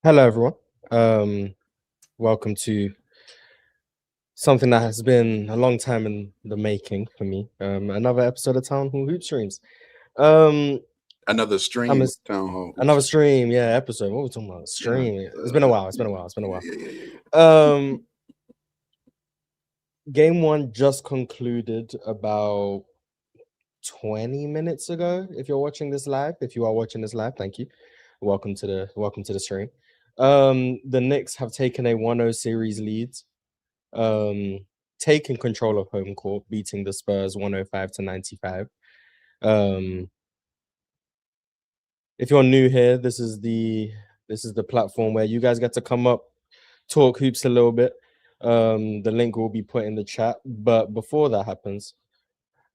Hello, everyone. Welcome to something that has been a long time in the making for me. Another episode of Town Hall Hoop Streams. Um, Another I'm a, stream of Town Hall another Hoops. stream, yeah, episode. What are we talking about? Yeah. Stream. It's been a while. It's been a while. It's been a Yeah, while. yeah, yeah, yeah, yeah. Um, Game one just concluded about 20 minutes ago. If you're watching this live, if you are watching this live, thank you. Welcome to the stream. The Knicks have taken a 1-0 series lead. Taking control of home court, beating the Spurs 105-95. Um, if you're new here, this is the platform where you guys get to come up, talk hoops a little bit. The link will be put in the chat. But before that happens,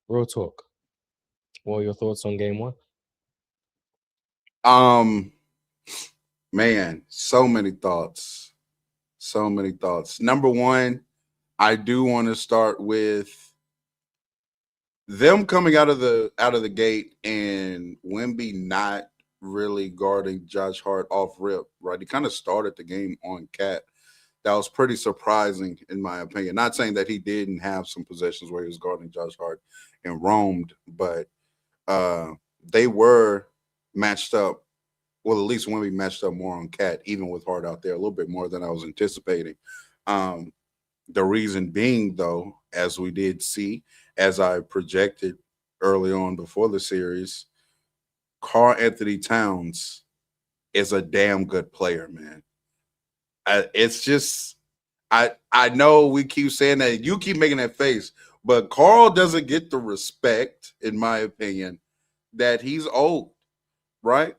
real talk. What are your thoughts on game one? Um, man, so many thoughts. So many thoughts. Number one, I do want to start with them coming out of the gate and Wemby not really guarding Josh Hart off rip, right? He kind of started the game on Cat. That was pretty surprising in my opinion. Not saying that he didn't have some possessions where he was guarding Josh Hart and roamed, but uh they were matched up. Well, at least when we matched up more on Cat, even with Hart out there, a little bit more than I was anticipating. Um, the reason being, though, as we did see, as I projected early on before the series, Carl Anthony Towns is a damn good player, man. It's just I know we keep saying that, you keep making that face, but Carl doesn't get the respect, in my opinion, that he's owed, right?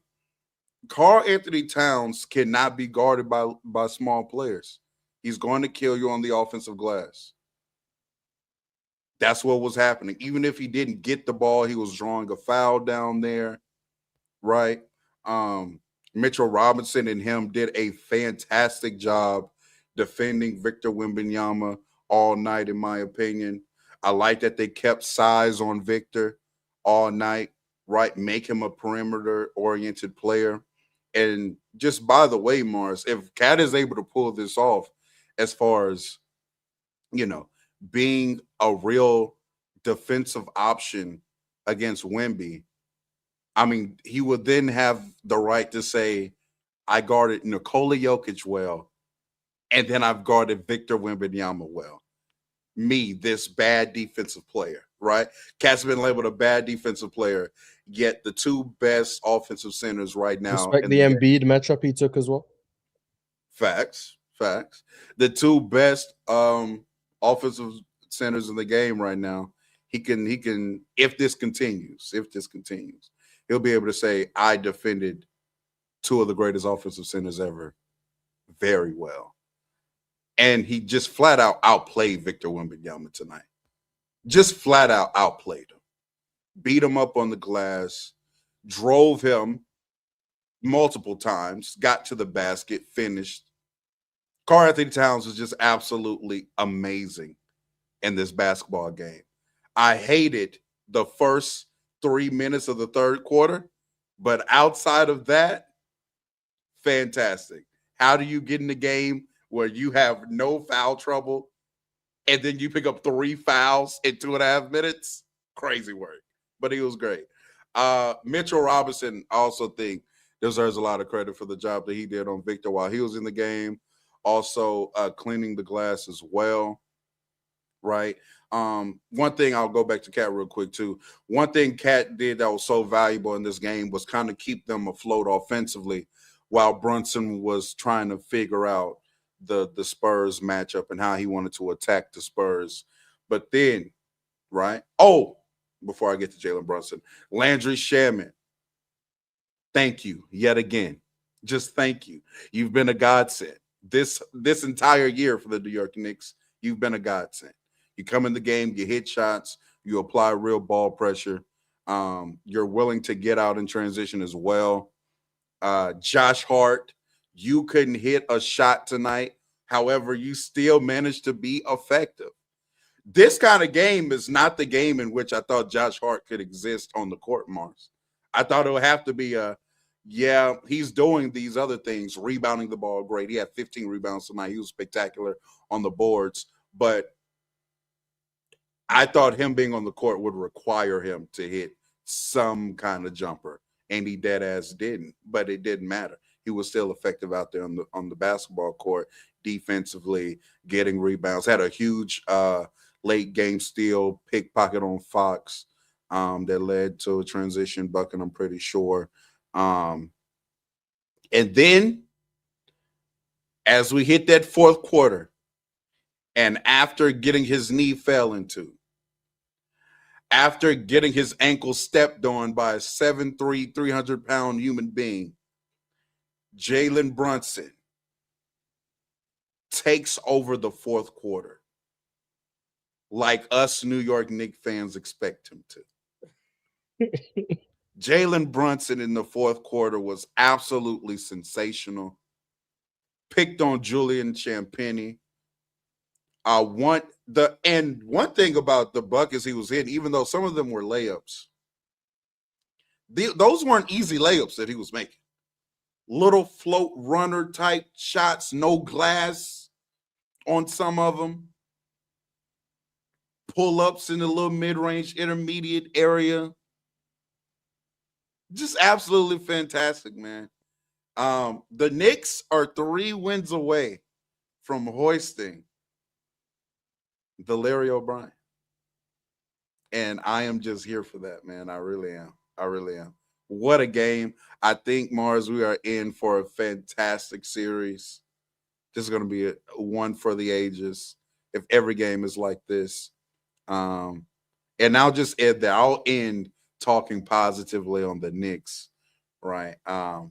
Carl Anthony Towns cannot be guarded by small players. He's going to kill you on the offensive glass. That's what was happening. Even if he didn't get the ball, he was drawing a foul down there, right? Mitchell Robinson and him did a fantastic job defending Victor Wembanyama all night, in my opinion. I like that they kept size on Victor all night, right? Make him a perimeter oriented player. And just by the way, Mars, if Cat is able to pull this off, as far as, you know, being a real defensive option against Wemby, I mean, he would then have the right to say, I guarded Nikola Jokic well, and then I've guarded Victor Wembanyama well. Me, this bad defensive player, right? Cat's been labeled a bad defensive player, yet the two best offensive centers right now Respect in the the game. Embiid matchup he took as well. Facts, facts. The two best offensive centers in the game right now. He can if this continues, he'll be able to say, I defended two of the greatest offensive centers ever very well. And he just flat out outplayed Victor Wembanyama tonight. Just flat out outplayed him. Beat him up on the glass, drove him multiple times, got to the basket, finished. Karl Anthony Towns was just absolutely amazing in this basketball game. I hated the first 3 minutes of the third quarter, but outside of that, fantastic. How do you get in the game where you have no foul trouble and then you pick up three fouls in 2.5 minutes? Crazy work, but he was great. Mitchell Robinson, I also think, deserves a lot of credit for the job that he did on Victor while he was in the game. Also, cleaning the glass as well, right? One thing, I'll go back to Cat real quick too. One thing Cat did that was so valuable in this game was kind of keep them afloat offensively while Brunson was trying to figure out the Spurs matchup and how he wanted to attack the Spurs. But then, right? Oh, before I get to Jalen Brunson, Landry Shaman, thank you yet again. Just thank you. You've been a godsend. This entire year for the New York Knicks, you've been a godsend. You come in the game, you hit shots, you apply real ball pressure. You're willing to get out in transition as well. Josh Hart, you couldn't hit a shot tonight. However, you still managed to be effective. This kind of game is not the game in which I thought Josh Hart could exist on the court, Mars. I thought it would have to be a, Yeah, he's doing these other things, rebounding the ball great. He had 15 rebounds tonight. He was spectacular on the boards, but I thought him being on the court would require him to hit some kind of jumper, and he dead ass didn't. But it didn't matter. He was still effective out there on the basketball court, defensively, getting rebounds. Had a huge late game steal, pickpocket on Fox, that led to a transition bucket. I'm pretty sure. Um, and then as we hit that fourth quarter, and after getting his knee fell into, after getting his ankle stepped on by a 7'3", 300-pound human being, Jalen Brunson takes over the fourth quarter like us New York Knicks fans expect him to. Jalen Brunson in the fourth quarter was absolutely sensational. Picked on Julian Champagnie. One thing about the buckets he was hitting, even though some of them were layups, those weren't easy layups that he was making. Little float runner type shots, no glass on some of them. Pull ups in the little mid range, intermediate area. Just absolutely fantastic, man. The Knicks are 3 wins away from hoisting the Larry O'Brien. And I am just here for that, man. I really am. I really am. What a game. I think, Mars, we are in for a fantastic series. This is going to be a one for the ages if every game is like this. And I'll just add that. I'll end talking positively on the Knicks, right?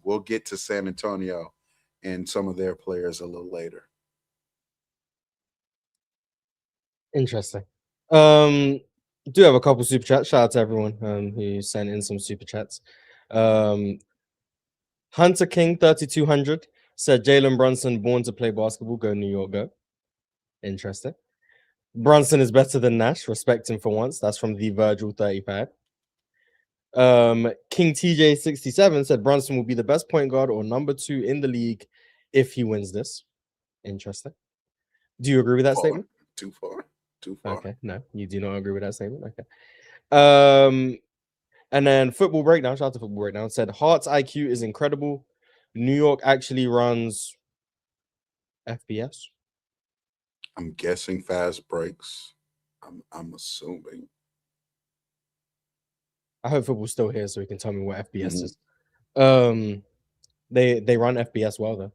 We'll get to San Antonio and some of their players a little later. Interesting. Do have a couple super chats. Shout out to everyone who sent in some super chats. Hunter King 3200 said Jalen Brunson born to play basketball. Go New York, go. Interesting. Brunson is better than Nash. Respect him for once. That's from the Virgil 35. King TJ 67 said Brunson will be the best point guard or number 2 in the league if he wins this. Interesting. Do you agree with that statement? Too far. Too far. Okay, no, you do not agree with that statement. Okay. And then Football Breakdown, shout out to Football Breakdown, said Hart's IQ is incredible. New York actually runs FBS. I'm guessing fast breaks. I'm assuming. I hope Football's still here so he can tell me what FBS is. They run FBS well though.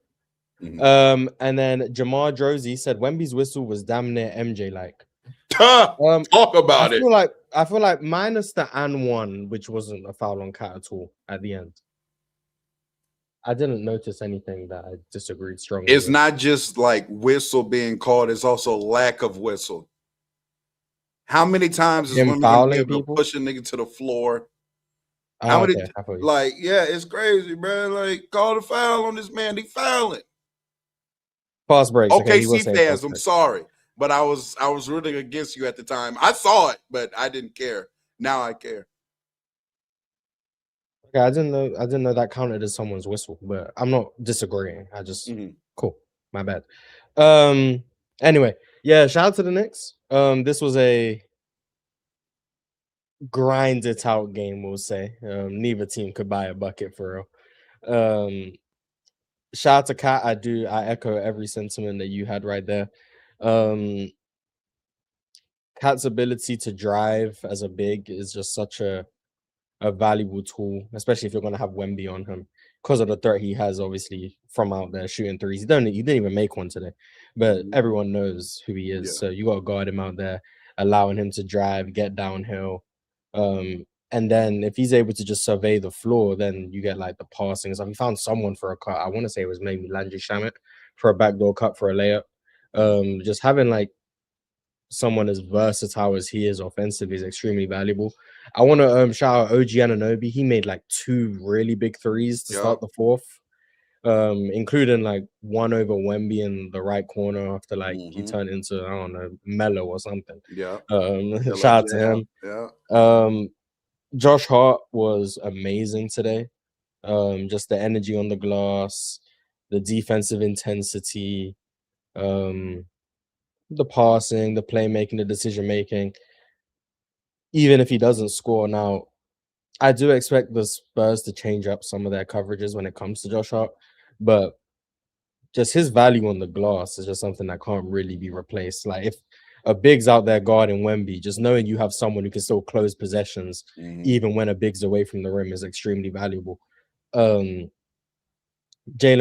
And then Jamar Drosy said Wemby's whistle was damn near MJ like. Talk about it. I feel like minus the and one, which wasn't a foul on Cat at all at the end. I didn't notice anything that I disagreed strongly. It's not just like whistle being called; it's also lack of whistle. How many times is Wemby going to be able to push a nigga to the floor? How many? Like, yeah, it's crazy, bro. Like, call the foul on this man. He fouling. Fast breaks. OKC fans, I'm sorry. But I was rooting against you at the time. I saw it, but I didn't care. Now I care. Okay, I didn't know that counted as someone's whistle, but I'm not disagreeing. I just cool. My bad. Anyway, yeah, shout out to the Knicks. This was a grinded out game, we'll say. Neither team could buy a bucket for real. Shout out to Kat. I echo every sentiment that you had right there. Kat's ability to drive as a big is just such a valuable tool, especially if you're going to have Wemby on him because of the threat he has, obviously, from out there shooting threes. He didn't even make one today, but everyone knows who he is. Yeah. So you got to guard him out there, allowing him to drive, get downhill. And then if he's able to just survey the floor, then you get like the passing. So he found someone for a cut. I want to say it was maybe Landry Shamet for a backdoor cut for a layup. Just having like someone as versatile as he is offensively is extremely valuable. I want to shout out OG Anunoby. He made like 2 really big threes to start the fourth, including like one over Wemby in the right corner after like he turned into, I don't know, Mello or something. Yeah. Shout out to him. Yeah. Josh Hart was amazing today. Just the energy on the glass, the defensive intensity, the passing, the playmaking, the decision making. Even if he doesn't score now, I do expect the Spurs to change up some of their coverages when it comes to Josh Hart, but just his value on the glass is just something that can't really be replaced. Like if a big's out there guarding Wemby, just knowing you have someone who can still close possessions even when a big's away from the rim is extremely valuable. Jalen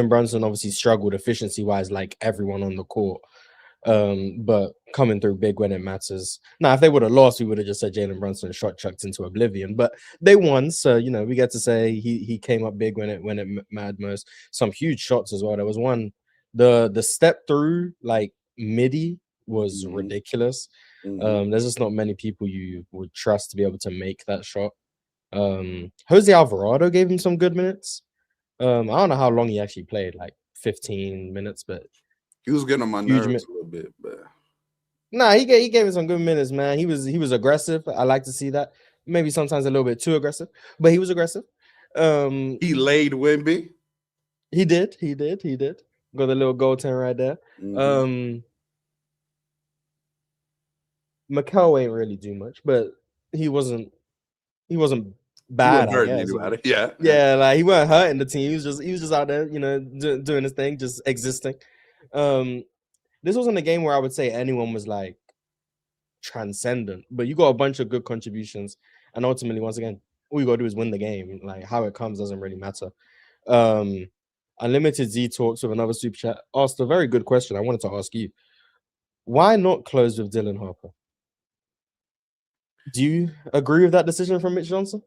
Brunson obviously struggled efficiency wise, like everyone on the court. But coming through big when it matters. Now, if they would have lost, we would have just said Jalen Brunson shot chucked into oblivion. But they won, so we get to say he came up big when it mattered most. Some huge shots as well. There was one, the step through like midi was ridiculous. There's just not many people you would trust to be able to make that shot. Jose Alvarado gave him some good minutes. I don't know how long he actually played, like 15 minutes, but he was getting on my nerves a little bit, but nah, he gave him some good minutes, man. He was aggressive. I like to see that. Maybe sometimes a little bit too aggressive, but he was aggressive. He laid Wemby. He did. Got a little goaltend right there. Mikel ain't really do much, but he wasn't bad, I guess. Yeah, like he wasn't hurting the team. He was just out there, doing his thing, just existing. This wasn't a game where I would say anyone was like transcendent, but you got a bunch of good contributions, and ultimately, once again, all you gotta do is win the game. Like how it comes doesn't really matter. Unlimited Z talks with another super chat asked a very good question. I wanted to ask you, why not close with Dylan Harper? Do you agree with that decision from Mitch Johnson?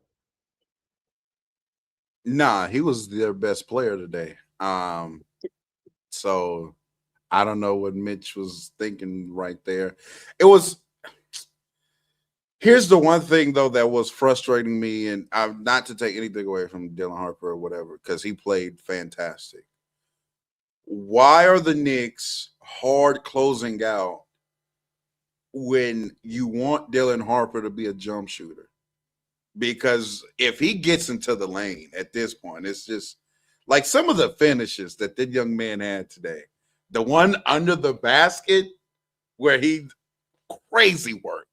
Nah, he was their best player today. So I don't know what Mitch was thinking right there. Here's the one thing though that was frustrating me, and not to take anything away from Dylan Harper or whatever, because he played fantastic. Why are the Knicks hard closing out when you want Dylan Harper to be a jump shooter? Because if he gets into the lane at this point, it's just like some of the finishes that young man had today. The one under the basket where he crazy work.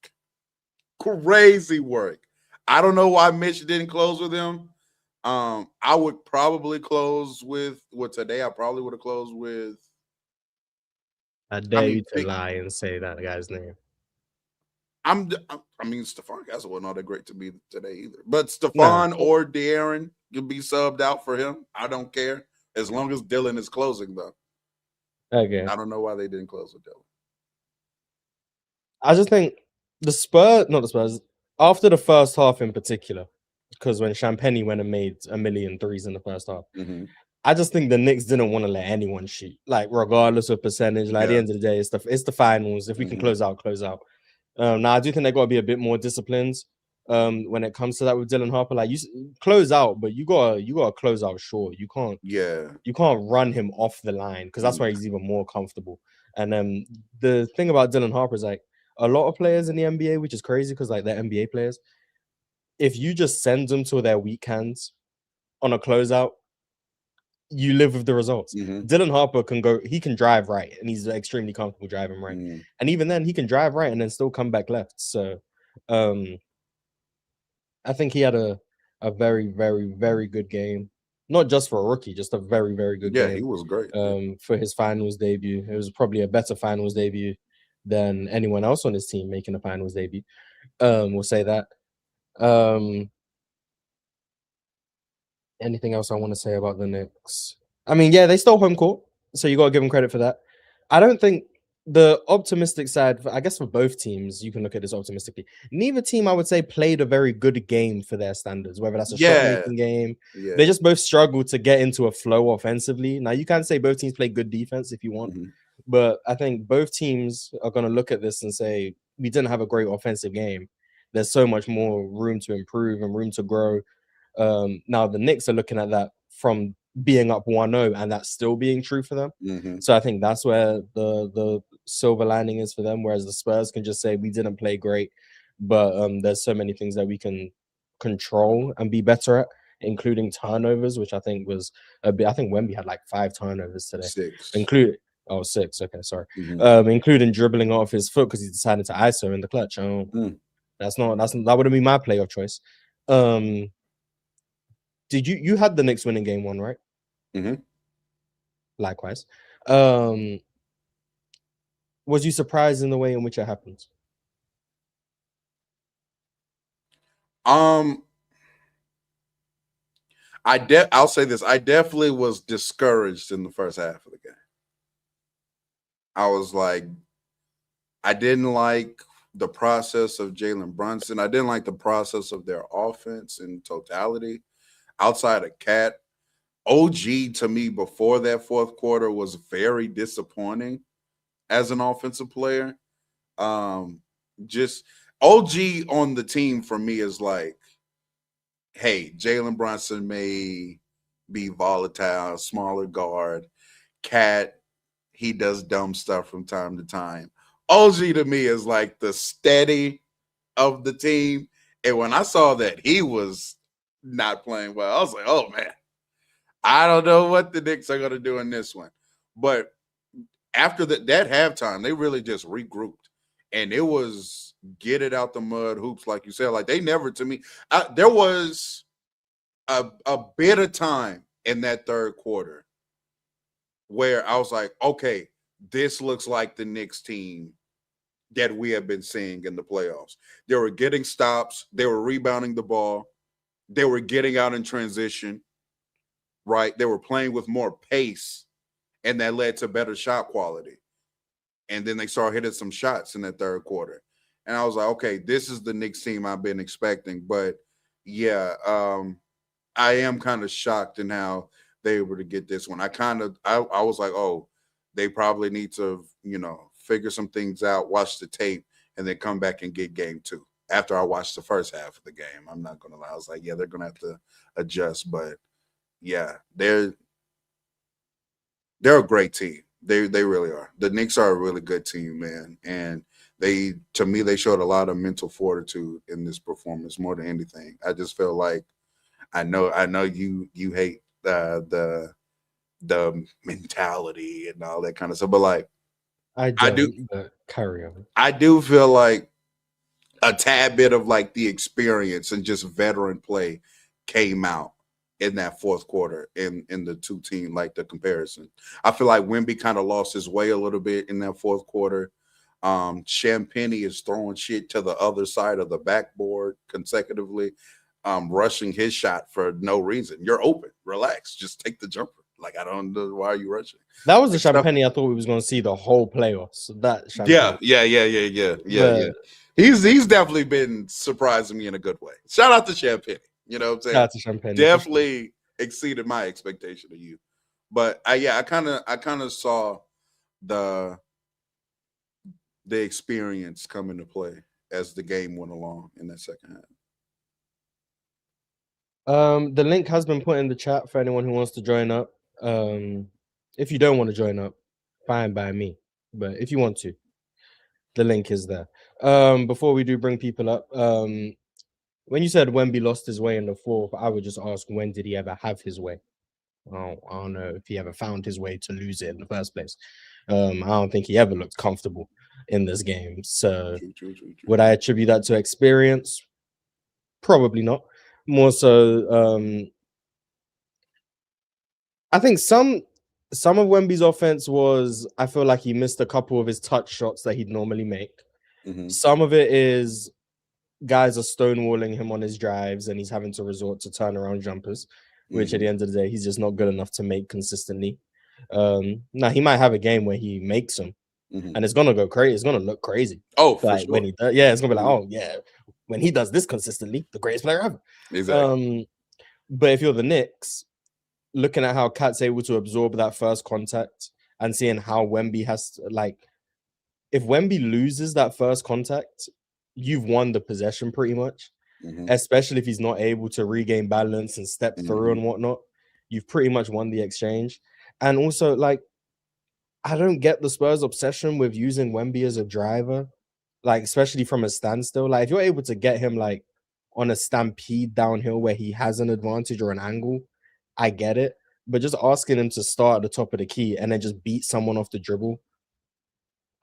I don't know why Mitch didn't close with him. I would probably close with today. I probably would have closed with. I dare you to lie and say that guy's name. I mean, Stephon Castle wasn't all that great to me today either. But Stephon or De'Aaron could be subbed out for him. I don't care. As long as Dylan is closing, though. Okay. I don't know why they didn't close with Dylan. I just think not the Spurs, after the first half in particular, because when Champagny went and made 1,000,000 threes in the first half, I just think the Knicks didn't want to let anyone shoot, like regardless of percentage. Like at the end of the day, it's the finals. If we can close out, close out. Now I do think they got to be a bit more disciplined when it comes to that with Dylan Harper. Like you close out, but you gotta close out short. You can't run him off the line because that's where he's even more comfortable. And the thing about Dylan Harper is like a lot of players in the NBA, which is crazy because like they're NBA players. If you just send them to their weak hands on a closeout, you live with the results. Dylan Harper he can drive right, and he's extremely comfortable driving right. And even then, he can drive right and then still come back left. So I think he had a very, very, very good game. Not just for a rookie, just a very, very good game. Yeah, he was great. For his finals debut. It was probably a better finals debut than anyone else on his team making a finals debut. We'll say that. Anything else I want to say about the Knicks? I mean, yeah, they stole home court, so you got to give them credit for that. I don't think the optimistic side, I guess for both teams, you can look at this optimistically. Neither team, I would say, played a very good game for their standards, whether that's a shot-making game. Yeah. They just both struggled to get into a flow offensively. Now, you can say both teams play good defense if you want, but I think both teams are going to look at this and say, we didn't have a great offensive game. There's so much more room to improve and room to grow. Now the Knicks are looking at that from being up 1-0 and that's still being true for them. So I think that's where the silver lining is for them, whereas the Spurs can just say we didn't play great, but there's so many things that we can control and be better at including turnovers, which I think was a bit. I think Wemby had like 5 turnovers today, 6. including 6. Okay, sorry. Mhm. Including dribbling off his foot because he decided to ISO in the clutch. Mm. That wouldn't be my playoff choice. Did you had the Knicks winning game 1, right? Mhm. Likewise. Was you surprised in the way in which it happened? I'll say this. I definitely was discouraged in the first half of the game. I was like, I didn't like the process of Jalen Brunson. I didn't like the process of their offense in totality. Outside of Cat, OG to me before that fourth quarter was very disappointing as an offensive player. Just OG on the team for me is like, hey, Jalen Brunson may be volatile, smaller guard. Cat, he does dumb stuff from time to time. OG to me is like the steady of the team. And when I saw that he was not playing well, I was like, oh man, I don't know what the Knicks are going to do in this one. But after that halftime, they really just regrouped. And it was get it out the mud hoops, like you said. Like they never, to me, there was a bit of time in that third quarter where I was like, okay, this looks like the Knicks team that we have been seeing in the playoffs. They were getting stops. They were rebounding the ball. They were getting out in transition, right? They were playing with more pace, and that led to better shot quality. And then they started hitting some shots in that third quarter. And I was like, okay, this is the Knicks team I've been expecting. But yeah, I am kind of shocked in how they were to get this one. I was like, oh, they probably need to, figure some things out, watch the tape, and then come back and get game 2. After I watched the first half of the game, I'm not gonna lie. I was like, yeah, they're gonna have to adjust. But yeah, they're a great team. They really are. The Knicks are a really good team, man. And to me, they showed a lot of mental fortitude in this performance more than anything. I just feel like I know you hate the mentality and all that kind of stuff, but like I don't, but carry on. I do feel like a tad bit of like the experience and just veteran play came out in that fourth quarter in the two team, like the comparison. I feel like Wemby kind of lost his way a little bit in that fourth quarter. Champagnie is throwing shit to the other side of the backboard consecutively, rushing his shot for no reason. You're open, relax, just take the jumper. Like, I don't know, why are you rushing? That was the Champagnie I thought we was going to see the whole playoffs. That Champagnie. Yeah. He's definitely been surprising me in a good way. Shout out to Champagnie. You know what I'm saying? Shout out to Champagnie. Definitely exceeded my expectation of you. But I kind of saw the experience come into play as the game went along in that second half. The link has been put in the chat for anyone who wants to join up. If you don't want to join up, fine by me. But if you want to, the link is there. Before we do bring people up, when you said Wemby lost his way in the fourth, I would just ask, when did he ever have his way? I don't know if he ever found his way to lose it in the first place. I don't think he ever looked comfortable in this game. So True. would I attribute that to experience? Probably not. More so, I think some of Wemby's offense was, I feel like he missed a couple of his touch shots that he'd normally make. Mm-hmm. Some of it is guys are stonewalling him on his drives and he's having to resort to turnaround jumpers, which at the end of the day, he's just not good enough to make consistently. Now he might have a game where he makes them and it's gonna go crazy. It's gonna look crazy. Oh, for like sure. When he does, yeah, it's gonna be like, oh yeah, when he does this consistently, the greatest player ever. Exactly. But if you're the Knicks, looking at how Cat's able to absorb that first contact and seeing how Wemby has to, like, if Wemby loses that first contact, you've won the possession pretty much. Especially if he's not able to regain balance and step through and whatnot, you've pretty much won the exchange. And also, like, I don't get the Spurs' obsession with using Wemby as a driver, like, especially from a standstill. Like, if you're able to get him, like, on a stampede downhill where he has an advantage or an angle, I get it. But just asking him to start at the top of the key and then just beat someone off the dribble,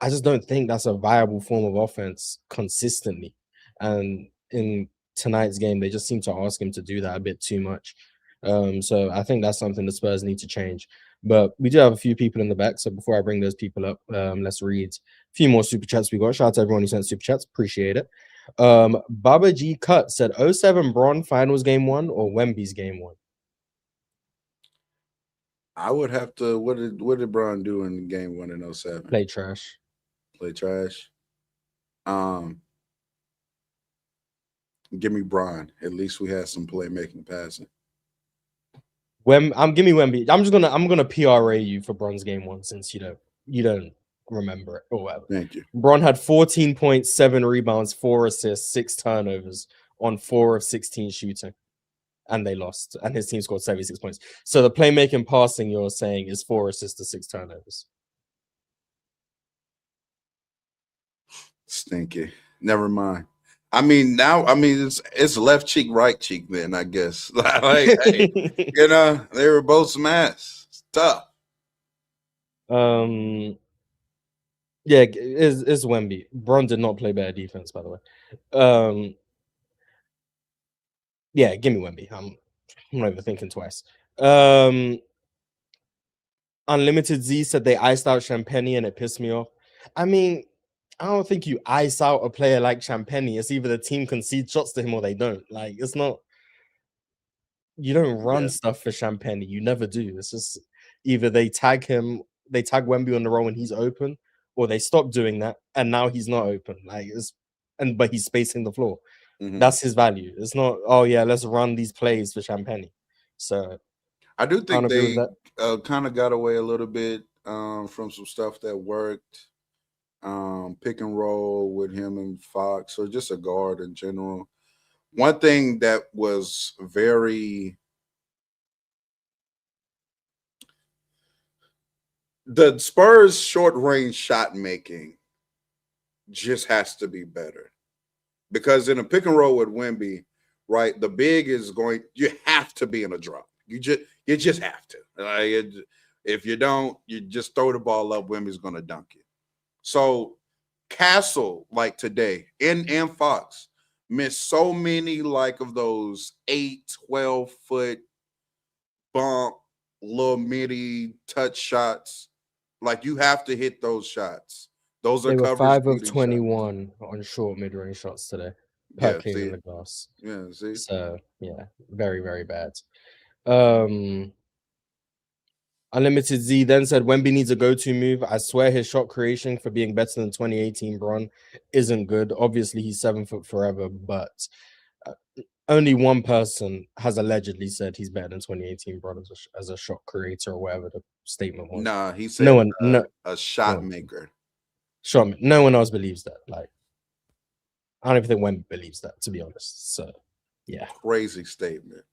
I just don't think that's a viable form of offense consistently. And in tonight's game, they just seem to ask him to do that a bit too much. So I think that's something the Spurs need to change. But we do have a few people in the back. So before I bring those people up, let's read a few more super chats we got. Shout out to everyone who sent super chats. Appreciate it. Baba G Cut said 07 Bron finals game 1 or Wemby's game 1. I would have to. What did Bron do in game 1 in 07? Play trash. Play trash. Give me Bron. At least we had some playmaking passing. Give me Wemby. I'm gonna PRA you for Bron's game 1 since you don't remember it or whatever. Thank you. Bron had 14.7 rebounds, 4 assists, 6 turnovers on 4 of 16 shooting, and they lost. And his team scored 76 points. So the playmaking passing you're saying is 4 assists to 6 turnovers. Stinky. Never mind. It's left cheek, right cheek. Then I guess like hey, they were both smashed. It's tough. Yeah, it's Wemby. Bron did not play better defense, by the way. Yeah, give me Wemby. I'm not even thinking twice. Unlimited Z said they iced out Champagny and it pissed me off. I mean, I don't think you ice out a player like Champagny. It's either the team concedes shots to him or they don't. Like, it's not. You don't run stuff for Champagny. You never do. It's just either they tag Wemby on the roll when he's open, or they stop doing that and now he's not open. But he's spacing the floor. Mm-hmm. That's his value. It's not, oh yeah, let's run these plays for Champagny. So I do think they kind of got away a little bit from some stuff that worked. Pick and roll with him and Fox, or just a guard in general. One thing that was the Spurs short range shot making just has to be better, because in a pick and roll with Wemby, right, the big is you have to be in a drop. You just have to. If you don't, you just throw the ball up. Wemby's going to dunk it. So Castle, like today, and Fox missed so many of those 8-12 foot bump, little midi touch shots. Like, you have to hit those shots. Those are coverage. 5 of 21 shots on short mid-range shots today. Cleaning the glass. Yeah, see. So yeah, very, very bad. Unlimited Z then said Wemby needs a go-to move. I swear his shot creation for being better than 2018 Bron isn't good. Obviously, he's 7 foot forever, but only one person has allegedly said he's better than 2018 Bron as a shot creator or whatever the statement was. Nah, he said a shot maker. No one else believes that. Like, I don't even think Wemby believes that, to be honest. So, yeah. Crazy statement.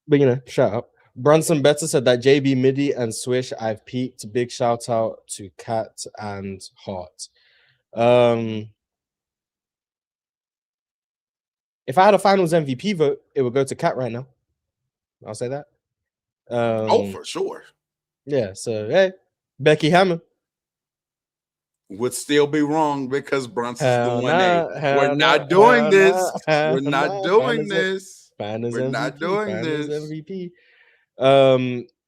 But, shout out. Brunson Better said that JB Midi and Swish, I've peaked. Big shout out to Cat and Hart. If I had a finals MVP vote, it would go to Cat right now. I'll say that. For sure. Yeah, so hey, Becky Hammond would still be wrong because Brunson's the 1A. We're not doing this. We're not doing this. We're not doing this. MVP.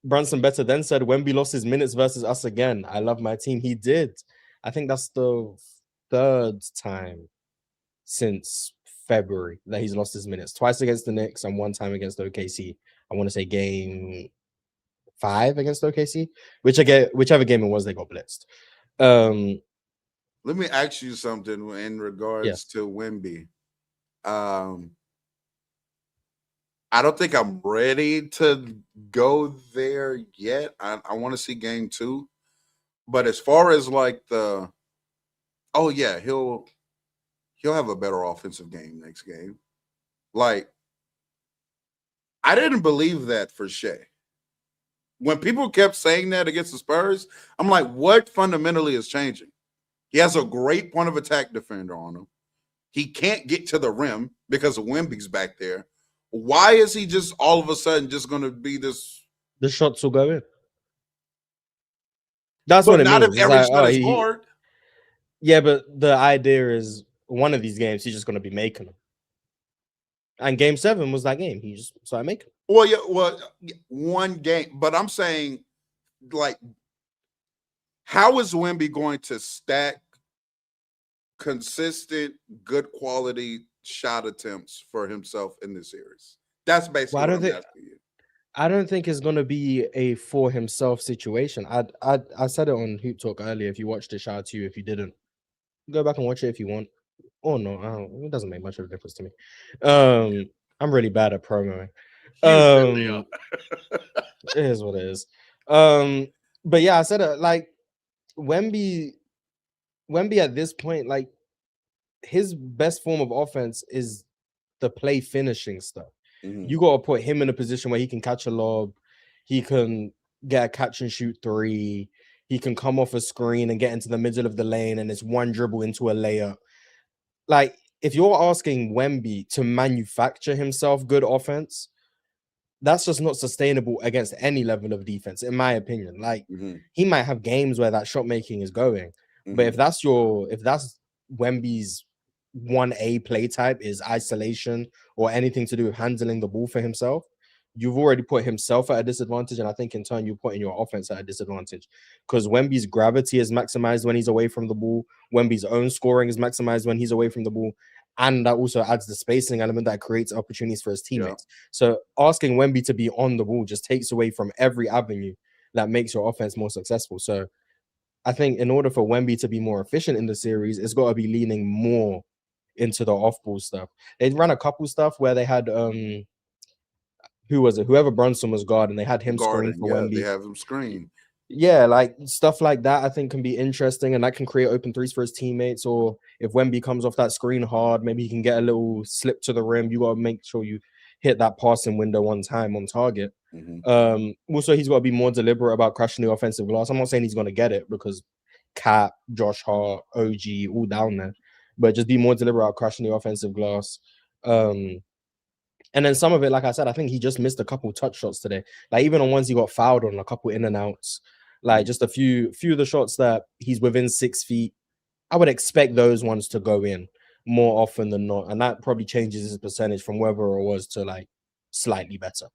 Brunson Better then said Wemby lost his minutes versus us again. I love my team. He did. I think that's the 3rd time since February that he's lost his minutes. Twice against the Knicks and 1 time against OKC. I want to say game 5 against OKC. Whichever game it was, they got blitzed. Let me ask you something in regards to Wemby. I don't think I'm ready to go there yet. I want to see game 2. But as far as he'll have a better offensive game next game. Like, I didn't believe that for Shea. When people kept saying that against the Spurs, I'm like, what fundamentally is changing? He has a great point of attack defender on him. He can't get to the rim because Wemby's back there. Why is he just all of a sudden just going to be this? The shots will go in. That's what But it not if means. It's every like, shot oh, is hard. yeah, but the idea is one of these games he's just going to be making them. And game 7 was that game. He just started making them. Well, yeah, one game. But I'm saying, like, how is Wemby going to stack consistent, good quality shot attempts for himself in this series? That's basically Well, what I'm asking you. I don't think it's gonna be a for himself situation. I said it on Hoop Talk earlier. If you watched it, shout out to you. If you didn't, go back and watch it if you want. Or no, it doesn't make much of a difference to me. I'm really bad at promoing. It is what it is. But yeah, I said it like Wemby at this point, like his best form of offense is the play finishing stuff. You got to put him in a position where he can catch a lob, he can get a catch and shoot 3, he can come off a screen and get into the middle of the lane, and it's one dribble into a layup. Like, if you're asking Wemby to manufacture himself good offense, that's just not sustainable against any level of defense, in my opinion. Like, he might have games where that shot making is going, but if that's Wemby's 1A play type is isolation or anything to do with handling the ball for himself, you've already put himself at a disadvantage, and I think in turn you're putting your offense at a disadvantage because Wemby's gravity is maximized when he's away from the ball. Wemby's own scoring is maximized when he's away from the ball, and that also adds the spacing element that creates opportunities for his teammates. So asking Wemby to be on the ball just takes away from every avenue that makes your offense more successful. So I think in order for Wemby to be more efficient in the series, it's got to be leaning more into the off-ball stuff. They ran a couple stuff where they had who was it? Whoever Brunson was guarding, they had him screen for Wemby. They have him screen. Yeah, like stuff like that I think can be interesting, and that can create open threes for his teammates. Or if Wemby comes off that screen hard, maybe he can get a little slip to the rim. You got to make sure you hit that passing window on time on target. Also, he's got to be more deliberate about crashing the offensive glass. I'm not saying he's going to get it because Cap, Josh Hart, OG, all down there, but just be more deliberate about crashing the offensive glass. And then some of it, like I said, I think he just missed a couple touch shots today. Like even on ones he got fouled on, a couple in and outs, like just a few of the shots that he's within 6 feet. I would expect those ones to go in more often than not, and that probably changes his percentage from wherever it was to like slightly better.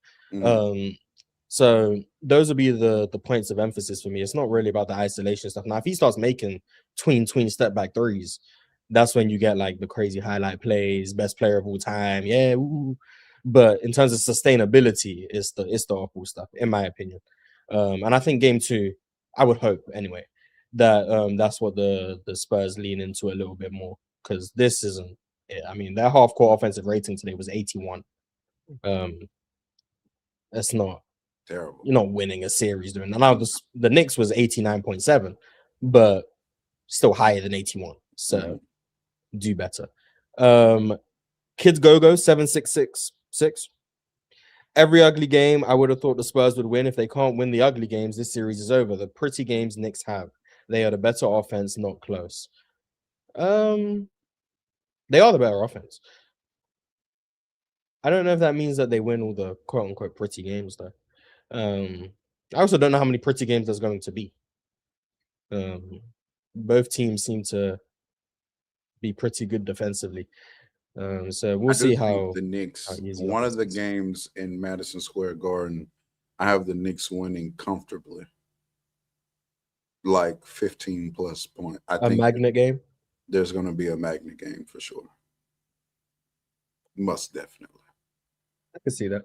So those will be the points of emphasis for me. It's not really about the isolation stuff. Now, if he starts making tween step back threes, that's when you get like the crazy highlight plays, best player of all time. Yeah. Ooh. But in terms of sustainability, it's the off-ball stuff, in my opinion. And I think game 2, I would hope anyway, that that's what the Spurs lean into a little bit more, because this isn't it. I mean, their half-court offensive rating today was 81. That's not terrible. You're not winning a series doing that. Now the Knicks was 89.7, but still higher than 81. So do better. Kids Go-Go 7666. Every ugly game, I would have thought the Spurs would win. If they can't win the ugly games, this series is over. The pretty games Knicks have, they are the better offense, not close. They are the better offense. I don't know if that means that they win all the quote unquote pretty games though. I also don't know how many pretty games there's going to be. Both teams seem to be pretty good defensively. So we'll see how the Knicks. One of the games in Madison Square Garden, I have the Knicks winning comfortably, like 15 plus point. I think a magnet game. There's going to be a magnet game for sure. Most definitely. I can see that.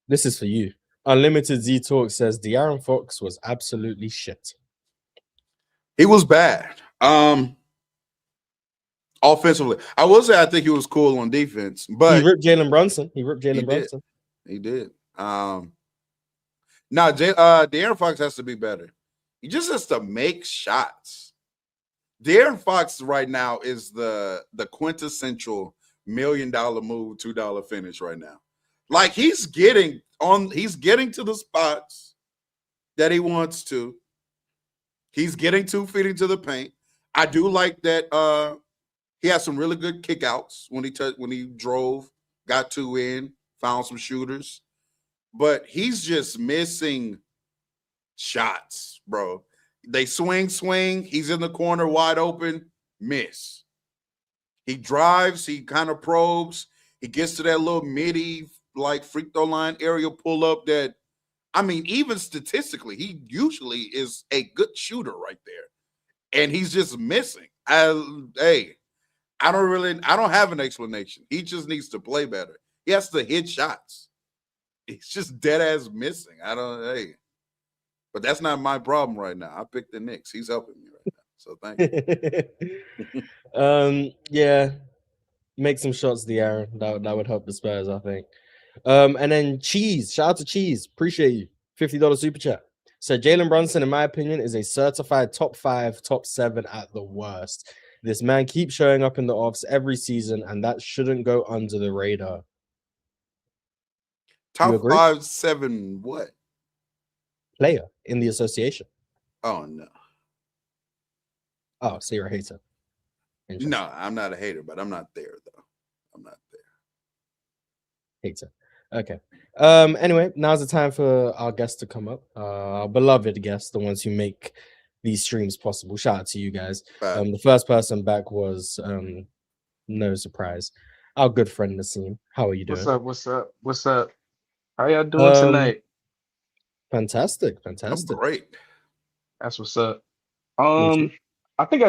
This is for you. Unlimited Z Talk says De'Aaron Fox was absolutely shit. He was bad. Offensively, I will say I think he was cool on defense, but he ripped Jalen Brunson. He did. Now, De'Aaron Fox has to be better. He just has to make shots. De'Aaron Fox right now is the quintessential $1 million move, $2 finish right now. Like he's getting to the spots that he wants to. He's getting 2 feet into the paint. I do like that. He has some really good kickouts when he drove, got 2 in, found some shooters, but he's just missing shots, bro. They swing. He's in the corner wide open, miss. He drives, he kind of probes, he gets to that little midi like free throw line area pull up that, I mean, even statistically, he usually is a good shooter right there. And he's just missing. I don't have an explanation. He just needs to play better. He has to hit shots. He's just dead ass missing. But that's not my problem right now. I picked the Knicks. He's helping me right now. So thank you. Yeah, make some shots, De'Aaron. That would help the Spurs, I think. And then Cheese, shout out to Cheese, appreciate you. $50 super chat. So Jalen Brunson, in my opinion, is a certified top 5, top 7 at the worst. This man keeps showing up in the offs every season, and that shouldn't go under the radar. Top 5, 7, what? Player in the association. Oh, no. Oh, so you're a hater. No, I'm not a hater, but I'm not there, though. I'm not there. Hater. Okay. Anyway, now's the time for our guests to come up. Our beloved guests, the ones who make these streams possible. Shout out to you guys. The first person back was no surprise, our good friend Nassim. How are you doing? What's up? How y'all doing tonight? Fantastic. I'm great. That's what's up. I think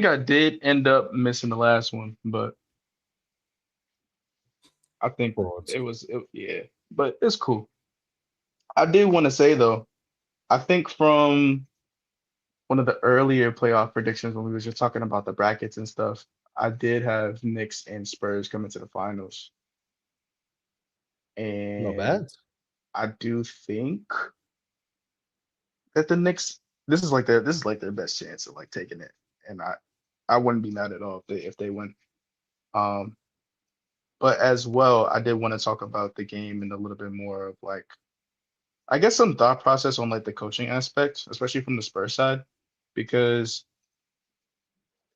I did end up missing the last one, but I think yeah, but it's cool. I did want to say though, I think from one of the earlier playoff predictions when we were just talking about the brackets and stuff, I did have Knicks and Spurs coming to the finals. And not bad. I do think that the Knicks, this is like their best chance of like taking it. And I wouldn't be mad at all if they win. But as well, I did want to talk about the game and a little bit more of like, I guess some thought process on like the coaching aspect, especially from the Spurs side, because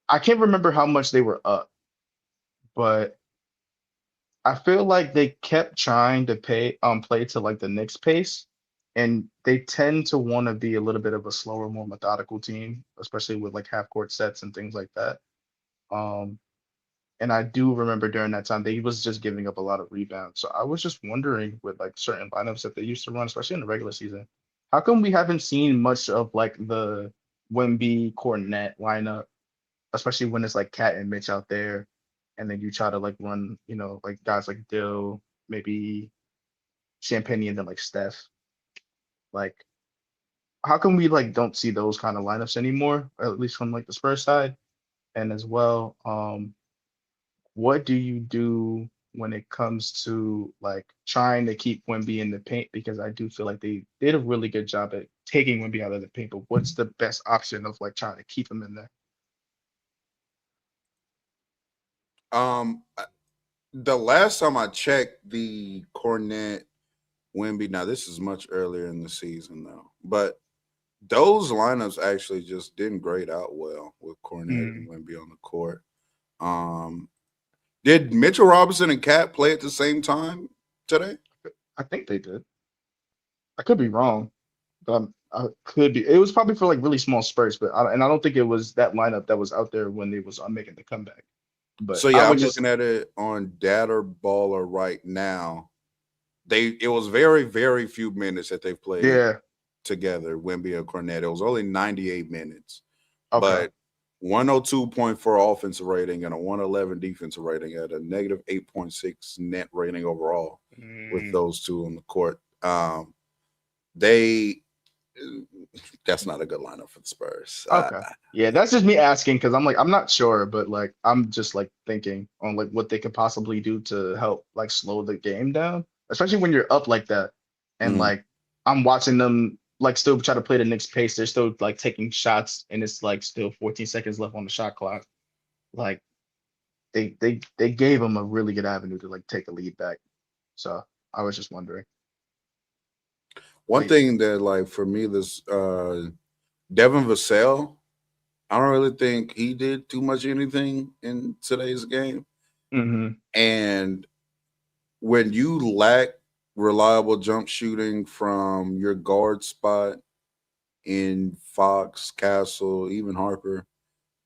I can't remember how much they were up, but I feel like they kept trying to play to like the Knicks pace, and they tend to want to be a little bit of a slower, more methodical team, especially with like half court sets and things like that. And I do remember during that time they was just giving up a lot of rebounds. So I was just wondering with like certain lineups that they used to run, especially in the regular season, how come we haven't seen much of like the Wemby Cornet lineup, especially when it's like Cat and Mitch out there, and then you try to like run, like guys like Dill, maybe Champagne, and then like Steph. Like, how come we like don't see those kind of lineups anymore, or at least from like the Spurs side? And as well, what do you do when it comes to like trying to keep Wemby in the paint? Because I do feel like they did a really good job at taking Wemby out of the paint, but what's the best option of like trying to keep him in there? The last time I checked the Cornet Wemby, now this is much earlier in the season though, but those lineups actually just didn't grade out well with Cornet and Wemby on the court. Did Mitchell Robinson and Cat play at the same time today? I think they did. I could be wrong, but I could be. It was probably for like really small spurts, but I don't think it was that lineup that was out there when they was making the comeback. But so yeah, I'm looking at it on Data Baller right now. It was very, very few minutes that they played together, Wemby and Cornet. It was only 98 minutes. Okay. But 102.4 offensive rating and a 111 defensive rating at a negative 8.6 net rating overall with those two on the court. That's not a good lineup for the Spurs. Okay. Yeah, that's just me asking because I'm not sure, but like I'm just like thinking on like what they could possibly do to help like slow the game down, especially when you're up like that. And like I'm watching them like still try to play the Knicks pace. They're still like taking shots and it's like still 14 seconds left on the shot clock. Like they gave them a really good avenue to like take a lead back. So I was just wondering. One thing that like for me, this Devin Vassell, I don't really think he did too much anything in today's game. Mm-hmm. And when you lack reliable jump shooting from your guard spot in Fox, Castle, even Harper,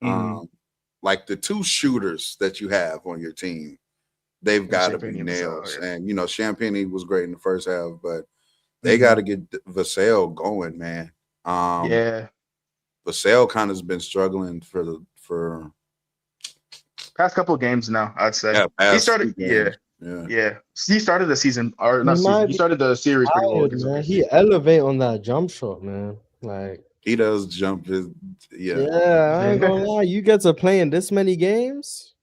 Mm-hmm. like the two shooters that you have on your team, they've And got to be Champagne was out nails. here. And Champagne was great in the first half, but they got Mm-hmm. to get Vassell going, man. Yeah. Vassell kind of has been struggling for Past couple of games now, I'd say. He past started, two yeah. games. Yeah, Yeah. He started the season, or He not season. might He be started the series pretty well tired, against man. OKC. He elevate on that jump shot, man. Like, he does jump his. Yeah, yeah, I ain't gonna lie. You get to play in this many games,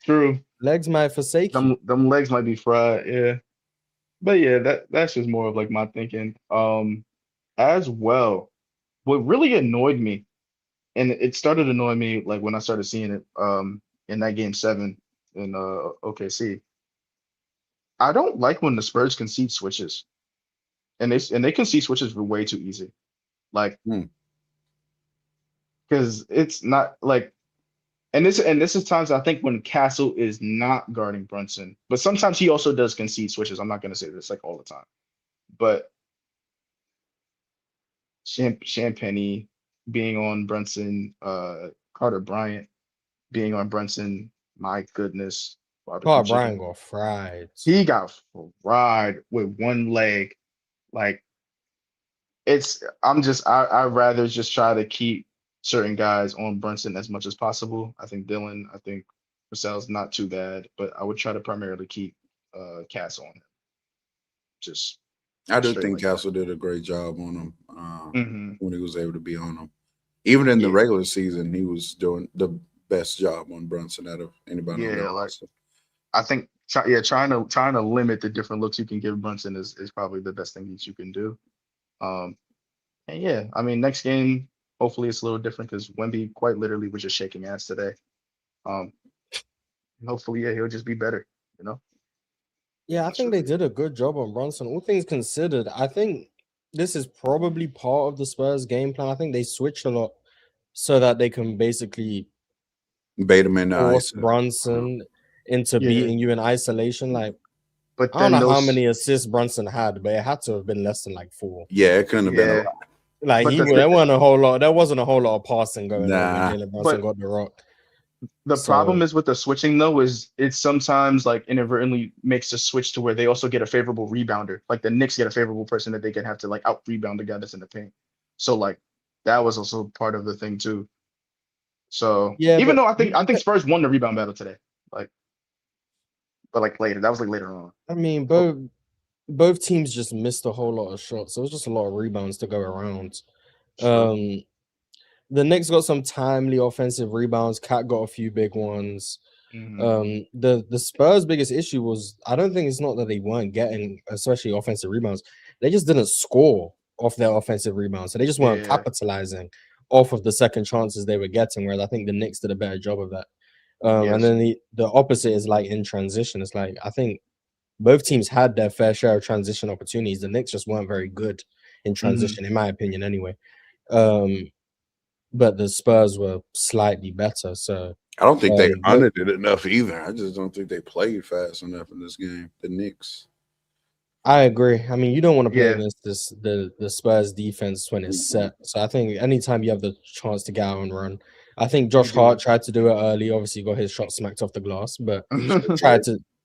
True. legs might forsake you. Them legs might be fried, yeah. But yeah, that's just more of like my thinking. As well, what really annoyed me, and it started annoying me like when I started seeing it in that game 7 in OKC. I don't like when the Spurs concede switches. And they concede switches for way too easy. Like, Hmm. because it's not like and this is times I think when Castle is not guarding Brunson, but sometimes he also does concede switches. I'm not gonna say this like all the time, but Champagny being on Brunson, Carter Bryant being on Brunson, my goodness, barbecue Carl Brian chicken. got fried. He got fried with one leg. Like I'd rather just try to keep certain guys on Brunson as much as possible. I think Dylan, I think Purcell's not too bad, but I would try to primarily keep Cass on him. Just I do straight think like that. Castle did a great job on him Hmm. when he was able to be on him. Even in the Yeah, regular season, he was doing the best job on Brunson out of anybody on their yeah, like roster. I think trying to limit the different looks you can give Brunson is probably the best thing that you can do. Um and yeah, I mean next game hopefully it's a little different because Wemby quite literally was just shaking ass today. Um hopefully yeah he'll just be better, you know? Yeah, I That's think they really it. did a good job on Brunson. All things considered, I think this is probably part of the Spurs game plan. I think they switched a lot so that they can basically Bait him in the force ice. Brunson into Yeah. beating you in isolation. Like, But I don't then know how those many assists Brunson had, but it had to have been less than like 4. Yeah, it couldn't have been a yeah. lot. Like But there wasn't a whole lot. There wasn't a whole lot of passing going on when Nah, Jalen Brunson but got the rock. the So problem is with the switching though is it sometimes like inadvertently makes the switch to where they also get a favorable rebounder. Like the Knicks get a favorable person that they can have to like out rebound the guy that's in the paint. So like that was also part of the thing too. So yeah, even but though I think Spurs won the rebound battle today, like but like later that was like later on. I mean Oh, both teams just missed a whole lot of shots. So it was just a lot of rebounds to go around. true. The Knicks got some timely offensive rebounds. Cat got a few big ones. Hmm. The Spurs' biggest issue was I don't think it's not that they weren't getting, especially offensive rebounds. They just didn't score off their offensive rebounds, so they just weren't Yeah. capitalizing off of the second chances they were getting. Whereas I think the Knicks did a better job of that. And Yes. then the opposite is like in transition. It's like I think both teams had their fair share of transition opportunities. The Knicks just weren't very good in Hmm. transition, in my opinion, anyway. Um, but the Spurs were slightly better. So I don't think they but hunted it enough either. I just don't think they played fast enough in this game. The Knicks. I agree. I mean, you don't want to play Yeah. against the Spurs defense when it's Mhm. set. So I think anytime you have the chance to get out and run, I think You Josh Hart do tried to do it early. Obviously, got his shot smacked off the glass, but it.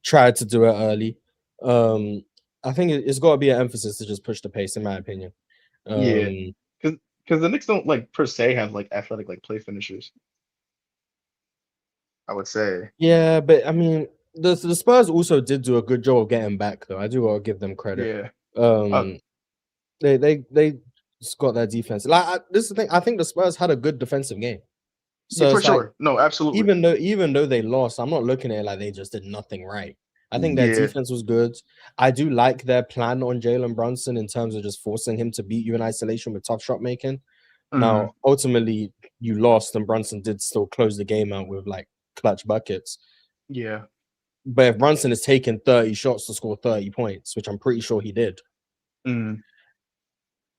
tried to do it early. Um, I think it's got to be an emphasis to just push the pace, in my opinion. Yeah. Um, Because the Knicks don't like per se have like athletic like play finishers, I would say. yeah, but I mean, the Spurs also did do a good job of getting back, though. I do want to give them credit. Yeah. Uh, Um, they just got their defense. Like this is the thing. I think the Spurs had a good defensive game. yeah, So for it's like sure. No, absolutely. even though they lost, I'm not looking at it like they just did nothing right. I think their Yeah. defense was good. I do like their plan on Jalen Brunson in terms of just forcing him to beat you in isolation with tough shot making. Hmm. Now, ultimately, you lost, and Brunson did still close the game out with like clutch buckets. Yeah. But if Brunson is taking 30 shots to score 30 points, which I'm pretty sure he did, Hmm.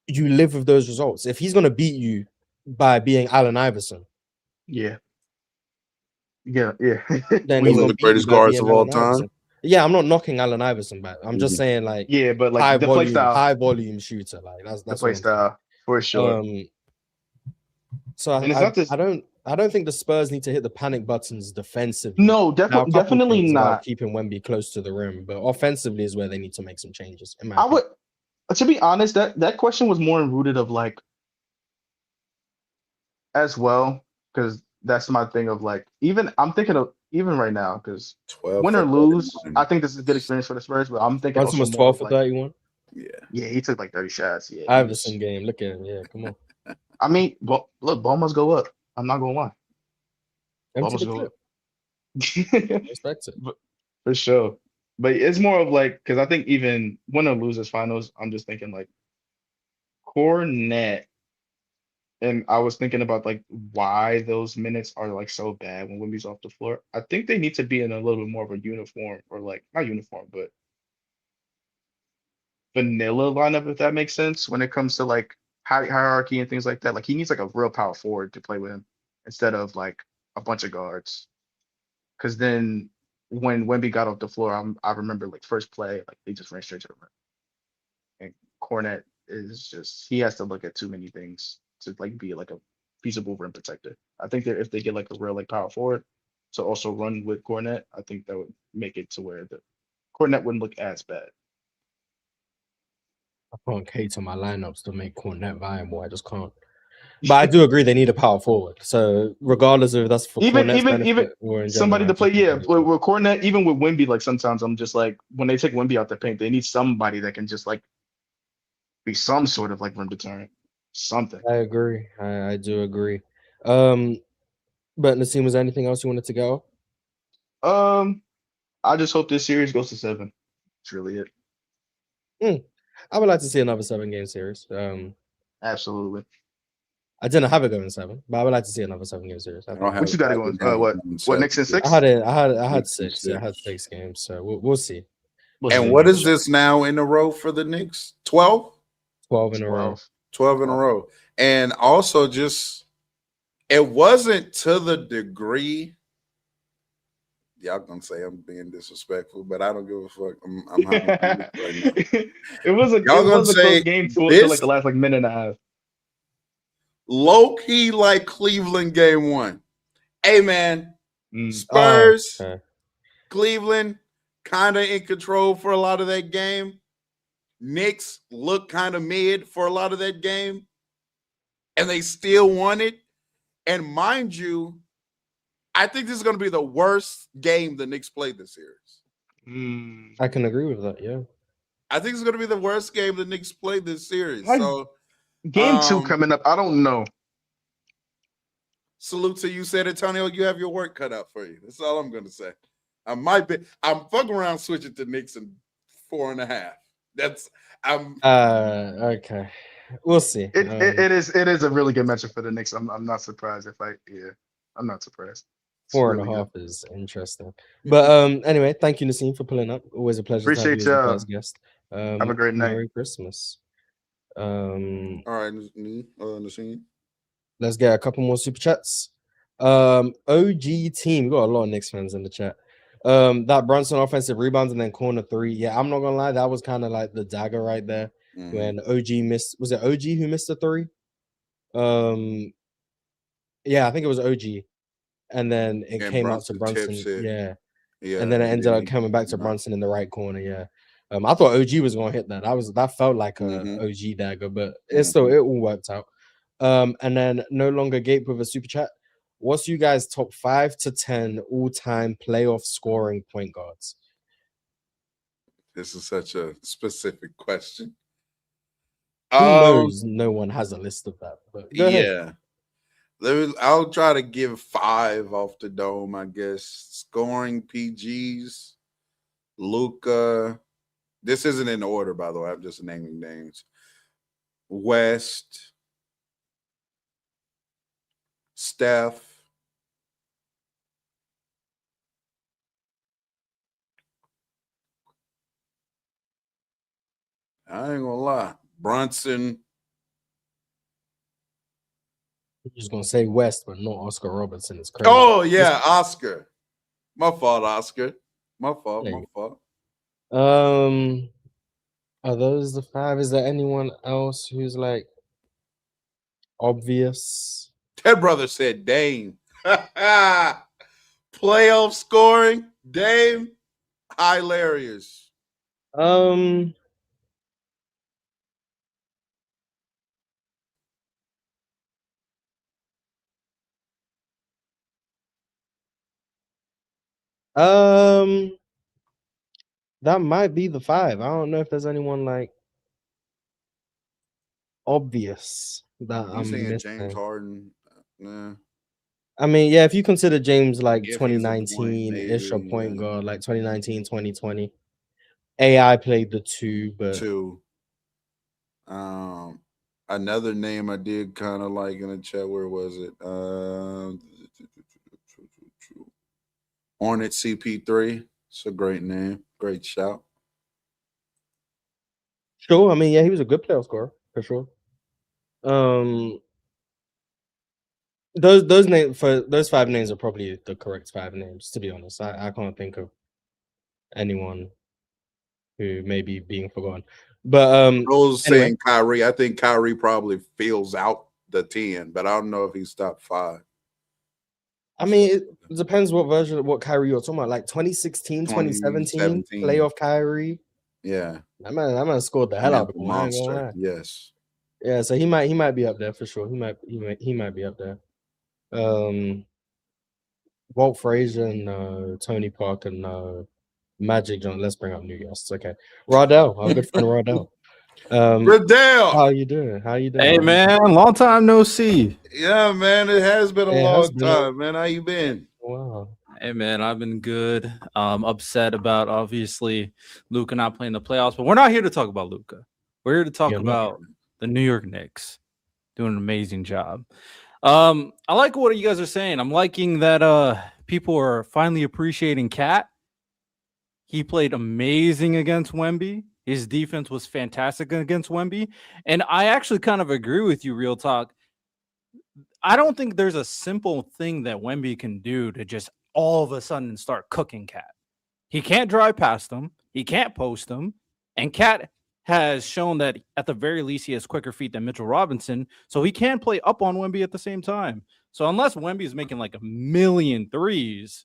you live with those results. If he's gonna beat you by being Allen Iverson, Yeah. Yeah. Yeah. then One he's of gonna the we, beat you greatest by guards being of all Allen time. Iverson. Yeah, I'm not knocking Allen Iverson back. I'm just saying like yeah, but like high the play volume, style, high volume shooter. Like the that's play what I'm saying. style for sure. So And it's not this. I don't think the Spurs need to hit the panic buttons defensively. No, Now, a couple definitely things about not. keeping Wemby close to the rim, but offensively is where they need to make some changes, in my I opinion. would, to be honest, that question was more rooted of like as well, because that's my thing of like even I'm thinking of even right now because 12 win for or lose, 31. I think this is a good experience for the Spurs, but I'm thinking Brunson also was more 12 of for like 31. Yeah. yeah, he took like 30 shots. Yeah, he Iverson was. game. Look at him. Yeah, come on. I mean, well, look, ball must go up. I'm not gonna lie, ball Empty must the go clip. up. Respect it. But for sure. But it's more of like because I think even win or lose this finals, I'm just thinking like Cornet. And I was thinking about like why those minutes are like so bad when Wemby's off the floor. I think they need to be in a little bit more of a uniform or like not uniform, but vanilla lineup, if that makes sense, when it comes to like hierarchy and things like that. Like he needs like a real power forward to play with him instead of like a bunch of guards. Because then when Wemby got off the floor, I remember like first play, like they just ran straight to the rim. And Cornet is just he has to look at too many things to like be like a feasible rim protector. I think that if they get like a real like power forward to also run with Cornet, I think that would make it to where the Cornet wouldn't look as bad. I can't cater my lineups to make Cornet viable. I just can't. But I do agree they need a power forward. So regardless of if that's for Cornet's Even benefit or in general, somebody I to play, just think they yeah, need with Cornet, even with Wemby, like sometimes I'm just like when they take Wemby out the paint, they need somebody that can just like be some sort of like rim deterrent, something. I agree. I do agree. Um, but Nassim, was there anything else you wanted to go? Um, I just hope this series goes to 7. That's really it. I would like to see another 7-game series. Absolutely. I didn't have it going 7, but I would like to see another 7-game series. I I don't think have What you got it I going? didn't have it What? going What? 7. Knicks in I 6? had it. I had Knicks in 6. Yeah, I had 6. 6 games. So we'll see. We'll And see. what Um, For is sure. this now in a row for the Knicks? 12? 12 in a row. 12. 12 in a row. And also just it wasn't to the degree. Y'all gonna say I'm being disrespectful, but I don't give a fuck. I'm hot on the Knicks right now. It Y'all gonna was a close say game to like this the last like minute and a half. low key like Cleveland game 1. Hey man, Mm. Spurs, Okay. Cleveland, kind of in control for a lot of that game. Knicks look kind of mid for a lot of that game, and they still won it. And mind you, I think this is going to be the worst game the Knicks played this series. Mm. I can agree with that. Yeah. I think it's going to be the worst game the Knicks played this series. Like So, game 2 coming up. I don't know. salute to you, San Antonio. You have your work cut out for you. That's all I'm going to say. I'm fucking around switching to Knicks in 4.5. I'm Okay. We'll see. It is a really good matchup for the Knicks. I'm not surprised if I'm not surprised. It's Four and a really good. half is interesting. But anyway, thank you, Nassim, for pulling up. Always a pleasure to have you Appreciate as the y'all. first guest. Have a great night. Merry Christmas. all right, Nassim. Let's get a couple more super chats. OG team, we got a lot of Knicks fans in the chat. That Brunson offensive rebounds and then corner 3. Yeah, I'm not gonna lie, that was kind of like the dagger right there when OG missed. Was it OG who missed the 3? Yeah, I think it was OG, and then it And came out to Brunson tips Brunson. it. Yeah, Yeah, and then it and ended then up he coming back to came out. Brunson in the right corner. Yeah, I thought OG was gonna hit that. That felt like a Mhm. OG dagger, but it all worked out. And then no longer Gape with a super chat. What's you guys' top 5 to 10 all-time playoff scoring point guards? This is such a specific question. Who knows? No one has a list of that. But go ahead. Yeah. I'll try to give 5 off the dome, I guess. Scoring PGs, Luca. This isn't in order, by the way. I'm just naming names. West, Steph. I ain't gonna lie. Brunson, I'm just gonna say West, but not Oscar Robertson. It's crazy. Oh yeah, Oscar. My fault, Oscar. My fault. There My you fault. Are those the five? Is there anyone else who's like obvious? That brother said Dame. Playoff scoring, Dame, hilarious. Um, um, that might be the five. I don't know if there's anyone like obvious that You I'm saying James missing. Harden? Nah. I mean, yeah, if you consider James like If he's a point, 2019-ish a maybe point guard, like 2019, 2020. AI played the two, but two. Another name I did kind of like in the chat. Where was it? Hornet CP3. It's a great name. Great shout. sure. I mean, yeah, he was a good playoff scorer for sure. Um, those names for those five names are probably the correct five names. To be honest, I can't think of anyone who may be being forgotten. But I was anyway, saying Kyrie. I think Kyrie probably fills out the 10, but I don't know if he's top 5. I mean, it depends what version of what Kyrie you're talking about. Like 2016, 2017 2017. playoff Kyrie. Yeah. That man scored the hell Man, out of the the ball. I ain't gonna monster. lie. Yes. Yeah, so he might be up there for sure. He might be up there. Walt Frazier, no. Tony Parker, no. Magic Johnson. Let's bring up new guests. Okay, Rodell, our good friend Rodell. Riddell. How you doing? How you doing? Hey man, long time no see. Yeah, man. It has been a It has long been time, man. How you been? wow. Hey man, I've been good. Upset about obviously Luka not playing the playoffs, but we're not here to talk about Luka. We're here to talk Yeah, no. about the New York Knicks doing an amazing job. I like what you guys are saying. I'm liking that people are finally appreciating Cat. He played amazing against Wemby. His defense was fantastic against Wemby. And I actually kind of agree with you, real talk. I don't think there's a simple thing that Wemby can do to just all of a sudden start cooking Cat. He can't drive past him. He can't post him. And Cat has shown that at the very least he has quicker feet than Mitchell Robinson, so he can play up on Wemby at the same time. So unless Wemby is making like a million threes,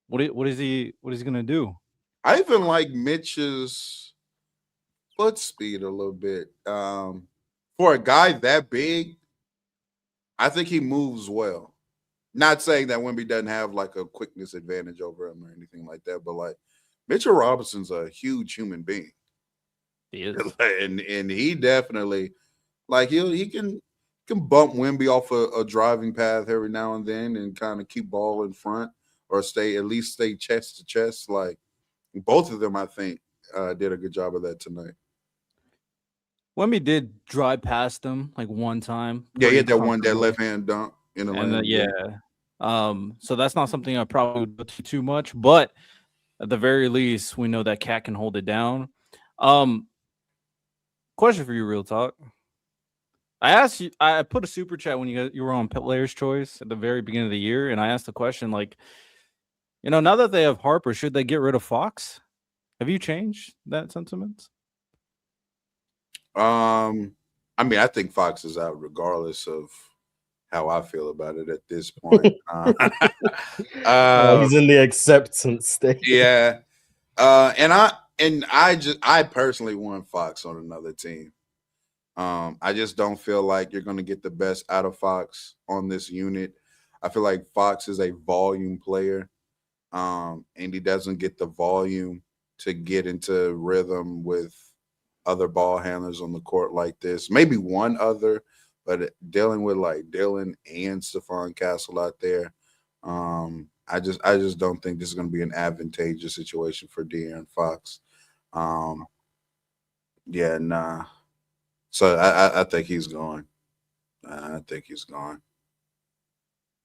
what is he gonna do? I even like Mitch's foot speed a little bit. For a guy that big, I think he moves well. Not saying that Wemby doesn't have like a quickness advantage over him or anything like that, but like Mitchell Robinson's a huge human being. He is. and he definitely like he can bump Wemby off a driving path every now and then and kind of keep ball in front or stay chest to chest. Like both of them, I think, did a good job of that tonight. Wemby did drive past him like one time. Yeah, he had that comfortably. left hand dunk in the And lane. so that's not something I probably would go to too much, but at the very least, we know that Cat can hold it down. Question for you, real talk. I asked you. I put a super chat when you were on Player's Choice at the very beginning of the year, and I asked the question like, now that they have Harper, should they get rid of Fox? Have you changed that sentiment? I mean, I think Fox is out regardless of how I feel about it at this point. He's in the acceptance stage. Yeah. And I personally want Fox on another team. I just don't feel like you're going to get the best out of Fox on this unit. I feel like Fox is a volume player, and he doesn't get the volume to get into rhythm with other ball handlers on the court like this. Maybe one other, but dealing with like Dylan and Stephon Castle out there, I just don't think this is going to be an advantageous situation for De'Aaron Fox. Yeah, nah. So I think he's gone. I think he's gone.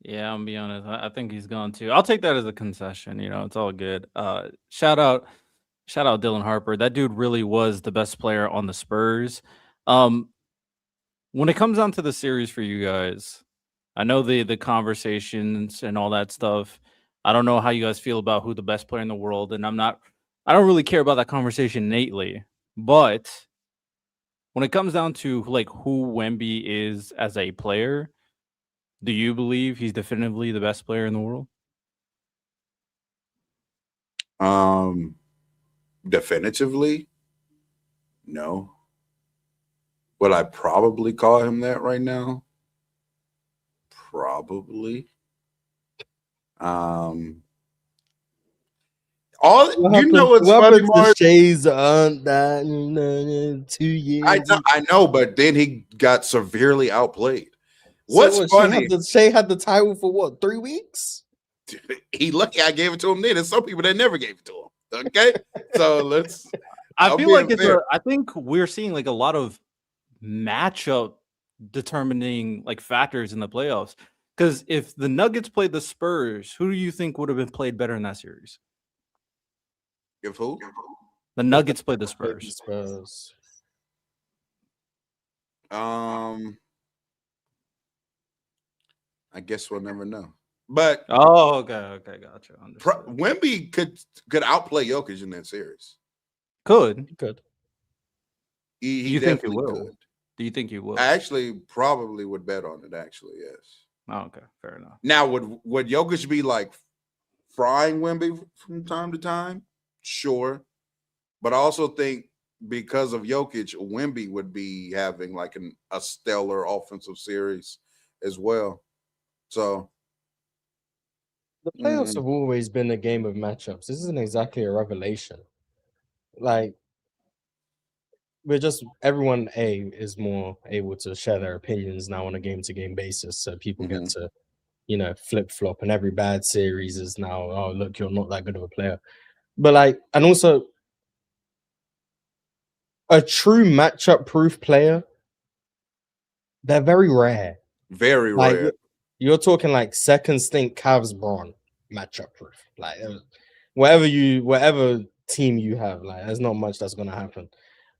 Yeah, I'm be honest. I think he's gone too. I'll take that as a concession. It's all good. Shout out Dylan Harper. That dude really was the best player on the Spurs. When it comes down to the series for you guys, I know the conversations and all that stuff. I don't know how you guys feel about who the best player in the world, and I don't really care about that conversation innately. But when it comes down to like who Wemby is as a player, do you believe he's definitively the best player in the world? Definitively, no. Would I probably call him that right now? Probably. All you know what's funny, Mark? Shays aren't that 2 years. I know, but then he got severely outplayed. So What's funny? Shay had the title for what, 3 weeks? He lucky I gave it to him then. There's some people that never gave it to him. Okay, so let's. I feel like I think we're seeing like a lot of matchup determining like factors in the playoffs. Because if the Nuggets played the Spurs, who do you think would have been played better in that series? If who? The Nuggets played the Spurs. I guess we'll never know. But okay, gotcha. Wemby could outplay Jokic in that series. Could. He Do you think he definitely will? could. Do you think he will? I actually probably would bet on it. Actually, yes. Oh, okay, fair enough. Now, would Jokic be like frying Wemby from time to time? Sure, but I also think because of Jokic, Wemby would be having like a stellar offensive series as well. So the playoffs have always been a game of matchups. This isn't exactly a revelation. Like, everyone is more able to share their opinions now on a game-to-game basis, so people get to, flip-flop, and every bad series is now, oh, look, you're not that good of a player. But and also a true matchup-proof player, they're very rare. Very rare. You're talking like second stint Cavs Braun matchup-proof. Like, whatever team you have, like, there's not much that's gonna happen.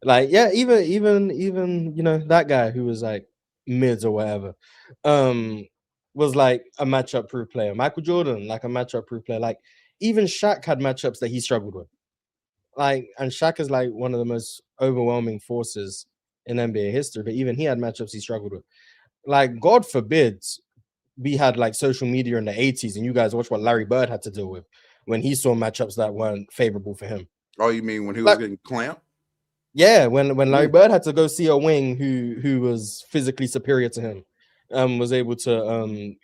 Like, yeah, even that guy who was like mids or whatever, was like a matchup proof player. Michael Jordan, like a matchup proof player. Like, even Shaq had matchups that he struggled with. Like, and Shaq is like one of the most overwhelming forces in NBA history, but even he had matchups he struggled with. Like, God forbid we had like social media in the 80s and you guys watch what Larry Bird had to deal with when he saw matchups that weren't favorable for him. Oh, you mean when he was getting clamped? Yeah, when Larry Bird had to go see a wing who was physically superior to him, was able to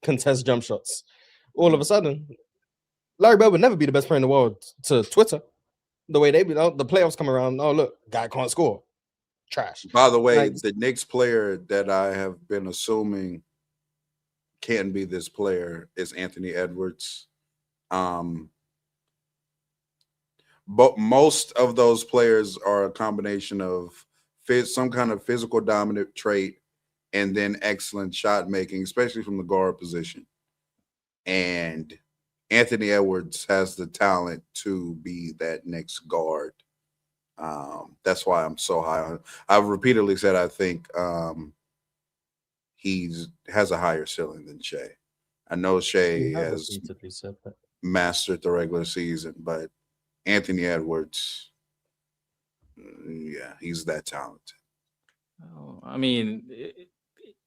contest jump shots. All of a sudden, Larry Bird would never be the best player in the world to Twitter. The way the playoffs come around, oh look, guy can't score. Trash. By the way, the Knicks player that I have been assuming can be this player is Anthony Edwards. But most of those players are a combination of some kind of physical dominant trait and then excellent shot making, especially from the guard position. And Anthony Edwards has the talent to be that next guard. That's why I'm so high on him. I've repeatedly said I think he has a higher ceiling than Shea. I know Shea has mastered the regular season, but Anthony Edwards, yeah, he's that talented. Oh, I mean,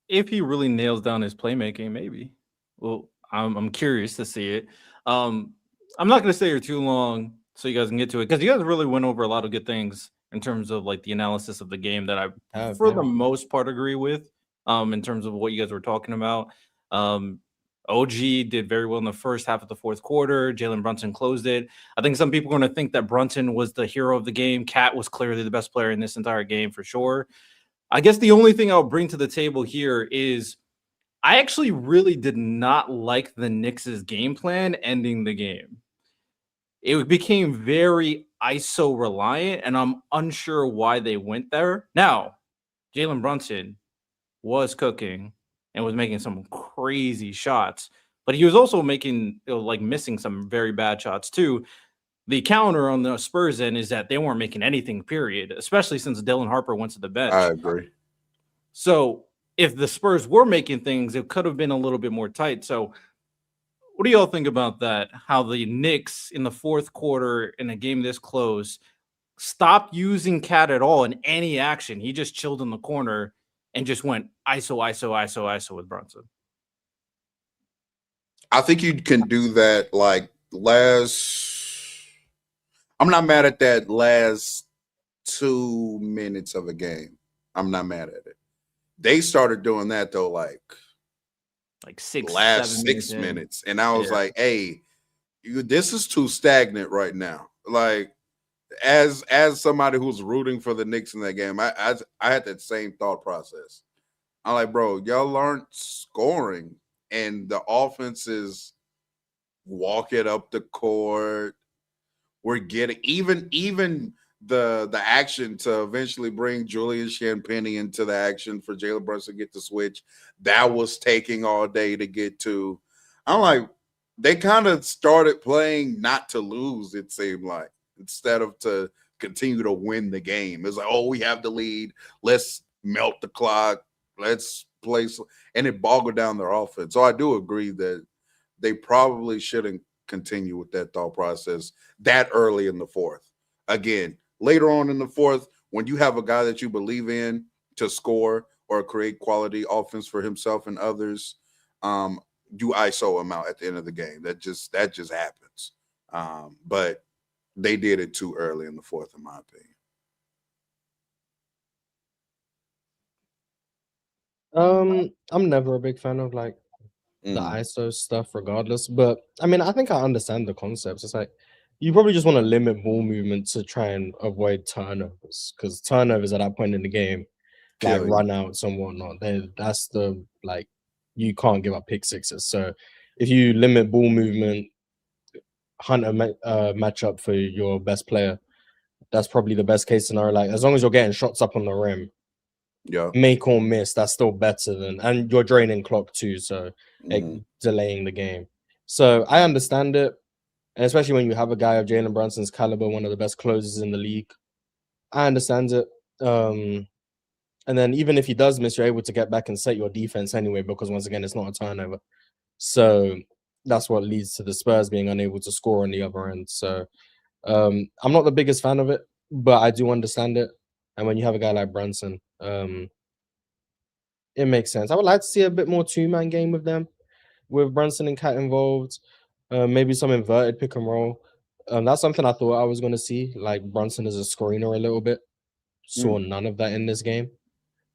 if he really nails down his playmaking, maybe. Well, I'm curious to see it. I'm not going to stay here too long so you guys can get to it because you guys really went over a lot of good things in terms of like the analysis of the game that I, for the most part, agree with. In terms of what you guys were talking about. OG did very well in the first half of the fourth quarter. Jalen Brunson closed it. I think some people are going to think that Brunson was the hero of the game. Cat was clearly the best player in this entire game for sure. I guess the only thing I'll bring to the table here is I actually really did not like the Knicks' game plan ending the game. It became very ISO reliant, and I'm unsure why they went there. Now, Jalen Brunson was cooking and was making some crazy shots, but he was also making missing some very bad shots too. The counter on the Spurs end is that they weren't making anything, period, especially since Dylan Harper went to the bench. I agree. So if the Spurs were making things, it could have been a little bit more tight. So what do y'all think about that? How the Knicks in the fourth quarter in a game this close stopped using Cat at all in any action. He just chilled in the corner and just went ISO with Brunson. I think you can do that like I'm not mad at that last 2 minutes of a game. I'm not mad at it. They started doing that though, like last 6 minutes. And I was like, hey, this is too stagnant right now. Like, as somebody who's rooting for the Knicks in that game, I had that same thought process. I'm like, bro, y'all aren't scoring, and the offense is walking up the court. We're getting even the action to eventually bring Julian Champagnie into the action for Jalen Brunson to get the switch. That was taking all day to get to. I'm like, they kind of started playing not to lose, it seemed like, instead of to continue to win the game. It's like, oh, we have the lead. Let's melt the clock. Let's play. And it boggled down their offense. So I do agree that they probably shouldn't continue with that thought process that early in the fourth. Again, later on in the fourth, when you have a guy that you believe in to score or create quality offense for himself and others, you ISO him out at the end of the game. That just happens. But they did it too early in the fourth, in my opinion. I'm never a big fan of like the ISO stuff, regardless. But I mean, I think I understand the concepts. It's like you probably just want to limit ball movement to try and avoid turnovers, because turnovers at that point in the game, like run outs and whatnot, that's the like you can't give up pick sixes. So if you limit ball movement, hunt a matchup for your best player, that's probably the best case scenario. Like as long as you're getting shots up on the rim, make or miss, that's still better than, and you're draining clock too, so delaying the game. So I understand it, and especially when you have a guy of Jalen Brunson's caliber, one of the best closers in the league, I understand it. And then even if he does miss, you're able to get back and set your defense anyway, because once again, it's not a turnover. So that's what leads to the Spurs being unable to score on the other end. So I'm not the biggest fan of it, but I do understand it. And when you have a guy like Brunson, it makes sense. I would like to see a bit more two-man game with them, with Brunson and Cat involved. Maybe some inverted pick and roll. That's something I thought I was going to see, like Brunson as a screener a little bit. Saw none of that in this game.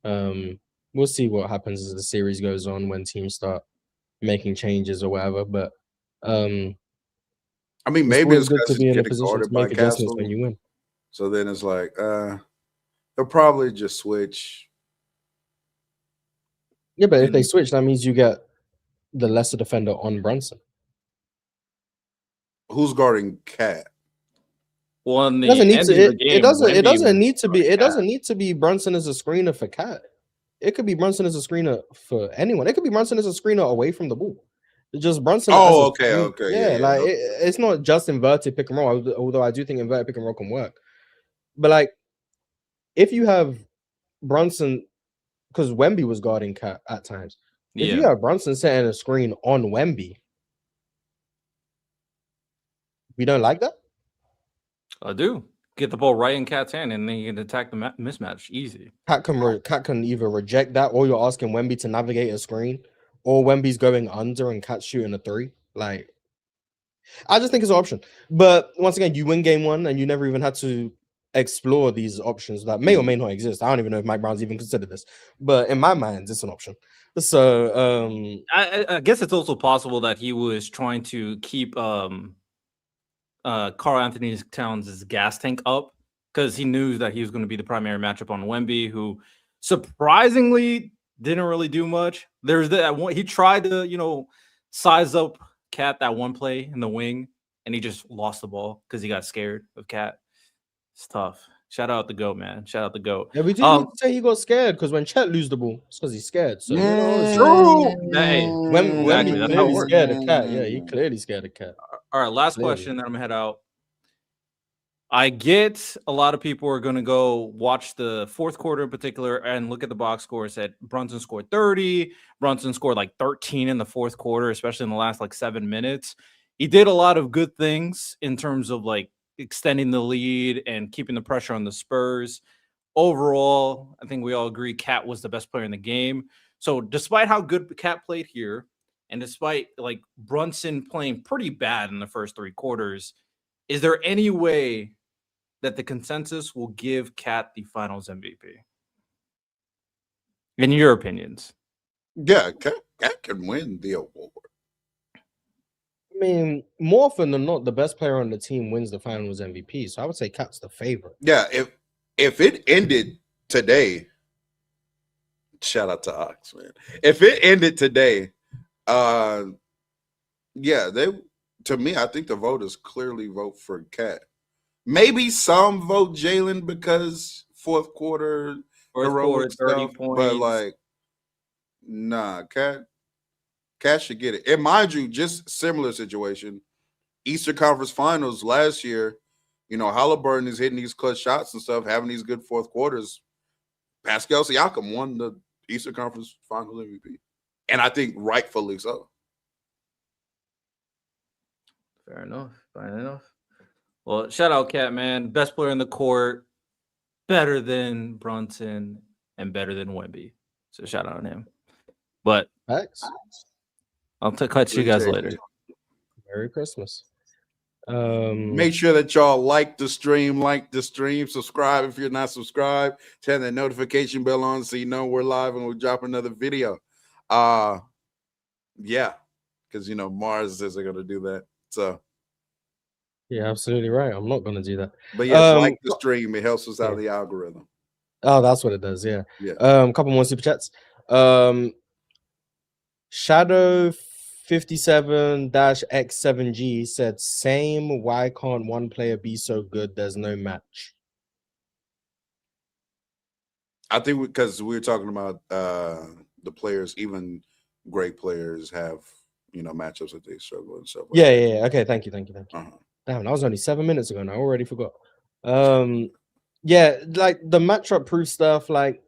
We'll see what happens as the series goes on when teams start making changes or whatever. But I mean, maybe it's good to be in a getting position to guarded by make adjustments Castle. when you win. So then it's like, they'll probably just switch. Yeah, but if they switch, that means you get the lesser defender on Brunson. Who's guarding Cat? Well, It doesn't need to. It doesn't need to be. It doesn't need to be Brunson as a screener for Cat. It could be Brunson as a screener for anyone. It could be Brunson as a screener away from the ball. It's just Brunson. Oh, okay. Yeah, like it's not just inverted pick and roll. Although I do think inverted pick and roll can work. But like, if you have Brunson, because Wemby was guarding Cat at times. If you have Brunson setting a screen on Wemby, we don't like that. I do. Get the ball right in Cat's hand, and then you can attack the mismatch easy. Cat can either reject that, or you're asking Wemby to navigate a screen, or Wemby's going under and Cat's shooting a three. Like, I just think it's an option. But once again, you win game one, and you never even had to explore these options that may or may not exist. I don't even know if Mike Brown's even considered this, but in my mind, it's an option. So I guess it's also possible that he was trying to keep Karl-Anthony Towns' gas tank up, because he knew that he was going to be the primary matchup on Wemby, who surprisingly didn't really do much. There's that one, he tried to, size up Cat that one play in the wing, and he just lost the ball because he got scared of Cat. It's tough. Shout out the GOAT, man. Shout out the GOAT. Yeah, we do need to say he got scared, because when Chet lose the ball, it's because he's scared. So it's true. Hey, When exactly. he clearly scared of Cat. Yeah, he clearly scared of Cat. All right, last question, then I'm gonna head out. I get a lot of people are going to go watch the fourth quarter in particular and look at the box score and said Brunson scored 30. Brunson scored like 13 in the fourth quarter, especially in the last like 7 minutes. He did a lot of good things in terms of like extending the lead and keeping the pressure on the Spurs. Overall, I think we all agree Cat was the best player in the game. So despite how good Cat played here, and despite like Brunson playing pretty bad in the first 3 quarters, is there any way that the consensus will give Cat the Finals MVP? In your opinions? Yeah, Cat can win the award. I mean, more often than not, the best player on the team wins the Finals MVP. So I would say Cat's the favorite. Yeah, if it ended today, shout out to Ox, man. If it ended today, yeah, to me, I think the voters clearly vote for Cat. Maybe some vote Jalen because fourth quarter heroic 30 stuff, points. but like, nah, Cat should get it. And mind you, just similar situation. Eastern Conference Finals last year, Halliburton is hitting these clutch shots and stuff, having these good fourth quarters. Pascal Siakam won the Eastern Conference Finals MVP, and I think rightfully so. Fair enough. Well, shout out Cat, man. Best player in the court, better than Brunson, and better than Wemby. So shout out on him. But Thanks. I'll catch you guys later. Merry Christmas. Make sure that y'all like the stream, subscribe if you're not subscribed, turn that notification bell on so you know we're live and we'll drop another video. Yeah, because Mars says they're gonna do that. So yeah, absolutely right. I'm not gonna do that. But yes, like the stream, it helps us out of the algorithm. Oh, that's what it does, yeah. Yeah. Couple more super chats. Shadow 57-X7G said, same. Why can't one player be so good? There's no match. I think because we were talking about the players, even great players have matchups that they struggle and stuff. Yeah. Okay, thank you. Uh-huh. Damn, that was only 7 minutes ago. And I already forgot. Yeah, like the matchup proof stuff, like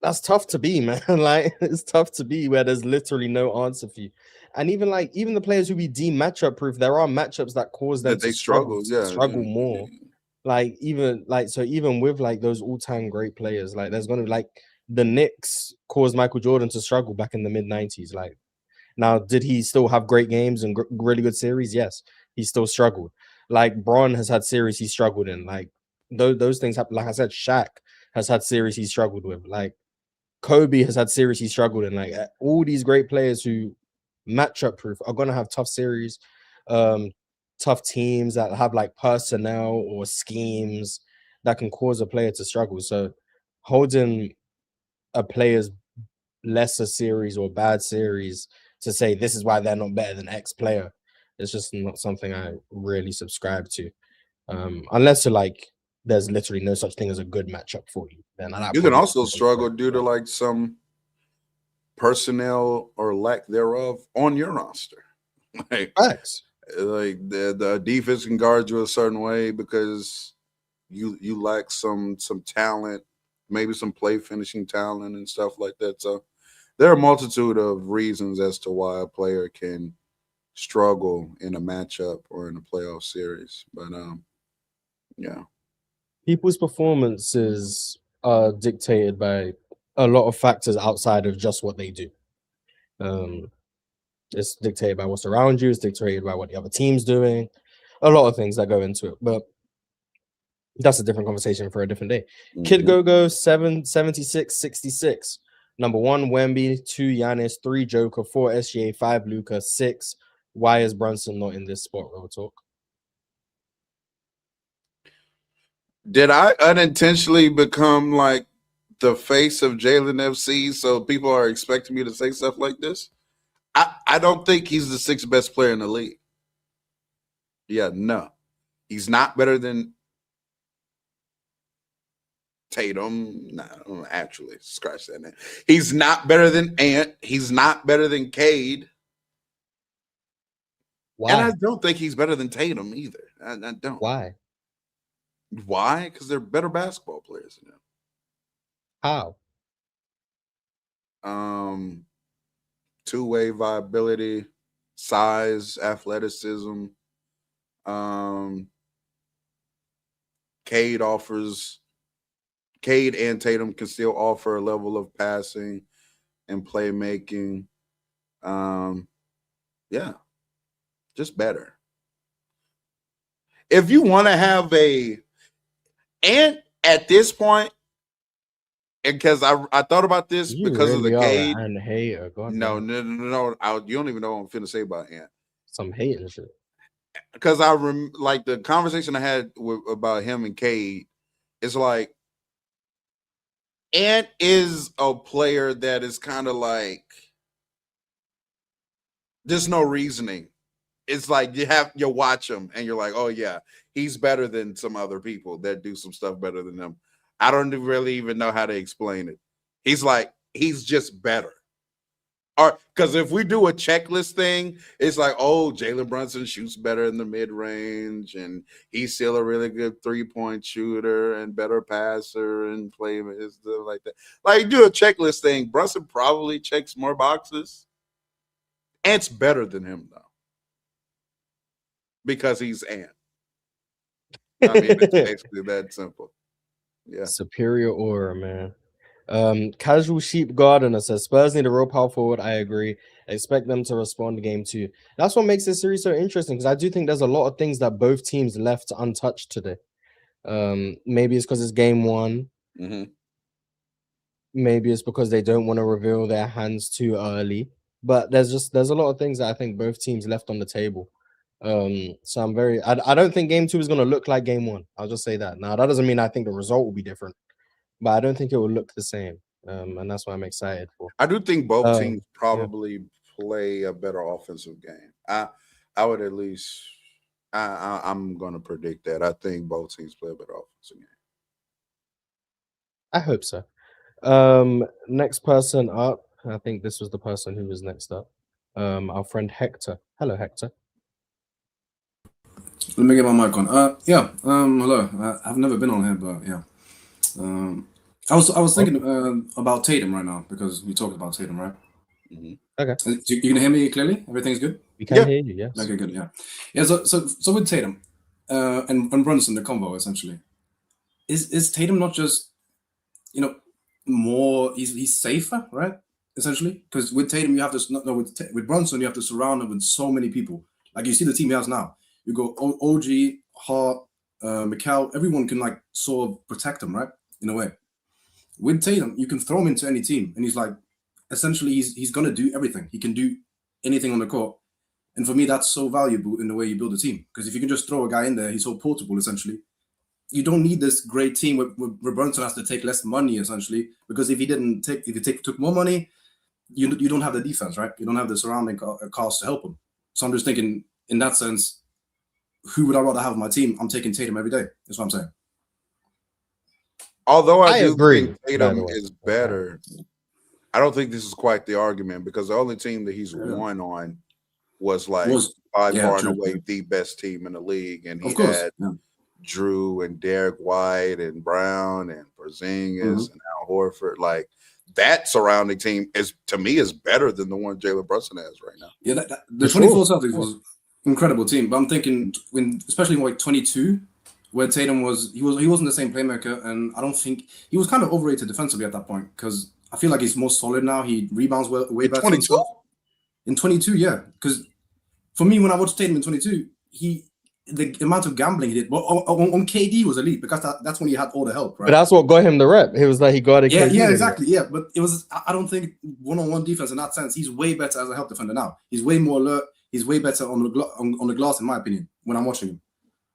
that's tough to be, man. Like it's tough to be where there's literally no answer for you. And even the players who we deem matchup proof, there are matchups that cause them to struggle more. Even with like those all-time great players, like there's gonna like the Knicks caused Michael Jordan to struggle back in the mid-90s. Like now, did he still have great games and really good series? Yes, he still struggled. Like Bron has had series he struggled in. Like those things happen. Like I said, Shaq has had series he struggled with. Like Kobe has had series he struggled in. Like all these great players who matchup proof are gonna have tough series, tough teams that have like personnel or schemes that can cause a player to struggle. So holding a player's lesser series or bad series to say this is why they're not better than X player, it's just not something I really subscribe to. Unless there's literally no such thing as a good matchup for you. Then you can also struggle due to like some personnel or lack thereof on your roster. Like the defense can guard you a certain way because you lack some talent, maybe some play finishing talent and stuff like that. So there are a multitude of reasons as to why a player can struggle in a matchup or in a playoff series. But yeah. People's performances are dictated by a lot of factors outside of just what they do. It's dictated by what's around you, it's dictated by what the other team's doing, a lot of things that go into it. But that's a different conversation for a different day. Mm-hmm. Kid Go-Go 776-66. Number 1, Wemby. 2, Giannis. 3, Joker. 4, SGA. 5, Luka. 6, why is Brunson not in this spot? Real talk. Did I unintentionally become like the face of Jalen FC so people are expecting me to say stuff like this? I don't think he's the 6th best player in the league. Yeah, no. He's not better than Tatum. No, actually, scratch that name. He's not better than Ant. He's not better than Cade. Why? And I don't think he's better than Tatum either. I don't. Why? Why? Because they're better basketball players than him. How? Two-way viability, size, athleticism. Cade and Tatum can still offer a level of passing and playmaking. Yeah, just better. If you want to have and at this point, because I thought about this You because really of the are Cade. an hater. God No. damn. You don't even know what I'm finna say about Ant. Some hating shit. Because like the conversation I had about him and Cade, it's like Ant is a player that is kind of like there's no reasoning. It's like you watch him and you're like, oh yeah, he's better than some other people that do some stuff better than him. I don't really even know how to explain it. He's just better. Or because if we do a checklist thing, it's like, oh, Jalen Brunson shoots better in the mid-range, and he's still a really good three-point shooter and better passer and playmaker and stuff like that. Like, do a checklist thing. Brunson probably checks more boxes. Ant's better than him, though. Because he's Ant. I mean, it's basically that simple. Yeah. Superior aura, man. Casual Sheep Gardener says Spurs need a real power forward. I agree. Expect them to respond to game 2. That's what makes this series so interesting, because I do think there's a lot of things that both teams left untouched today. Maybe it's because it's game 1. Mm-hmm. Maybe it's because they don't want to reveal their hands too early. But there's a lot of things that I think both teams left on the table. So I don't think game 2 is going to look like game 1. I'll just say that. Now, that doesn't mean I think the result will be different, but I don't think it will look the same. And that's what I'm excited for. I do think both teams probably play a better offensive game. I would at least I'm going to predict that. I think both teams play a better offensive game. I hope so. Next person up. I think this was the person who was next up. Our friend Hector. Hello, Hector. Let me get my mic on. Hello. I've never been on here, but yeah. I was thinking about Tatum right now because we talked about Tatum, right? Mm-hmm. Okay. You can hear me clearly? Everything's good? We can hear you, yes. Okay, good, yeah. Yeah, so with Tatum and Brunson, the combo essentially, is Tatum not just, more, he's safer, right? Essentially? Because with Tatum, you have to, with Brunson, you have to surround him with so many people. Like you see the team he has now. You go OG, Hart, Mikal, everyone can like sort of protect him, right? In a way. With Tatum, you can throw him into any team, and he's like, essentially, he's gonna do everything. He can do anything on the court, and for me, that's so valuable in the way you build a team. Because if you can just throw a guy in there, he's so portable. Essentially, you don't need this great team where Brunson has to take less money. Essentially, because if he took more money, you don't have the defense, right? You don't have the surrounding cast to help him. So I'm just thinking, in that sense, who would I rather have on my team? I'm taking Tatum every day. That's what I'm saying. Although I do agree, think Tatum is better, I don't think this is quite the argument because the only team that he's won on was by far and away the best team in the league. And he had Drew and Derek White and Brown and Porzingis and Al Horford. Like that surrounding team is better than the one Jalen Brunson has right now. Yeah, the 24 Celtics was an incredible team. But I'm thinking especially in 22. Where Tatum he wasn't the same playmaker, and I don't think he was kind of overrated defensively at that point because I feel like he's more solid now. He rebounds way better. 22? In 22, yeah. Because for me, when I watched Tatum in 22, the amount of gambling he did on KD was elite because that's when he had all the help, right? But that's what got him the rep. He was like he got it. Yeah, exactly. Yeah, but it was. I don't think one-on-one defense in that sense. He's way better as a help defender now. He's way more alert. He's way better on the glass, in my opinion, when I'm watching him.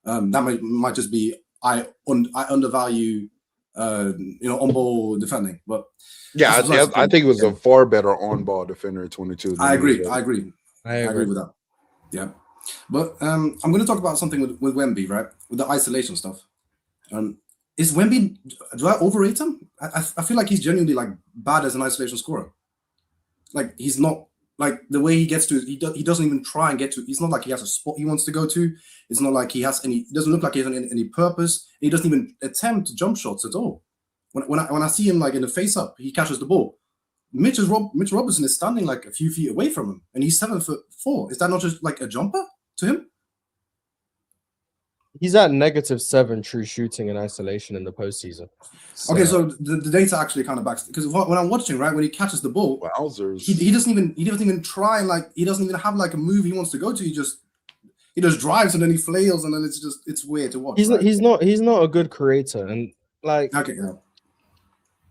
That might just be I undervalue on-ball defending, but yeah, I think it was a far better on-ball defender in 22. I agree with that. Yeah, but I'm going to talk about something with Wemby, right? With the isolation stuff. Is Wemby? Do I overrate him? I feel like he's genuinely like bad as an isolation scorer. Like he's not Like the way he gets to, he doesn't even try and get to. It's not like he has a spot he wants to go to. It's not like he has any. It doesn't look like he has any purpose. He doesn't even attempt jump shots at all. When I see him like in the face up, he catches the ball. Mitch Robertson is standing like a few feet away from him, and he's 7'4". Is that not just like a jumper to him? He's at -7 true shooting in isolation in the postseason. Okay, so the data actually kind of backs, because when I'm watching, right, when he catches the ball, Wowzers. he doesn't even try, like he doesn't even have like a move he wants to go to. He just drives and then he flails, and then it's weird to watch. He's not a good creator, and like okay, yeah.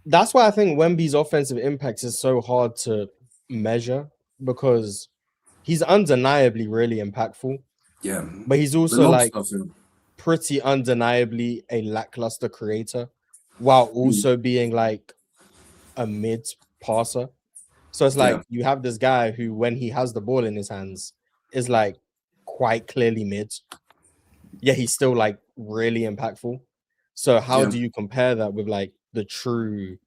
That's why I think Wemby's offensive impact is so hard to measure, because he's undeniably really impactful. Yeah, but he's also like stuff, yeah. pretty undeniably a lackluster creator, while also being like a mid passer. So it's like you have this guy who, when he has the ball in his hands, is like quite clearly mid. Yeah, he's still like really impactful. So how do you compare that with like the true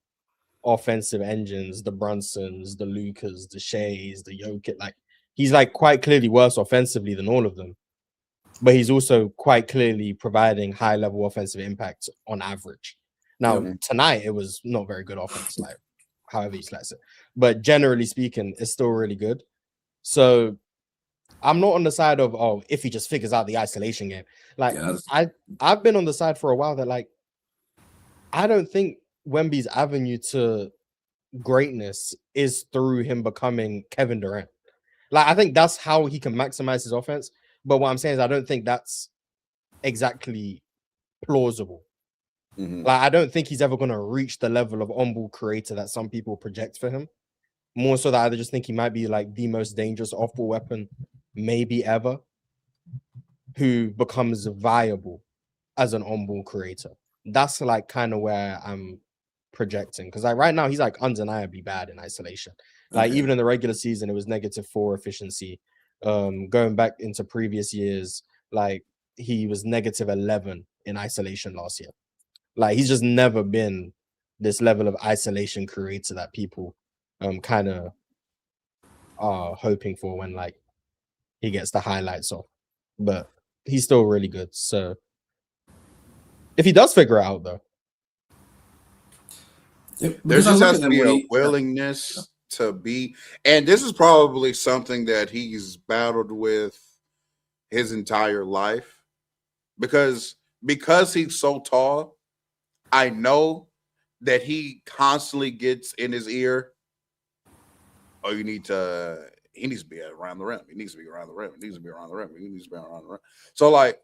offensive engines, the Brunsons, the Lucas, the Shays, the Jokic? Like he's like quite clearly worse offensively than all of them, but he's also quite clearly providing high level offensive impact on average. Now tonight it was not very good offense, like however you slice it, but generally speaking, it's still really good. So I'm not on the side of, oh, if he just figures out the isolation game. Like I've been on the side for a while that like I don't think Wemby's avenue to greatness is through him becoming Kevin Durant. Like I think that's how he can maximize his offense. But what I'm saying is I don't think that's exactly plausible. Like I don't think he's ever going to reach the level of on-ball creator that some people project for him. More so that I just think he might be like the most dangerous off-ball weapon maybe ever, who becomes viable as an on-ball creator. That's like kind of where I'm projecting, because like right now he's like undeniably bad in isolation. Like even in the regular season, it was -4 efficiency. Going back into previous years, like he was -11 in isolation last year. Like he's just never been this level of isolation creator that people kind of are hoping for when like he gets the highlights off. But he's still really good. So if he does figure it out though, there just has to be a willingness to be, and this is probably something that he's battled with his entire life, because he's so tall, I know that he constantly gets in his ear, oh, he needs to be around the rim. He needs to be around the rim. He needs to be around the rim. He needs to be around the rim. So like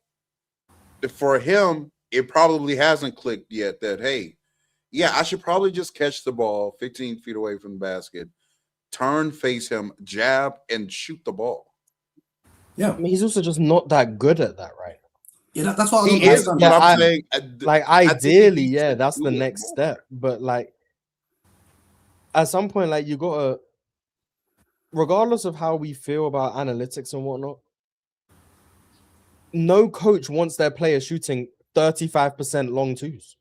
for him, it probably hasn't clicked yet that, hey, yeah, I should probably just catch the ball 15 feet away from the basket, turn, face him, jab, and shoot the ball. Yeah. I mean, he's also just not that good at that right now. Yeah, that's what he is. But I'm saying, like ideally, yeah, that's the next step. But like at some point, like you gotta, regardless of how we feel about analytics and whatnot, no coach wants their player shooting 35% long twos.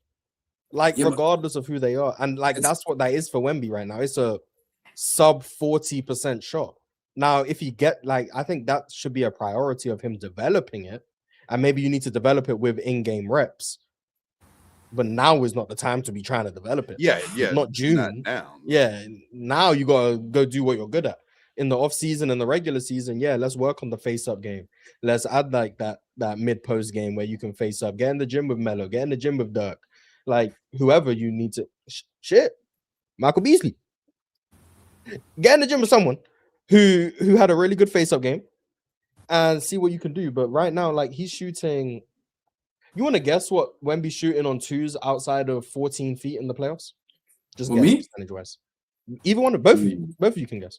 Like regardless of who they are. And like that's what that is for Wemby right now. It's a sub 40% shot. Now, if you get like, I think that should be a priority of him developing it. And maybe you need to develop it with in-game reps. But now is not the time to be trying to develop it. Yeah. Not June. Not now. Yeah. Now you gotta go do what you're good at. In the off season and the regular season, yeah, let's work on the face-up game. Let's add like that mid-post game where you can face up. Get in the gym with Melo. Get in the gym with Dirk. Like whoever you need to Michael Beasley. Get in the gym with someone who had a really good face-up game and see what you can do. But right now, like he's shooting. You want to guess what Wemby's shooting on twos outside of 14 feet in the playoffs? Just guess percentage-wise. Either one of both of you can guess.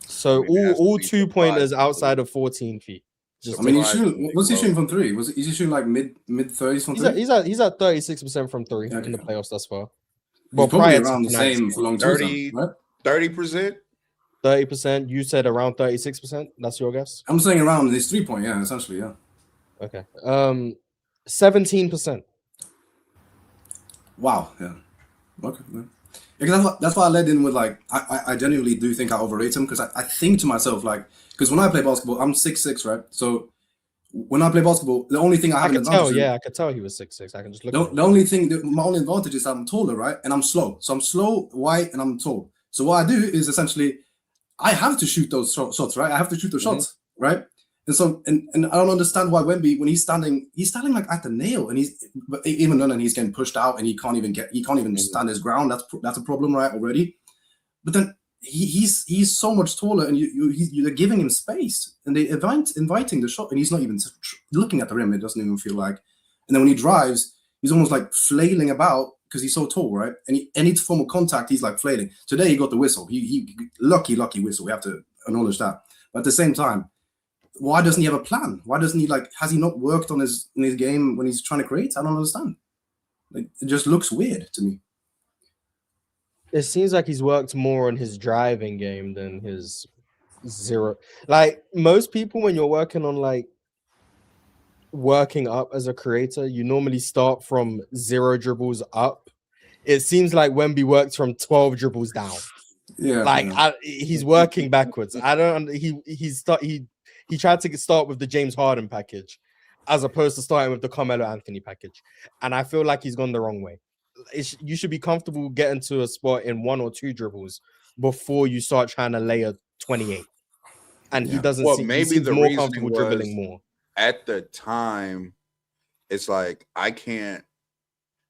So all 2-pointers outside of 14 feet. I mean, what's he shooting from three? Is he shooting like mid 30s from three? He's at 36% from three in the playoffs thus far. Well, probably around the same for long 30%. 30%. You said around 36%. That's your guess. I'm saying around this 3-point. Yeah, essentially, yeah. Okay. 17%. Wow. Yeah. Okay. Man. Because that's why I led in with like I genuinely do think I overrate him because I think to myself like because when I play basketball I'm 6'6", right? So when I play basketball, the only thing I have I an could tell, advantage. I could tell he was 6'6". I can just look at him. The only thing, my only advantage is I'm taller, right? And I'm slow. So I'm slow, white, and I'm tall. So what I do is essentially, I have to shoot those shots, right? I have to shoot the shots, right? And so, and I don't understand why Wemby, when he's standing like at the nail, and but even then, he's getting pushed out, and he can't even stand his ground. That's a problem, right? Already. But then he's so much taller, and you're giving him space, and they inviting the shot, and he's not even looking at the rim. It doesn't even feel like. And then when he drives, he's almost like flailing about because he's so tall, right? And any form of contact, he's like flailing. Today he got the whistle. He lucky whistle. We have to acknowledge that. But at the same time, why doesn't he have a plan? Why doesn't he has he not worked on his game when he's trying to create? I don't understand. Like it just looks weird to me. It seems like he's worked more on his driving game than his zero. Like most people, when you're working on like working up as a creator, you normally start from 0 dribbles up. It seems like Wemby works from 12 dribbles down. Yeah, like he's working backwards. I don't. He tried to start with the James Harden package, as opposed to starting with the Carmelo Anthony package, and I feel like he's gone the wrong way. You should be comfortable getting to a spot in 1 or 2 dribbles before you start trying to layer 28. And he doesn't. Well, he maybe seems the more reasoning comfortable was dribbling more. at the time. It's like I can't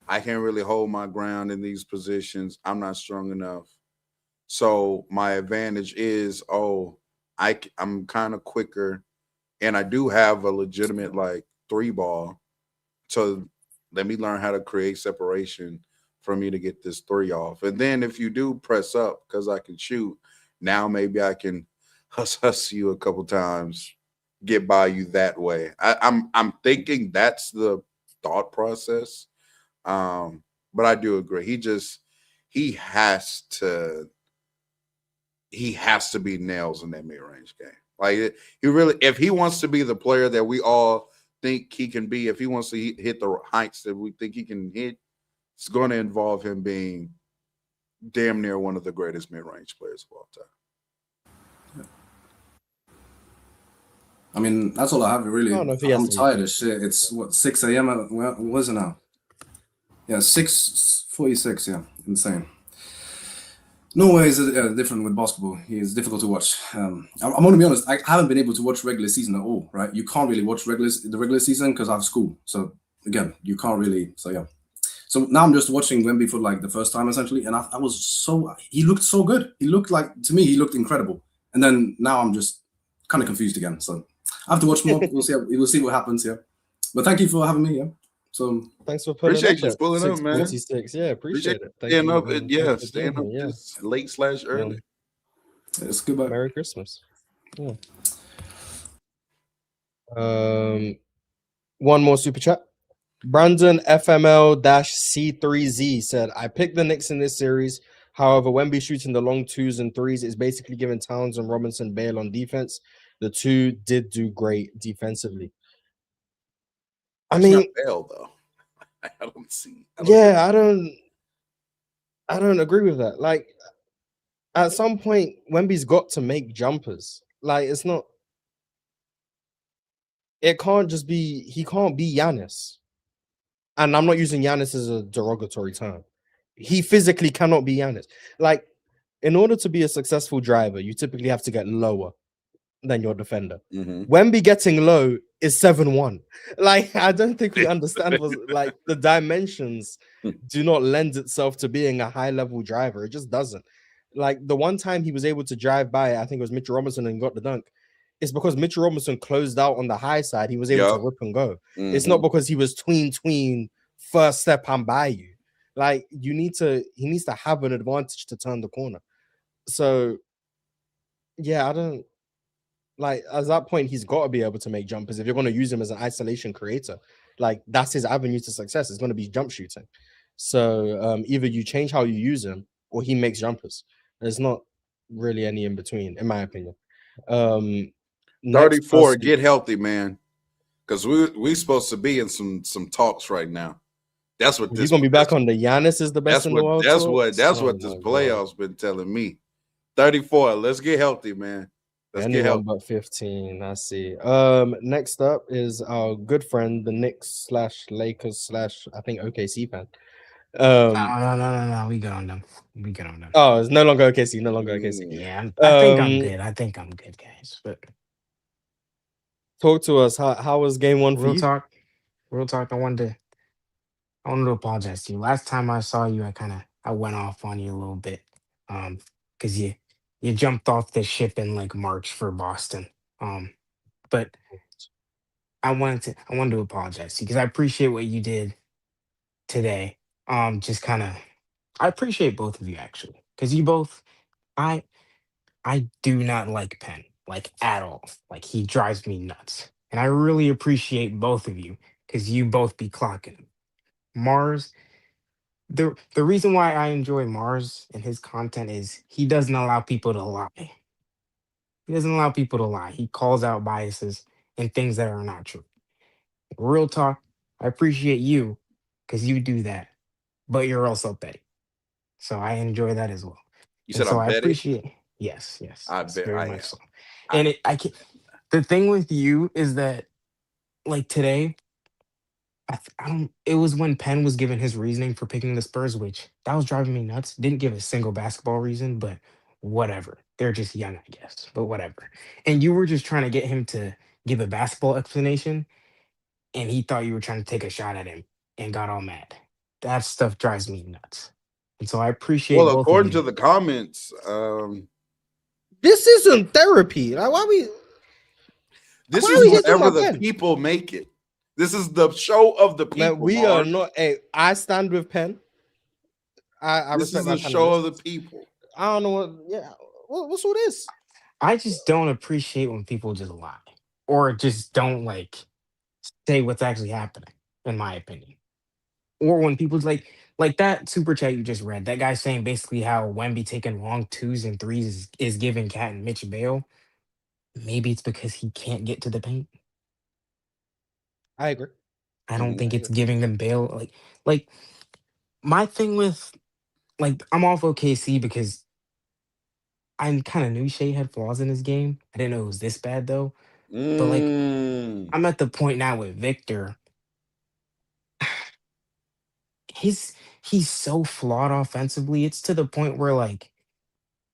really hold my ground in these positions. I'm not strong enough. So my advantage is, I'm kind of quicker, and I do have a legitimate like 3 ball. So let me learn how to create separation for me to get this 3 off. And then if you do press up, because I can shoot, now maybe I can huss you a couple times, get by you that way. I'm thinking that's the thought process. But I do agree. He has to be nails in that mid-range game. Like he really, if he wants to be the player that we all think he can be, if he wants to hit the heights that we think he can hit, it's going to involve him being damn near one of the greatest mid-range players of all time. I mean, that's all I have really. I'm tired of shit. It's what 6 a.m. What was it now? Yeah, 6:46. Yeah, insane. No way is it different with basketball. It's difficult to watch. I'm going to be honest. I haven't been able to watch regular season at all. Right? You can't really watch the regular season because I have school. So again, you can't really. So yeah. So now I'm just watching Wemby for like the first time essentially, and I was so he looked so good. He looked to me he looked incredible. And then now I'm just kind of confused again. So I have to watch more. We'll see what happens here. But thank you for having me. Yeah. So thanks for pulling appreciate you pulling up, man. 46. Yeah, appreciate it. Staying up, staying up just late/early. It's goodbye. Merry Christmas. Yeah. One more super chat. Brandon FML-C3Z said, I picked the Knicks in this series. However, Wemby shooting the long 2s and 3s is basically giving Towns and Robinson bail on defense. The 2 did do great defensively. I mean, bail though. I don't see. I don't agree with that. Like, at some point, Wemby's got to make jumpers. Like, it's not. It can't just be. He can't be Giannis. And I'm not using Giannis as a derogatory term. He physically cannot be Giannis. Like, in order to be a successful driver, you typically have to get lower than your defender. Wemby getting low is 7'1". Like, I don't think we understand like the dimensions do not lend itself to being a high-level driver. It just doesn't. Like, the one time he was able to drive by, I think it was Mitchell Robinson and got the dunk. It's because Mitchell Robinson closed out on the high side. He was able to rip and go. It's not because he was tween, first step, I'm by you. Like, he needs to have an advantage to turn the corner. So, yeah, I don't like at that point, he's got to be able to make jumpers. If you're going to use him as an isolation creator, like that's his avenue to success. It's going to be jump shooting. So either you change how you use him or he makes jumpers. There's not really any in between, in my opinion. 34, get healthy, man. Because we supposed to be in some talks right now. That's what You're this. gonna be back on the Giannis is the best in the world. That's talk? what. That's Oh what this my God. playoffs been telling me. 34. Let's get healthy, man. Let's get Anyone healthy. but 15. I see. Next up is our good friend, the Knicks / Lakers / I think OKC fan. No. We good on them. We good on them. Oh, it's no longer OKC. No longer OKC. Yeah, I think I'm Um, good. I think I'm good, guys. But talk to us. How was game one for real you? talk, real talk. I wanted to apologize to you. Last time I saw you, I went off on you a little bit, because you jumped off the ship in like March for Boston. But I wanted to apologize to you because I appreciate what you did today. Just kind of, I appreciate both of you actually because you both, I I do not like Penn like at all. Like he drives me nuts, and I really appreciate both of you because you both be clocking him. Mars, the reason why I enjoy Mars and his content is he doesn't allow people to lie. He doesn't allow people to lie. He calls out biases and things that are not true. Real talk, I appreciate you because you do that, but you're also petty. So I enjoy that as well. You And said so I'm I petty. appreciate yes, I yes, bet very I much am. so. And I can the thing with you is that like today, I don't. It was when Penn was given his reasoning for picking the Spurs, which that was driving me nuts. Didn't give a single basketball reason, but whatever. They're just young, I guess. But whatever. And you were just trying to get him to give a basketball explanation, and he thought you were trying to take a shot at him and got all mad. That stuff drives me nuts. And so I appreciate Well, both of according you. to the comments, This isn't therapy. Like, this why is are we here talking whatever about the Penn? people make it. This is the show of the Man, people. we are Mars. not. Hey, I stand with Penn. I This respect is my the show of the panelists. people. I don't know what. Yeah, what's all this? I just don't appreciate when people just lie or just don't like say what's actually happening, in my opinion. Or when people's like that super chat you just read, that guy saying basically how Wemby taking long twos and threes is giving Cat and Mitch bail. Maybe it's because he can't get to the paint. I agree. I don't Mhm. think I it's agree. giving them bail. Like my thing with like I'm off OKC because I kind of knew Shea had flaws in his game. I didn't know it was this bad though. But like Mm. I'm at the point now with Victor. He's so flawed offensively. It's to the point where like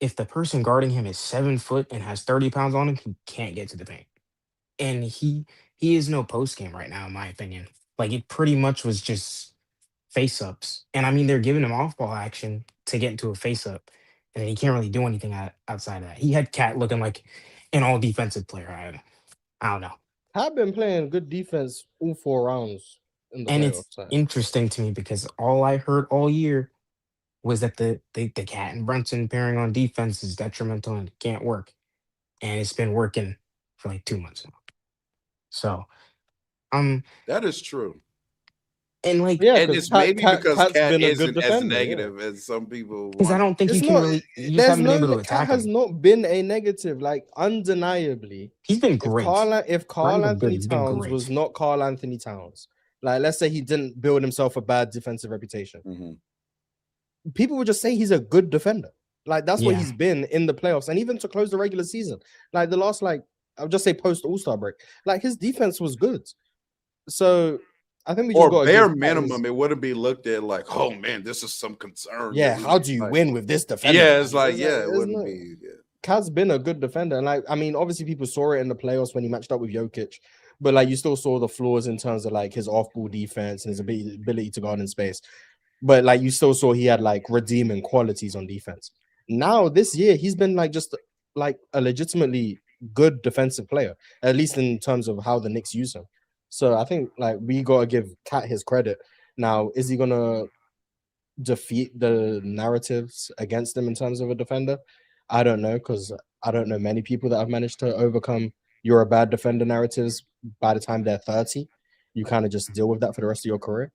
if the person guarding him is 7 foot and has 30 pounds on him, he can't get to the paint. And he is no post game right now, in my opinion. Like it pretty much was just face ups. And I mean they're giving him off ball action to get into a face up. And then he can't really do anything outside of that. He had Cat looking like an all defensive player. I don't know. I've been playing good defense all 4 rounds in the And it's playoffs. Like, interesting to me because all I heard all year was that the Cat and Brunson pairing on defense is detrimental and it can't work. And it's been working for like 2 months now. So That is true. and like yeah, And because it's maybe because Cat's Cat been a good isn't as defender. Yeah. negative as some people because I want. don't think It's you can not. you just There's haven't been able no. to Cat attack has him. not been a negative. Like undeniably, He's been if great. Not Carl even good. Anthony He's been Towns was great. not Carl Anthony Towns, like let's say he didn't build himself a bad defensive reputation, Mhm. people would just say he's a good defender. Like that's what Yeah. he's been in the playoffs, and even to close the regular season, like the last I'll just say post All-Star break, like his defense was good. So I think we just Or got to bare give Cat minimum, it wouldn't be looked at like, oh man, this is some concern. yeah. That How do you like, win with this defender? yeah, it's like, There's yeah, it there's wouldn't no. be. Yeah. Cat's been a good defender, and like I mean, obviously people saw it in the playoffs when he matched up with Jokic, but like you still saw the flaws in terms of like his off-ball defense and his ability to guard in space. But like you still saw he had like redeeming qualities on defense. Now this year he's been like just like a legitimately good defensive player, at least in terms of how the Knicks use him. So I think like we gotta give Cat his credit. Now, is he gonna defeat the narratives against him in terms of a defender? I don't know, because I don't know many people that have managed to overcome you're a bad defender narratives by the time they're 30. You kind of just deal with that for the rest of your career.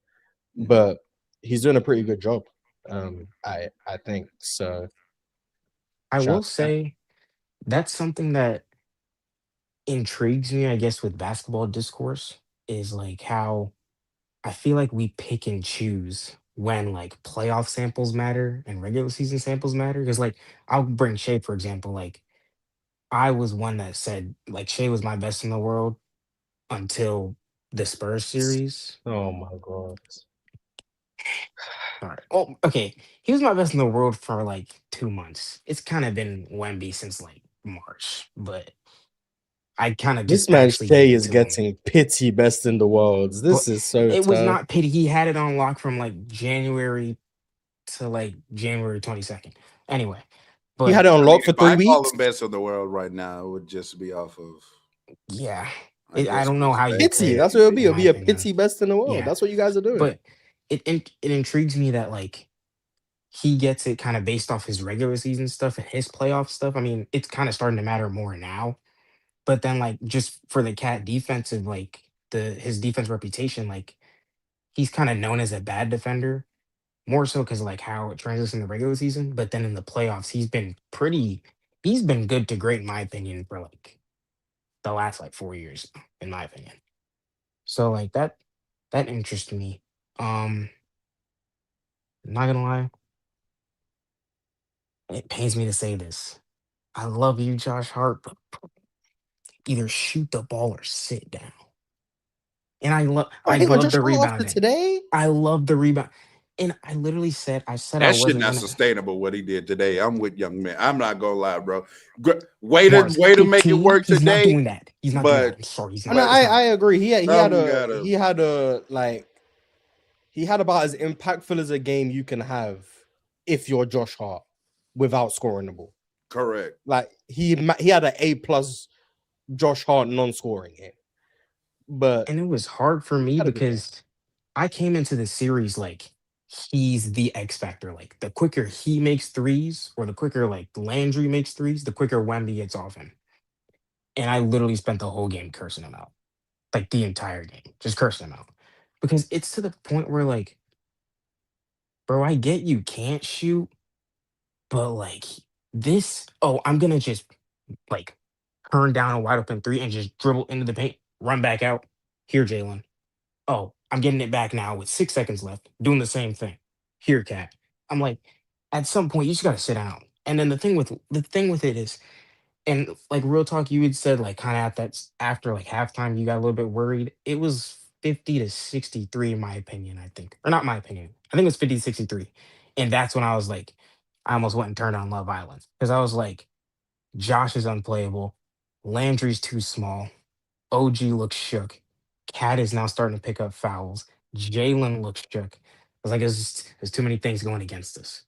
But he's doing a pretty good job. I think so. I Shout will out to Cat. say that's something that intrigues me, I guess, with basketball discourse is like how I feel like we pick and choose when like playoff samples matter and regular season samples matter. Because like I'll bring Shea for example. Like I was one that said like Shea was my best in the world until the Spurs series. Oh my god. All right. Oh, okay. He was my best in the world for like 2 months. It's kind of been Wemby since like March, but I kind of This just man actually gave Shay it is to him. getting pity best in the world. But This is so it was tough. not pity. He had it on lock from like January to like January 22nd. Anyway, He had but it on I mean, lock for if I 3 call weeks. him best in the world right now, it would just be off of, yeah, I I guess, don't know how you respect. Pity. could, That's what it'll be. in It'll my be a opinion. pity best in the world. Yeah, That's what you guys are doing. but it intrigues me that like he gets it kind of based off his regular season stuff and his playoff stuff. I mean, it's kind of starting to matter more now. But then like just for the cat defensive, like his defense reputation, like he's kind of known as a bad defender, more so because like how it translates in the regular season. But then in the playoffs, he's been good to great in my opinion for like the last like 4 years, in my opinion. So like that interests me. Not gonna lie, it pains me to say this. I love you, Josh Hart, but either shoot the ball or sit down. And I I hate on love Josh the Hart after rebounding. today. I love the rebound. And I literally said I That shit wasn't not gonna. sustainable what he did today. I'm with young man. I'm not gonna lie, bro. Mars Way to make it 15. work He's not today, doing that. He's not doing that. but I'm sorry. He's I not. know. but It's I not. agree. some gotta. He had a like he had about as impactful as a game you can have if you're Josh Hart without scoring the ball. Correct. Like he had an A+ Josh Hart non-scoring game, but And it was hard for me had a good game. because I came into the series like he's the X factor. Like the quicker he makes threes, or the quicker like Landry makes threes, the quicker Wemby gets off him. And I literally spent the whole game cursing him out, like the entire game, just cursing him out, because it's to the point where like, bro, I get you can't shoot, but like this, oh, I'm gonna just like turn down a wide open three and just dribble into the paint, run back out. Here, Jalen. Oh, I'm getting it back now with 6 seconds left, doing the same thing. Here, Cat. I'm like, at some point, you just gotta sit down. And then the thing with it is, and like real talk, you had said like kind of at after like halftime, you got a little bit worried. It was 50-63 in my opinion, I think, or not my opinion. I think it was 50-63, and that's when I was like, I almost went and turned on Love Island because I was like, Josh is unplayable, Landry's too small, OG looks shook, Cat is now starting to pick up fouls, Jalen looks shook. I was like, there's too many things going against us.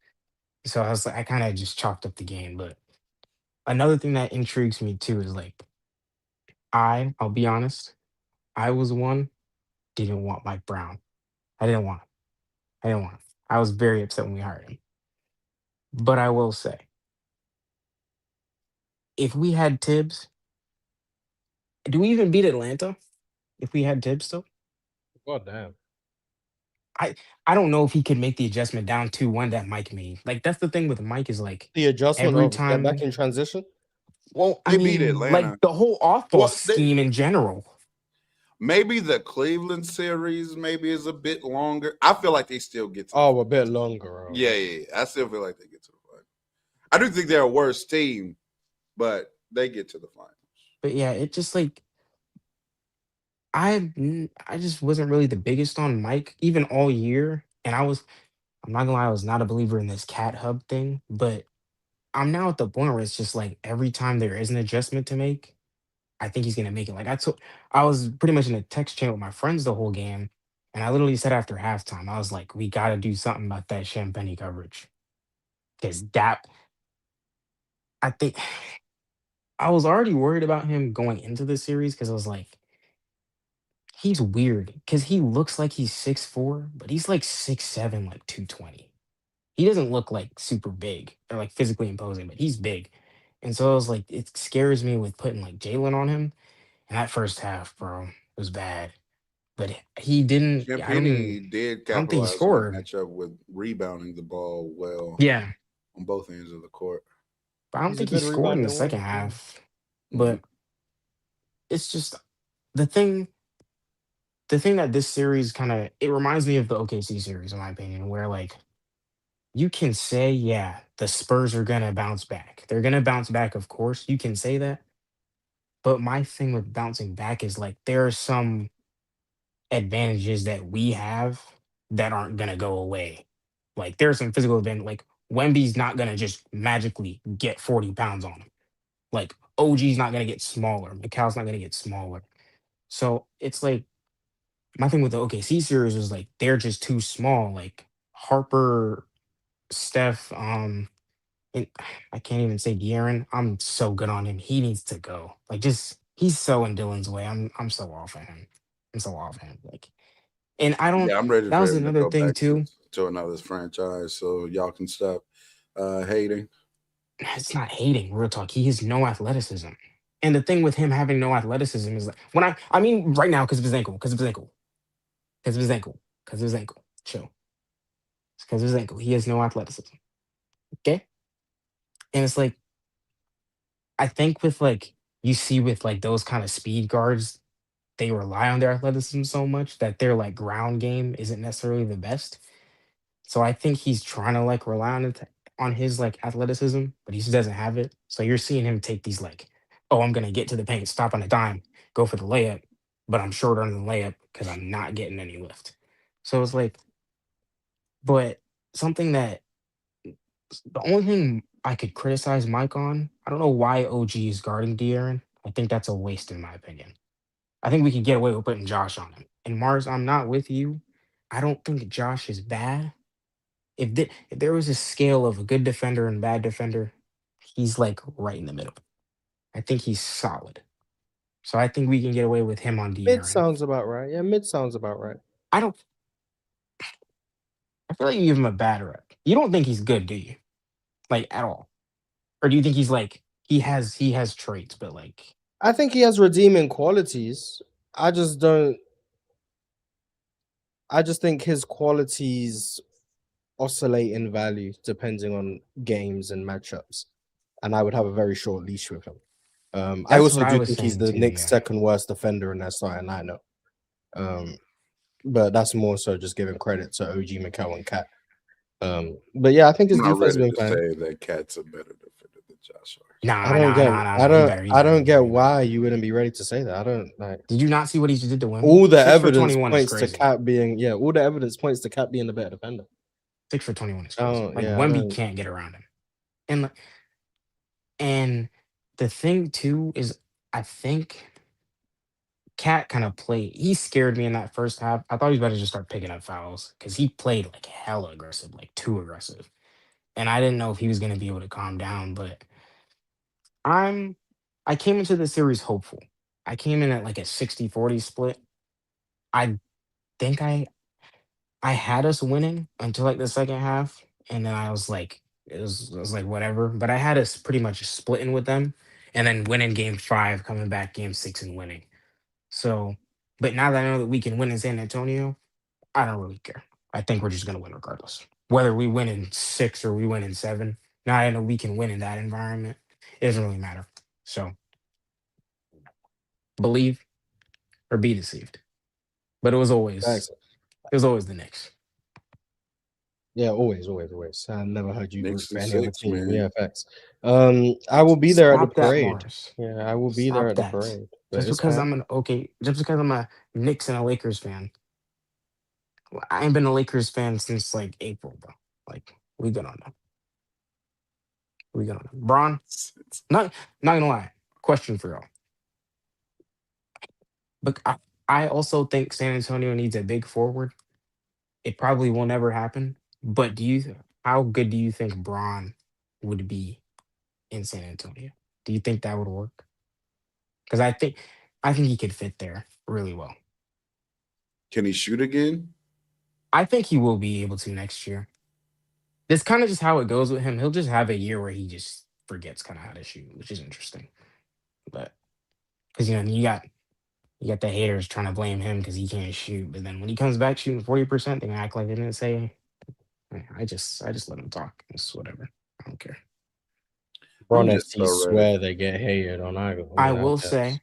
So I was like, I kind of just chalked up the game, but another thing that intrigues me too is like I'll be honest, I was one didn't want Mike Brown. I didn't want him. I didn't want him. I was very upset when we hired him. But I will say, if we had Tibbs, do we even beat Atlanta? If we had Tibbs still? God damn. I I don't know if he could make the adjustment down 2-1 that Mike made. Like that's the thing with Mike is like The adjustment every of get back time. in transition. Well, I They beat mean, like Atlanta. the whole off ball Well, they, scheme in general. maybe the Cleveland series maybe is a bit longer. I feel like they still get to. Oh, a bit longer. Yeah. I still feel like they get to the final. I do think they're a worse team, but they get to the final. But yeah, it just like I just wasn't really the biggest on Mike even all year, and I'm not gonna lie, I was not a believer in this cat hub thing, but I'm now at the point where it's just like every time there is an adjustment to make, I think he's gonna make it. Like I was pretty much in a text chain with my friends the whole game, and I literally said after halftime, I was like, we got to do something about that Champagne coverage because that I think I was already worried about him going into the series because I was like, he's weird because he looks like he's 6'4", but he's like 6'7", like 220. He doesn't look like super big or like physically imposing, but he's big. And so I was like, it scares me with putting like Jalen on him. And that first half, bro, was bad. But he didn't. Champagny did I don't think he capitalize on that scored. matchup with rebounding the ball well Yeah, on both ends of the court. but I don't He's a think he good scored in the rebounder. second half. Mhm. But it's just the thing. the thing that this series kind of it reminds me of the OKC series, in my opinion, where like you can say, yeah, the Spurs are gonna bounce back. They're gonna bounce back, of course. You can say that. But my thing with bouncing back is like there are some advantages that we have that aren't gonna go away. Like there's some physical advantage. Like Wemby's not gonna just magically get 40 pounds on him. Like OG's not gonna get smaller. McCall's not gonna get smaller. So it's like my thing with the OKC series was like they're just too small. Like Harper, Steph, and I can't even say De'Aaron. I'm so good on him. He needs to go. Like just he's so in Dylan's way. I'm so off of him. I'm so off of him. Like, and I don't. Yeah, I'm ready That for was him to another go thing back too. to another franchise, so y'all can stop hating. It's not hating. Real talk. He has no athleticism. And the thing with him having no athleticism is like when I mean right now because of his ankle, because of his ankle, because of his ankle, because of his ankle. Chill. It's because of his ankle. He has no athleticism. Okay. And it's like I think with like you see with like those kind of speed guards, they rely on their athleticism so much that their like ground game isn't necessarily the best. So I think he's trying to like rely on it on his like athleticism, but he just doesn't have it. So you're seeing him take these like, oh, I'm gonna get to the paint, stop on a dime, go for the layup, but I'm short on the layup because I'm not getting any lift. So it's like, but something that the only thing I could criticize Mike on, I don't know why OG is guarding De'Aaron. I think that's a waste in my opinion. I think we could get away with putting Josh on him. And Mars, I'm not with you. I don't think Josh is bad. If there was a scale of a good defender and bad defender, he's like right in the middle. I think he's solid. So I think we can get away with him on Mid De'Aaron. sounds about right. Yeah, mid sounds about right. I don't. I feel like you give him a bad rep. You don't think he's good, do you? Like at all, or do you think he's like he has traits, but like I think he has redeeming qualities. I just don't. I just think his qualities oscillate in value depending on games and matchups, and I would have a very short leash with him. I that's what also I do was think he's saying the too. Knicks' Yeah, second worst defender in their starting lineup. But that's more so just giving credit to OG, McCall, and Cat. But yeah, I think his I'm not defense has ready been to fine. say that Cat's a better defender than Josh Hart. nah, I don't nah, get. nah, nah, I nah. He don't. better. He I better. don't He get better. He better. why you wouldn't be ready to say that. I don't like. Did you not see what he just did to Wemby? All the 6 for evidence 21 is points to crazy. Cat being all the evidence points to Cat being the better defender. 6 for 21 is I crazy. don't. Like Yeah, I Wemby don't. can't get around him. And and the thing too is I think Cat kind of played. He scared me in that first half. I thought he was better to just start picking up fouls because he played like hella aggressive, like too aggressive. And I didn't know if he was gonna be able to calm down. But I'm I came into the series hopeful. I came in at like a 60-40 split. I think I had us winning until like the second half, and then I was like, it was like whatever. But I had us pretty much splitting with them, and then winning game 5, coming back game 6 and winning. So, but now that I know that we can win in San Antonio, I don't really care. I think we're just gonna win regardless, whether we win in 6 or we win in 7. Now I know we can win in that environment. It doesn't really matter. So believe or be deceived. But Thanks. it was always the Knicks. Yeah, always. I never heard you root Knicks for in any other 6, team. man. Yeah, facts. I will be there at the Stop that, parade. Mars. Yeah, I will be there Stop at the that. parade. But it's fine. Just because I'm a Knicks and a Lakers fan, I ain't been a Lakers fan since like April, bro. Like we good on that. We good on that. Braun, not gonna lie. Question for y'all. But I also think San Antonio needs a big forward. It probably will never happen. But how good do you think Braun would be in San Antonio? Do you think that would work? Because I think he could fit there really well. Can he shoot again? I think he will be able to next year. That's kind of just how it goes with him. He'll just have a year where he just forgets kind of how to shoot, which is interesting. But because you got the haters trying to blame him because he can't shoot, but then when he comes back shooting 40%, they act like they didn't say. I just let him talk. It's whatever. I don't care. I'm Bron just so FC ready. swear they get hated on. I will say,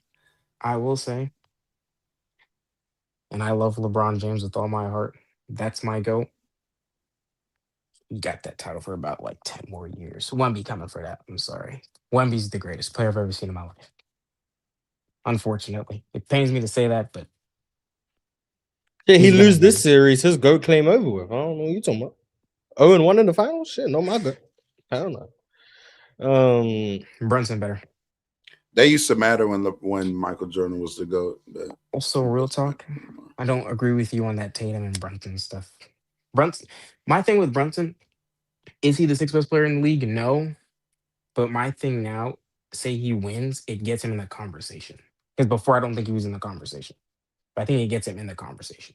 and I love LeBron James with all my heart. That's my GOAT. He got that title for about like 10 more years. Wemby coming for that. I'm sorry. Wemby's the greatest player I've ever seen in my life. Unfortunately. It pains me to say that, but Yeah, he he's gonna lose this win. series, his GOAT claim over with. I don't know what you talking about. 0-1 in the finals? Shit, no my GOAT. Hell no. Brunson better. They used to matter when Michael Jordan was the GOAT. But Also, real talk, I don't agree with you on that Tatum and Brunson stuff. Brunson, my thing with Brunson, is he the sixth best player in the league? No. But my thing now, say he wins, it gets him in the conversation. Because before, I don't think he was in the conversation. But I think it gets him in the conversation.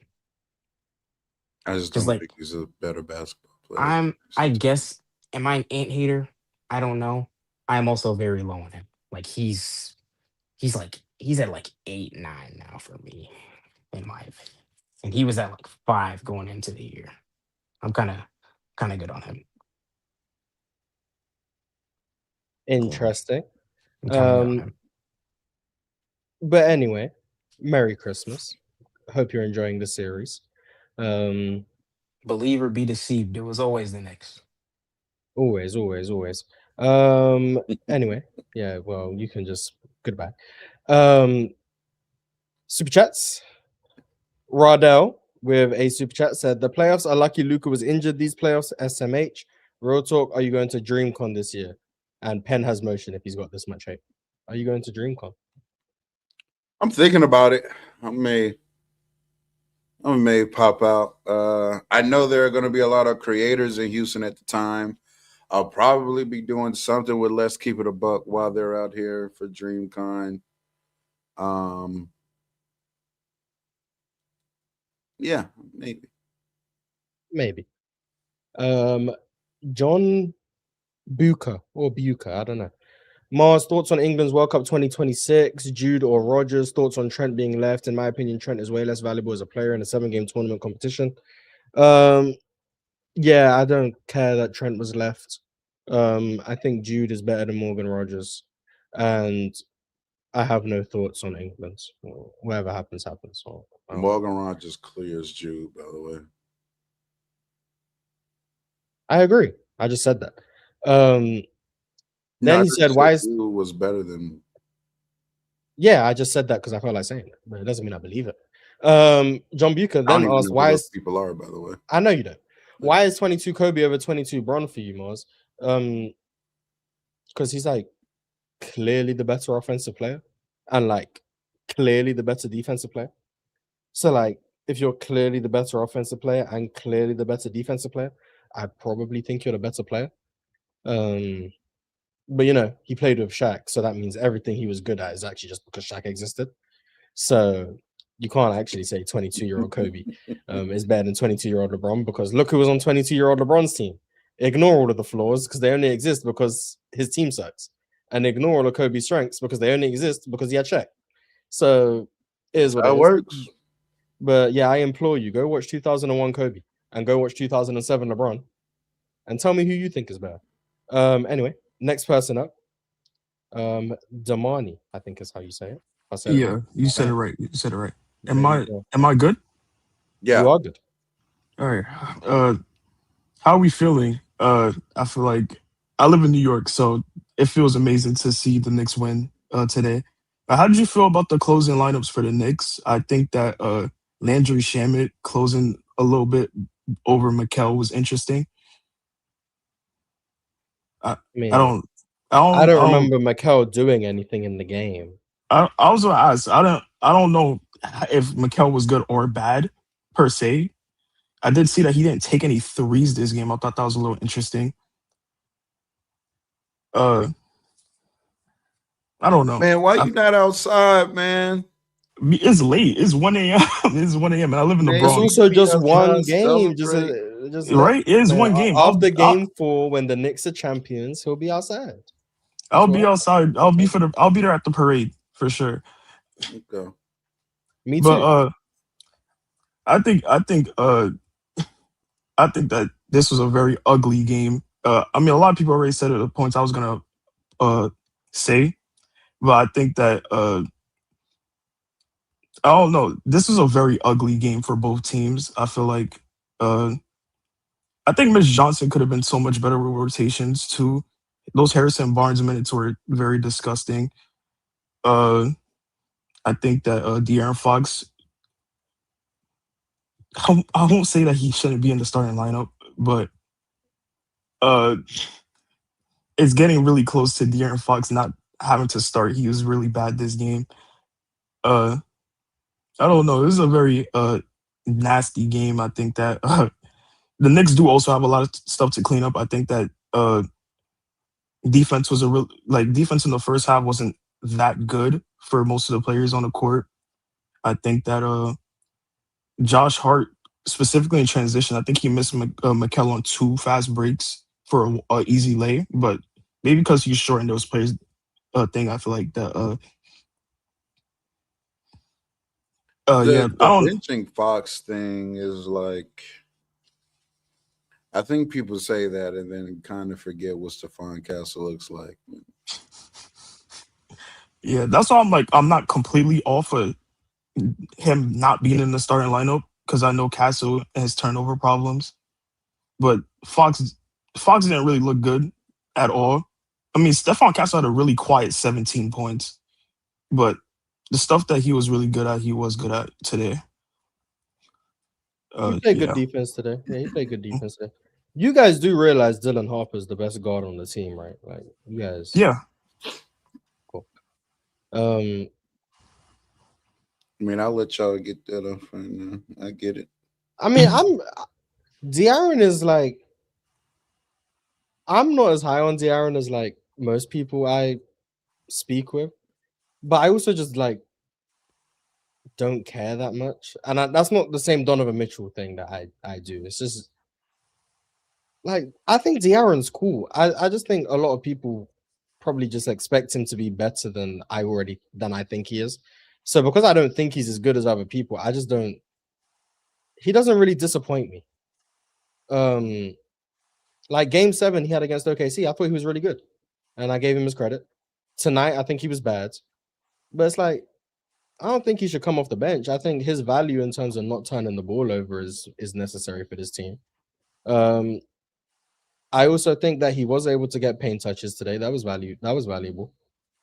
I just Because, don't like, think he's a better basketball player. I guess, am I an ant hater? I don't know. I'm also very low on him. Like, he's at like 8, 9 now for me, in my opinion. And he was at like 5 going into the year. I'm kind of good on him. Interesting. I'm kind of good on him. But anyway, Merry Christmas. Hope you're enjoying the series. Believe or be deceived. It was always the Knicks. Always. Anyway, yeah, well, you can just goodbye. Super chats. Rodell with a super chat said the playoffs are lucky Luca was injured these playoffs. SMH. Real talk, are you going to DreamCon this year? And Penn has motion if he's got this much hype. Are you going to DreamCon? I'm thinking about it. I may pop out. I know there are going to be a lot of creators in Houston at the time. I'll probably be doing something with Let's Keep It a Buck while they're out here for DreamCon. Yeah, maybe. John Buka or Buka, I don't know. Mars, thoughts on England's World Cup 2026? Jude or Rogers? Thoughts on Trent being left? In my opinion, Trent is way less valuable as a player in a 7-game tournament competition. Yeah, I don't care that Trent was left. I think Jude is better than Morgan Rogers, and I have no thoughts on England. Whatever happens, happens. So, Morgan Rogers clears Jude, by the way. I agree. I just said that. Then he said, "Why is Jude was better than?" Yeah, I just said that because I felt like saying it, but it doesn't mean I believe it. John Bucher then asked, "Why is people are, by the way?" I know you don't. Why is 22 Kobe over 22 Bron for you, Mars? Because he's like clearly the better offensive player and like clearly the better defensive player. So like, if you're clearly the better offensive player and clearly the better defensive player, I probably think you're the better player. But you know, he played with Shaq, so that means everything he was good at is actually just because Shaq existed. So you can't actually say 22-year-old Kobe is better than 22-year-old LeBron, because look who was on 22-year-old LeBron's team. Ignore all of the flaws because they only exist because his team sucks, and ignore all of Kobe's strengths because they only exist because he had Shaq. So it is what it works. But yeah, I implore you, go watch 2001 Kobe and go watch 2007 LeBron, and tell me who you think is better. Anyway, next person up, Damani, I think is how you say it. Yeah, you said it right. You said it right. Am I good? Yeah, you are good. All right. How are we feeling? I feel like I live in New York, so it feels amazing to see the Knicks win today. How did you feel about the closing lineups for the Knicks? I think that Landry Shamet closing a little bit over Mikal was interesting. I don't remember Mikal doing anything in the game. I was gonna ask. I don't know if Mikal was good or bad per se. I did see that he didn't take any threes this game. I thought that was a little interesting. I don't know. Man, why you not outside, man? It's late. It's 1 a.m. It's 1 a.m. and I live in the It's Bronx. also just one game. Just right? It is one game. After game 4, when the Knicks are champions, he'll be outside. I'll be outside. I'll be there at the parade for sure. Okay. Me too. But I think that this was a very ugly game. I mean, a lot of people already said the points I was gonna say, but I think that I don't know. This is a very ugly game for both teams. I feel like I think Mitch Johnson could have been so much better with rotations too. Those Harrison Barnes minutes were very disgusting. I think that De'Aaron Fox. I won't say that he shouldn't be in the starting lineup, but uh, it's getting really close to De'Aaron Fox not having to start. He was really bad this game. Uh, I don't know. This is a very nasty game. I think that the Knicks do also have a lot of stuff to clean up. I think that defense was defense in the first half wasn't that good for most of the players on the court. I think that Josh Hart, specifically in transition, I think he missed Mikal on 2 fast breaks for a easy lay, but maybe because he's short in those players thing, I feel like that. Yeah, The I don't. benching Fox thing is like, I think people say that and then kind of forget what Stephon Castle looks like. Yeah, that's why I'm like, I'm not completely off of him not being in the starting lineup because I know Castle has turnover problems, but Fox didn't really look good at all. I mean, Stephon Castle had a really quiet 17 points, but the stuff that he was really good at, he was good at today. He played good Yeah. defense today. Yeah, he played good defense today. You guys do realize Dylan Harper's the best guard on the team, right? Like you guys. Yeah. Cool. I mean, I'll let y'all get that off right now. I get it. I mean, De'Aaron is like, I'm not as high on De'Aaron as like most people I speak with, but I also just like don't care that much, and that's not the same Donovan Mitchell thing that I do. It's just like I think De'Aaron's cool. I just think a lot of people probably just expect him to be better than I think he is. So because I don't think he's as good as other people, I just don't. He doesn't really disappoint me. Like Game 7 he had against OKC, I thought he was really good, and I gave him his credit. Tonight I think he was bad, but it's like I don't think he should come off the bench. I think his value in terms of not turning the ball over is necessary for this team. I also think that he was able to get paint touches today. That was valuable.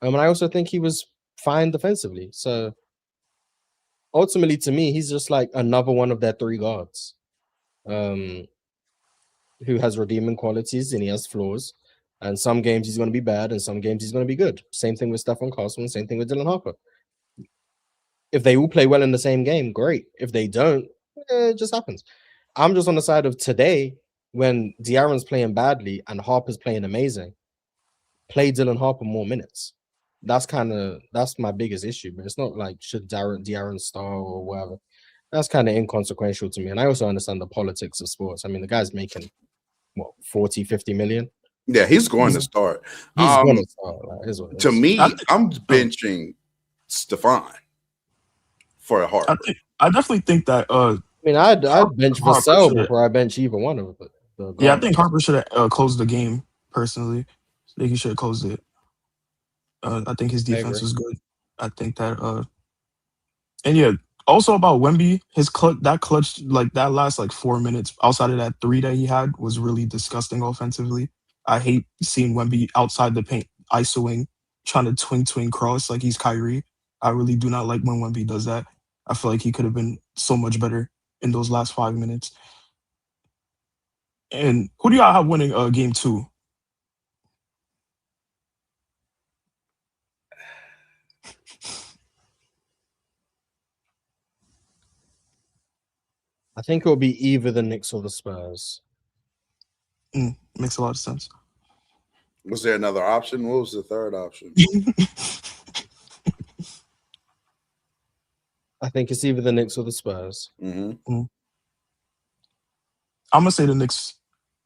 And I also think he was fine defensively. So ultimately, to me, he's just like another one of their 3 guards, who has redeeming qualities and he has flaws. And some games he's going to be bad, and some games he's going to be good. Same thing with Stephon Castle, and same thing with Dylan Harper. If they all play well in the same game, great. If they don't, it just happens. I'm just on the side of today when De'Aaron's playing badly and Harper's playing amazing. Play Dylan Harper more minutes. That's my biggest issue. But it's not like should De'Aaron star or whatever. That's kind of inconsequential to me. And I also understand the politics of sports. I mean, the guy's making what 40, 50 million. Yeah, he's going to start. He's going to start. Like, to me, I'm benching Stephon for a Harper. I definitely think that. I mean, I'd bench Vassell before I bench either one of them. Yeah, I think Harper should have closed the game. Personally, I think he should have closed it. I think his defense was good. I think that. And yeah, also about Wemby, his clutch, like that last like 4 minutes outside of that 3 that he had was really disgusting offensively. I hate seeing Wemby outside the paint, isoing, trying to twing cross like he's Kyrie. I really do not like when Wemby does that. I feel like he could have been so much better in those last 5 minutes. And who do y'all have winning game 2? I think it'll be either the Knicks or the Spurs. Makes a lot of sense. Was there another option? What was the third option? I think it's either the Knicks or the Spurs. Mm-hmm. I'm gonna say the Knicks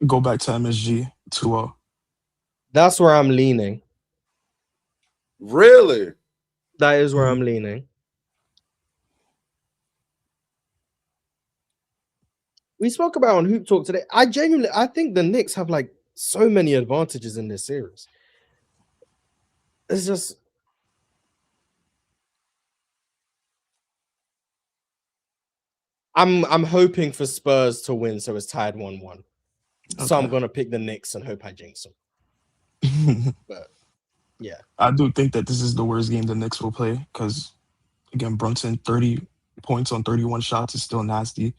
go back to MSG 2-0. That's where I'm leaning. Really? That is where I'm leaning. We spoke about on Hoop Talk today. I think the Knicks have like so many advantages in this series. It's just I'm hoping for Spurs to win, so it's tied 1-1. So I'm Okay. gonna pick the Knicks and hope I jinx them. But yeah, I do think that this is the worst game the Knicks will play because, again, Brunson 30 points on 31 shots is still nasty,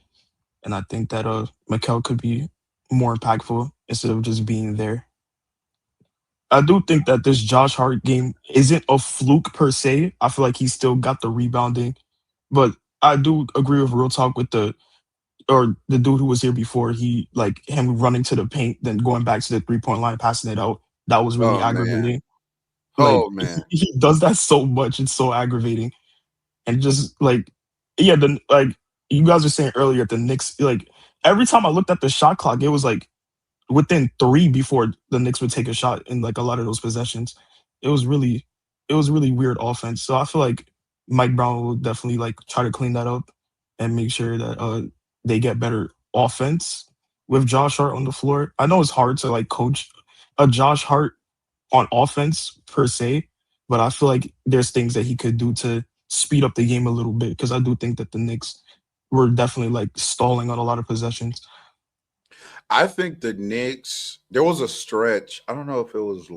and I think that Mikel could be more impactful instead of just being there. I do think that this Josh Hart game isn't a fluke per se. I feel like he still got the rebounding, but I do agree with Real Talk with the dude who was here before. He like him running to the paint, then going back to the 3-point line, passing it out. That was really Oh man. aggravating. Like Oh man. he does that so much. It's so aggravating, and just like yeah, like you guys were saying earlier, the Knicks like every time I looked at the shot clock, it was like within 3 before the Knicks would take a shot in like a lot of those possessions. It was really weird offense. So I feel like Mike Brown will definitely like try to clean that up and make sure that they get better offense with Josh Hart on the floor. I know it's hard to like coach a Josh Hart on offense per se, but I feel like there's things that he could do to speed up the game a little bit because I do think that the Knicks were definitely like stalling on a lot of possessions. I think the Knicks, there was a stretch. I don't know if it was.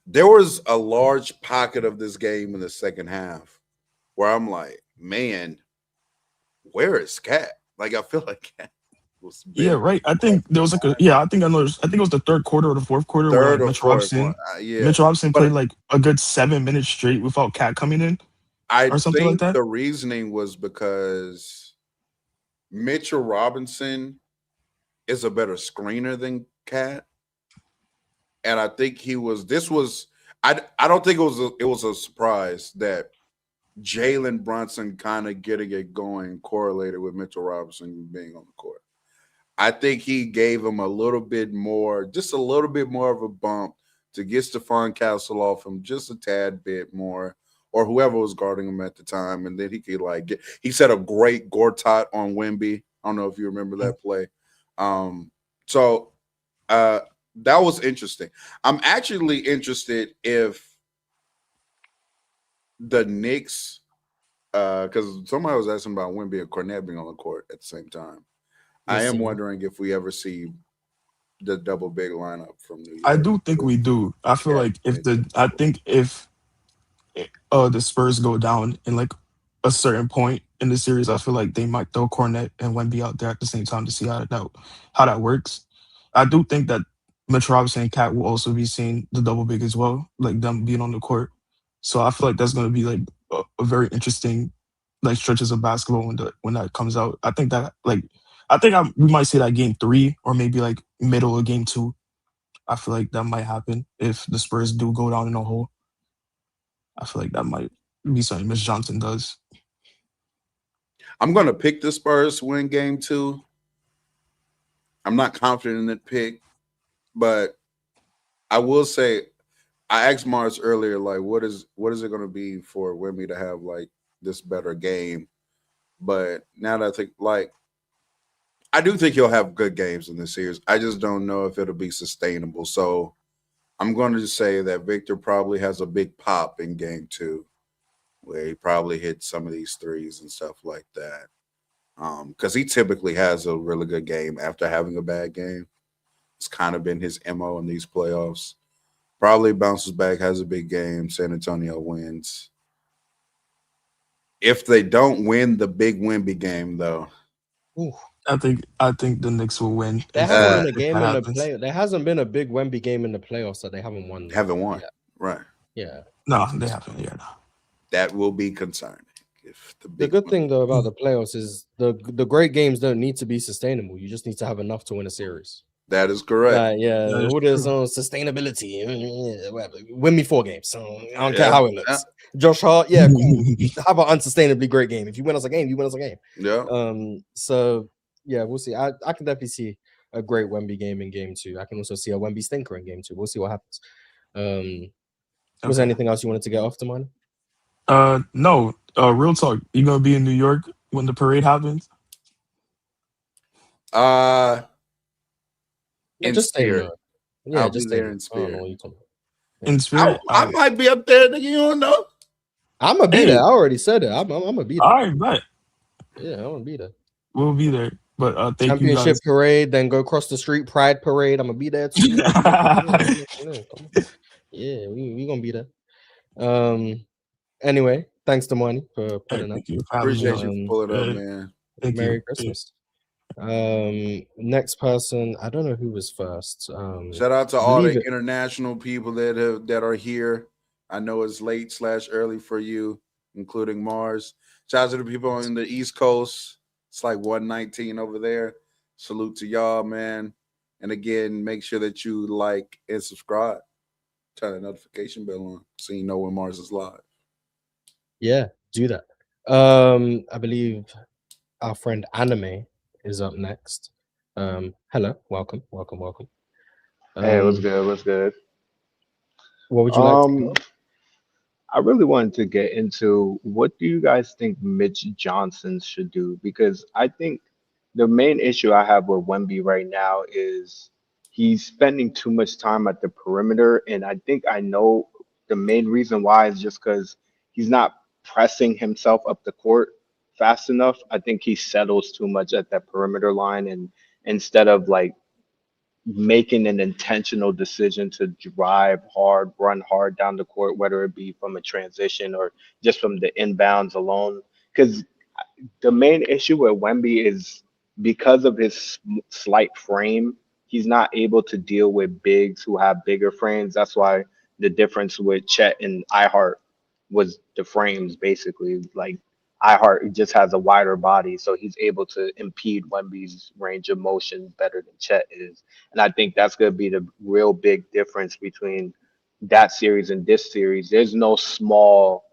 There was a large pocket of this game in the second half where I'm like, man, where is Cat? Like, I feel like Cat was Yeah, right. I think there was like I think I think it was the third quarter or the fourth quarter where third like or Mitch fourth Robinson, one. Yeah. Mitch Robinson But played like a good 7 minutes straight without Cat coming in I or something like think that. the reasoning was because Mitchell Robinson is a better screener than Cat. And I think I don't think it was a surprise that Jalen Brunson kind of getting it going correlated with Mitchell Robinson being on the court. I think he gave him just a little bit more of a bump to get Stephon Castle off him just a tad bit more, or whoever was guarding him at the time. And then he could he set a great Gortat on Wemby. I don't know if you remember that play. So that was interesting. I'm actually interested if the Knicks, because somebody was asking about Wemby and Cornette being on the court at the same time. I am wondering if we ever see the double big lineup from New York. I do think we do. I feel like if the Spurs go down in like a certain point in the series, I feel like they might throw Cornette and Wemby out there at the same time to see how that works. I do think that Mitch Robinson and Cat will also be seeing the double big as well, like them being on the court. So I feel like that's going to be like a very interesting like stretches of basketball when that comes out. I think we might see that game 3 or maybe like middle of game 2. I feel like that might happen if the Spurs do go down in a hole. I feel like that might be something Miss Johnson does. I'm going to pick the Spurs to win game 2. I'm not confident in that pick, but I will say, I asked Mars earlier, like, what is it going to be for Wemby to have like this better game? But now that I think, like, I do think he'll have good games in this series. I just don't know if it'll be sustainable. So I'm going to just say that Victor probably has a big pop in game 2, where he probably hits some of these threes and stuff like that. Because he typically has a really good game after having a bad game. It's kind of been his MO in these playoffs. Probably bounces back, has a big game. San Antonio wins. If they don't win the big Wemby game, though, I think the Knicks will win. There hasn't been a game in the play. There hasn't been a big Wemby game in the playoffs that they haven't won. Yet. Right? Yeah. No, they haven't. Yeah, no. That will be concerning. If the good thing though about the playoffs is the great games don't need to be sustainable. You just need to have enough to win a series. That is correct. All this sustainability. Win me 4 games. So I don't care how it looks. Josh Hart, cool. Have an unsustainably great game. If you win us a game, you win us a game. Yeah. So yeah, we'll see. I can definitely see a great Wemby game in game 2. I can also see a Wemby stinker in game 2. We'll see what happens. Was there anything else you wanted to get off the mind? No. Real talk. You gonna be in New York when the parade happens? In just spirit. Yeah, I'll just be there in spirit. In spirit, I might be up there. You don't know. I'm gonna be there. I already said it. I'm gonna be there. All right, bet. Yeah, I want to be there. We'll be there. But thank you Championship guys. parade, then go across the street, Pride parade. I'm gonna be there too. Like, come on. Yeah, we gonna be there. Anyway, thanks to Money for pulling up. Thank you for having me Appreciate on. you for pulling up, Uh, man. Thank Merry you. Christmas. Next person, I don't know who was first. Shout out to I all believe the it- international people that are here. I know it's late/early for you, including Mars. Shout out to the people on the East Coast. It's like 1:19 over there. Salute to y'all, man. And again, make sure that you like and subscribe. Turn the notification bell on so you know when Mars is live. Yeah, do that. I believe our friend Anime is up next. Hello, welcome. Hey, what's good? What's good? What would you like to Um, know? I really wanted to get into what do you guys think Mitch Johnson should do? Because I think the main issue I have with Wemby right now is he's spending too much time at the perimeter, and I think I know the main reason why is just because he's not pressing himself up the court fast enough. I think he settles too much at that perimeter line, and instead of like making an intentional decision to drive hard, run hard down the court, whether it be from a transition or just from the inbounds alone. Because the main issue with Wemby is because of his slight frame, he's not able to deal with bigs who have bigger frames. That's why the difference with Chet and iHeart was the frames basically. Like iHeart just has a wider body, so he's able to impede Wemby's range of motion better than Chet is. And I think that's going to be the real big difference between that series and this series. There's no small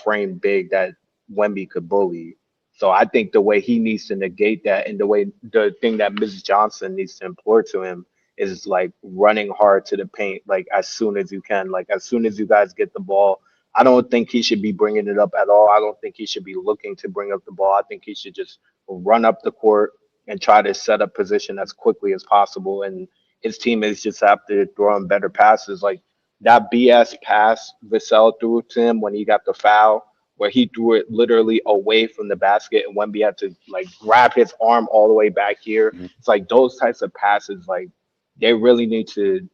frame big that Wemby could bully. So I think the way he needs to negate that and the thing that Mrs. Johnson needs to implore to him is like running hard to the paint, like as soon as you can, like as soon as you guys get the ball. I don't think he should be bringing it up at all. I don't think he should be looking to bring up the ball. I think he should just run up the court and try to set up position as quickly as possible. And his teammates just have to throw him better passes. Like that BS pass Vassell threw to him when he got the foul, where he threw it literally away from the basket and Wemby had to like grab his arm all the way back here. Mhm. It's like those types of passes, like they really need to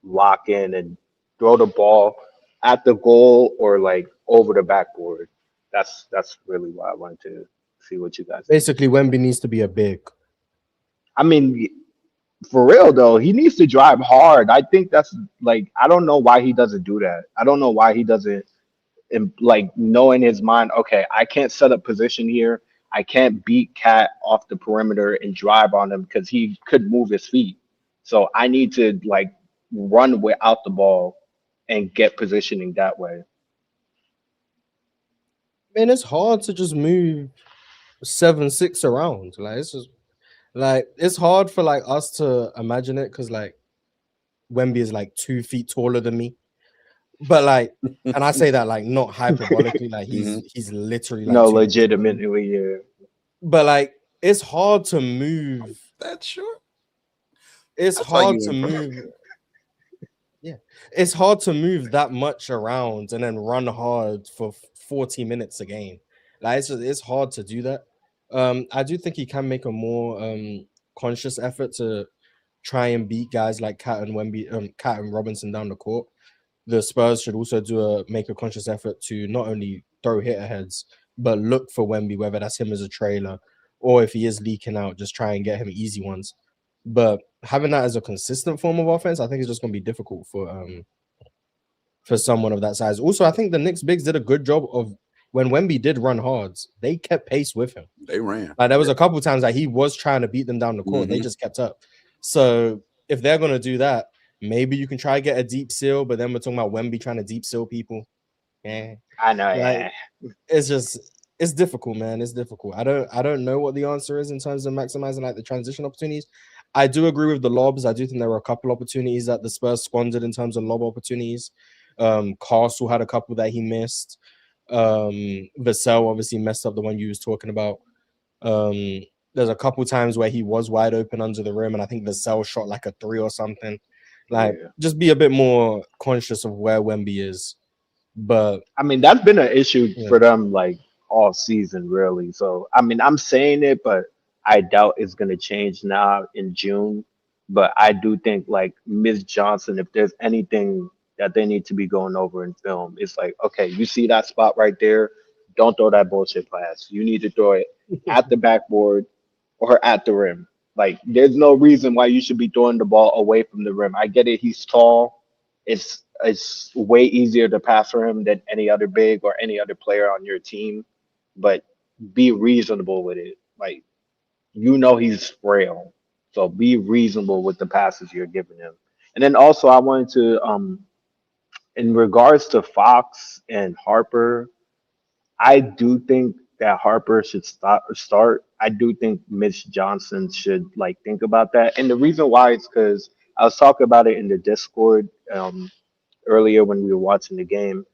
lock in and throw the ball at the goal or like over the backboard. That's really why I wanted to see what you guys think. Basically, Wemby needs to be a big. I mean, for real though, he needs to drive hard. I think that's like I don't know why he doesn't do that. I don't know why he doesn't like know in his mind, okay, I can't set up position here. I can't beat Cat off the perimeter and drive on him because he could move his feet. So I need to like run without the ball and get positioning that way. Man, it's hard to just move 7-6 around. Like it's just like it's hard for like us to imagine it because like Wemby is like 2 feet taller than me. But like, and I say that like not hyperbolically, like he's literally like No, 2 feet taller than me. legitimately, yeah. But like it's hard to move. That's short. It's I saw hard you to in move. Yeah, it's hard to move that much around and then run hard for 40 minutes a game. Like it's hard to do that. I do think he can make a more conscious effort to try and beat guys like Cat and Wemby, Cat and Robinson down the court. The Spurs should also make a conscious effort to not only throw hit aheads, but look for Wemby, whether that's him as a trailer or if he is leaking out, just try and get him easy ones. But having that as a consistent form of offense, I think it's just going to be difficult for someone of that size. Also, I think the Knicks bigs did a good job of when Wemby did run hards, they kept pace with him. They ran. Like there was a couple times that he was trying to beat them down the court. They just kept up. So if they're going to do that, maybe you can try to get a deep seal, but then we're talking about Wemby trying to deep seal people. Yeah. I know, Like, yeah. it's difficult, man. It's difficult. I don't know what the answer is in terms of maximizing like the transition opportunities. I do agree with the lobs. I do think there were a couple opportunities that the Spurs squandered in terms of lob opportunities. Castle had a couple that he missed. Vassell obviously messed up the one you was talking about. There's a couple times where he was wide open under the rim, and I think Vassell shot like a 3 or something. Like, just be a bit more conscious of where Wemby is. But I mean, that's been an issue for them, like all season, really. So, I mean, I'm saying it, but I doubt it's going to change now in June. But I do think, like, Miss Johnson, if there's anything that they need to be going over in film, it's like, okay, you see that spot right there? Don't throw that bullshit pass. You need to throw it at the backboard or at the rim. Like, there's no reason why you should be throwing the ball away from the rim. I get it, he's tall. It's way easier to pass for him than any other big or any other player on your team, but be reasonable with it. Like, he's frail, so be reasonable with the passes you're giving him. And then also, I wanted to, in regards to Fox and Harper, I do think that Harper should start. I do think Mitch Johnson should like think about that. And the reason why is because I was talking about it in the Discord earlier when we were watching the game.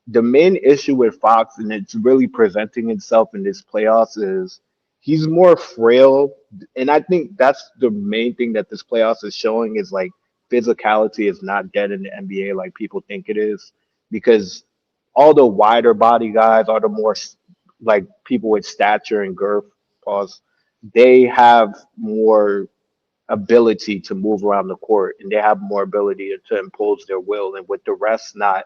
The main issue with Fox, and it's really presenting itself in this playoffs, is he's more frail. And I think that's the main thing that this playoffs is showing is like physicality is not dead in the NBA like people think it is. Because all the wider body guys, all the more like people with stature and girth, pause, they have more ability to move around the court and they have more ability to impose their will. And with the rest not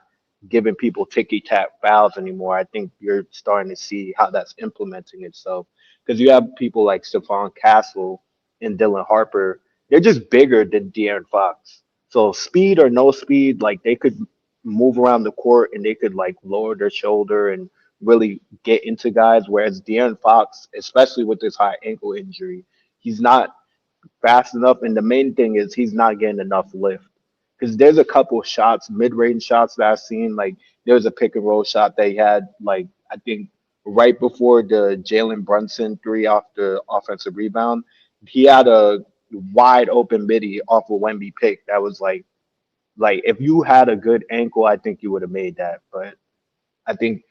giving people ticky tack fouls anymore, I think you're starting to see how that's implementing itself. Because you have people like Stephon Castle and Dylan Harper, they're just bigger than De'Aaron Fox. So speed or no speed, like they could move around the court and they could like lower their shoulder and really get into guys. Whereas De'Aaron Fox, especially with this high ankle injury, he's not fast enough. And the main thing is he's not getting enough lift. Because there's a couple of shots, mid-range shots that I've seen. Like there was a pick and roll shot they had, like I think right before the Jalen Brunson three off the offensive rebound. He had a wide open midi off a Wemby pick that was like if you had a good ankle, I think you would have made that. But I think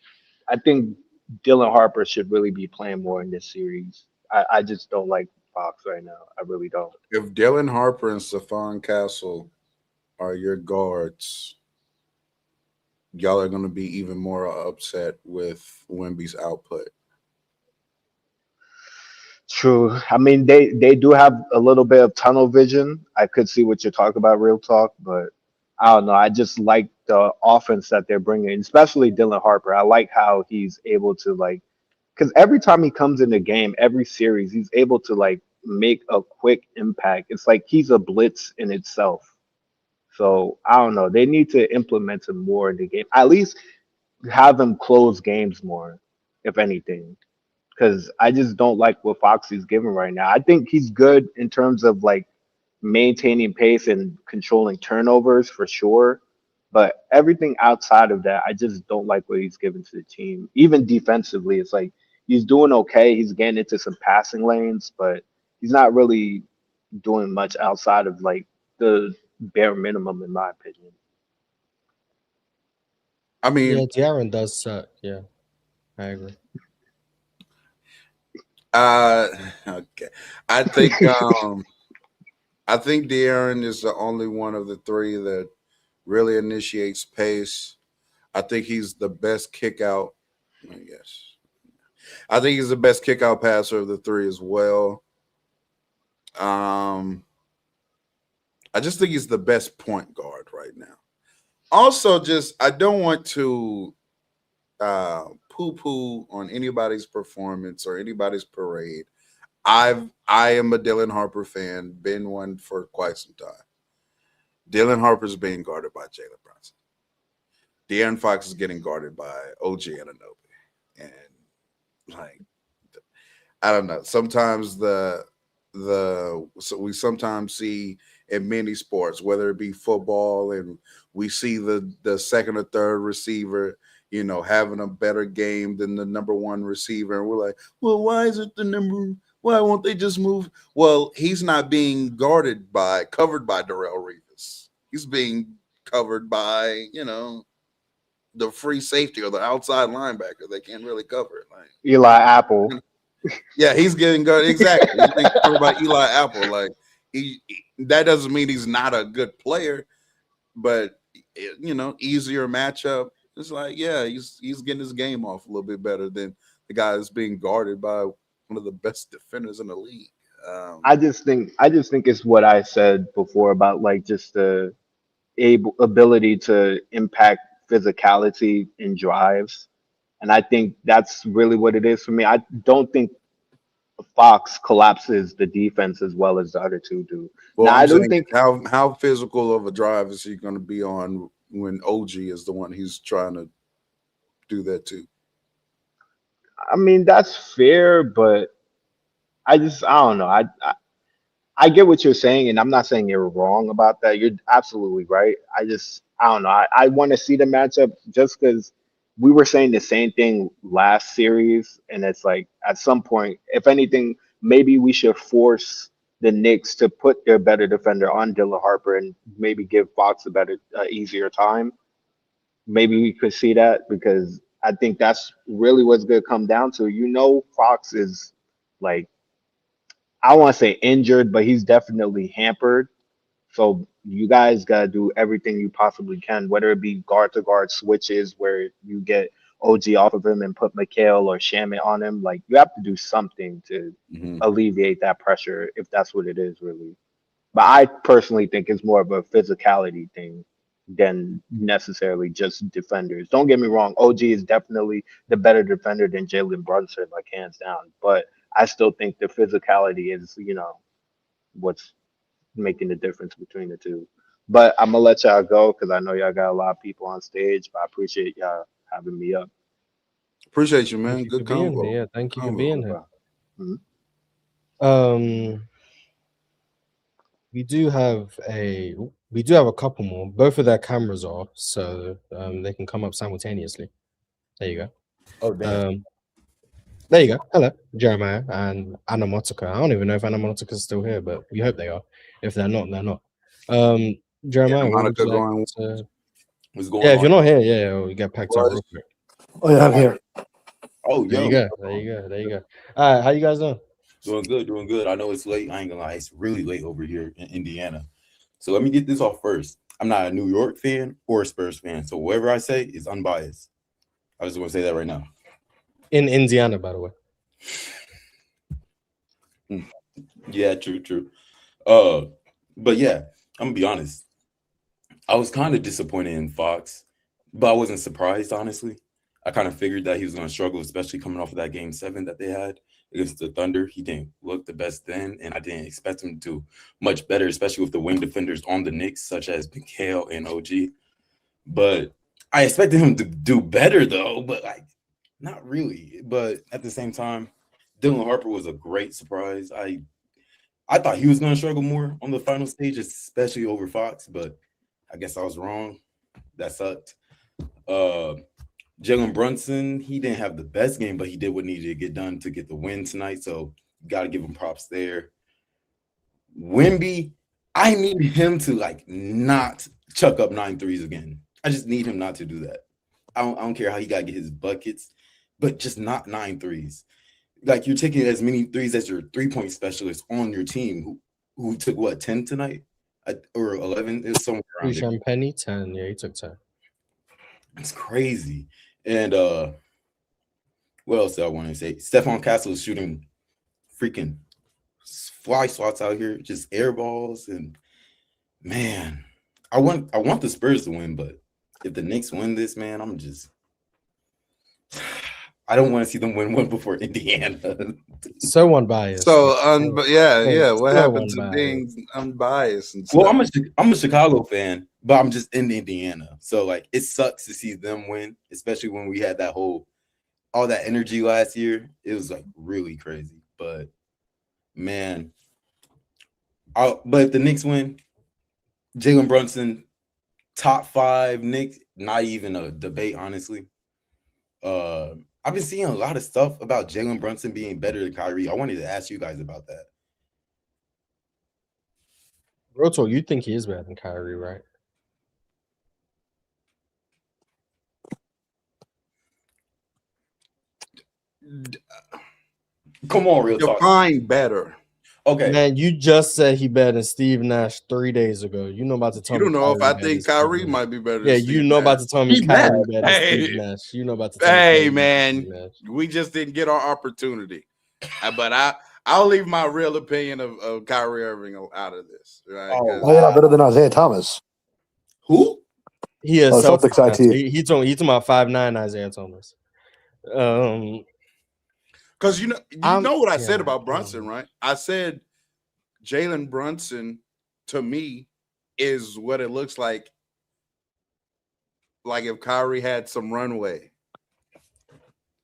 I think Dylan Harper should really be playing more in this series. I just don't like Fox right now. I really don't. If Dylan Harper and Stephon Castle are your guards, y'all are going to be even more upset with Wemby's output. True. I mean, they do have a little bit of tunnel vision. I could see what you're talking about, real talk, but I don't know. I just like the offense that they're bringing, especially Dylan Harper. I like how he's able to like, because every time he comes in the game, every series, he's able to like make a quick impact. It's like he's a blitz in itself. So I don't know. They need to implement him more in the game. At least have him close games more, if anything. Because I just don't like what Foxy's giving right now. I think he's good in terms of like maintaining pace and controlling turnovers for sure. But everything outside of that, I just don't like what he's giving to the team. Even defensively, it's like he's doing okay. He's getting into some passing lanes, but he's not really doing much outside of like the bare minimum, in my opinion. I Yeah, mean, De'Aaron does set. Yeah, I agree. okay. I think I think De'Aaron is the only one of the three that really initiates pace. I think he's the best kick out. Yes. I think he's the best kick out passer of the three as well. Um, I just think he's the best point guard right now. Also, just I don't want to poo-poo on anybody's performance or anybody's parade. I am a Dylan Harper fan, been one for quite some time. Dylan Harper's being guarded by Jalen Brunson. De'Aaron Fox is getting guarded by OG Anunoby. And like I don't know. Sometimes so we sometimes see in many sports, whether it be football, and we see the second or third receiver, having a better game than the number one receiver, and we're like, well, why is it the number? Why won't they just move? Well, he's not being covered by Darrell Revis. He's being covered by the free safety or the outside linebacker. They can't really cover it. Like Eli Apple. yeah, he's getting good. Exactly. He's being covered by Eli Apple. Like that doesn't mean he's not a good player, but easier matchup. It's like, yeah, he's getting his game off a little bit better than the guy is being guarded by one of the best defenders in the league. I just think it's what I said before about like just the ability to impact physicality and drives. And I think that's really what it is for me. I don't think Fox collapses the defense as well as the other two do. Well, Now, I'm I do saying think, how physical of a drive is he going to be on when OG is the one he's trying to do that to? I mean, that's fair, but I don't know. I get what you're saying, and I'm not saying you're wrong about that. You're absolutely right. I don't know. I want to see the matchup just because we were saying the same thing last series, and it's like at some point, if anything, maybe we should force the Knicks to put their better defender on Dylan Harper and maybe give Fox a better, easier time. Maybe we could see that because I think that's really what's going to come down to. Fox is like I don't want to say injured, but he's definitely hampered. So you guys gotta do everything you possibly can, whether it be guard to guard switches where you get OG off of him and put McHale or Shamit on him. Like you have to do something to Mm-hmm. alleviate that pressure if that's what it is really. But I personally think it's more of a physicality thing than necessarily just defenders. Don't get me wrong, OG is definitely the better defender than Jalen Brunson, like hands down. But I still think the physicality is, what's making the difference between the two. But I'm gonna let y'all go because I know y'all got a lot of people on stage. But I appreciate y'all having me up. Appreciate you, man. Thank you for Good being convo. here. Yeah, thank you for Convo. being No here. problem. We do have a couple more. Both of their cameras are off, so they can come up simultaneously. There you go. Oh, damn. There you go. Hello, Jeremiah and Anamotica. I don't even know if Anamotica is still here, but we hope they are. If they're not, they're not. Jeremiah, what would Monica you like going. to? What's going Yeah, if on? you're not here, yeah, we get packed up What? real quick. Oh yeah, I'm here. Oh, There you yo. go. There you go. There you go. All right, how you guys doing? Doing good, doing good. I know it's late. I ain't gonna lie. It's really late over here in Indiana. So let me get this off first. I'm not a New York fan or a Spurs fan. So whatever I say is unbiased. I just want to say that right now. In Indiana, by the way. Yeah, true. But yeah, I'm gonna be honest. I was kind of disappointed in Fox, but I wasn't surprised, honestly. I kind of figured that he was going to struggle, especially coming off of that game 7 that they had against the Thunder. He didn't look the best then, and I didn't expect him to do much better, especially with the wing defenders on the Knicks, such as McHale and OG. But I expected him to do better, though, but not really. But at the same time, Dylan Harper was a great surprise. I thought he was going to struggle more on the final stage, especially over Fox, but I guess I was wrong. That sucked. Jalen Brunson, he didn't have the best game, but he did what needed to get done to get the win tonight. So got to give him props there. Wemby, I need him to not chuck up 9 threes again. I just need him not to do that. I don't care how he got to get his buckets, but just not 9 threes. Like you're taking as many threes as your 3-point specialist on your team who took what 10 tonight or 11. It was somewhere around there. Champagne 10. Yeah, he took 10. It's crazy. And what else do I want to say? Stephon Castle is shooting freaking fly swats out here, just air balls. And man, I want the Spurs to win, but if the Knicks win this, man, I don't want to see them win one before Indiana. So unbiased. So, yeah. What so happened to unbiased. being unbiased and stuff? Well, I'm a Chicago fan, but I'm just in Indiana. So, it sucks to see them win, especially when we had all that energy last year. It was, really crazy. But, man, but if the Knicks win, Jalen Brunson, top 5 Knicks, not even a debate, honestly. I've been seeing a lot of stuff about Jalen Brunson being better than Kyrie. I wanted to ask you guys about that. Roto, you think he is better than Kyrie, right? Come on, real talk. Define better. Okay. Man, you just said he better than Steve Nash 3 days ago. You know about to tell You me don't know if Kyrie I better than think Steve Kyrie Nash. might be better than Yeah, Steve you know about Nash. to tell me Steve Kyrie Nash. better than Steve Hey, Nash. You know about to tell me hey, Kyrie better than Steve man, Nash. we just didn't get our opportunity. But I'll leave my real opinion of Kyrie Irving out of this, right? Oh, 'Cause Why you're not better than Isaiah Thomas? Who? He is Celtics Celtics. IT. He talking about 5'9" Isaiah Thomas. Because you know what I said yeah, about Brunson, right? I said Jalen Brunson to me is what it looks like if Kyrie had some runway.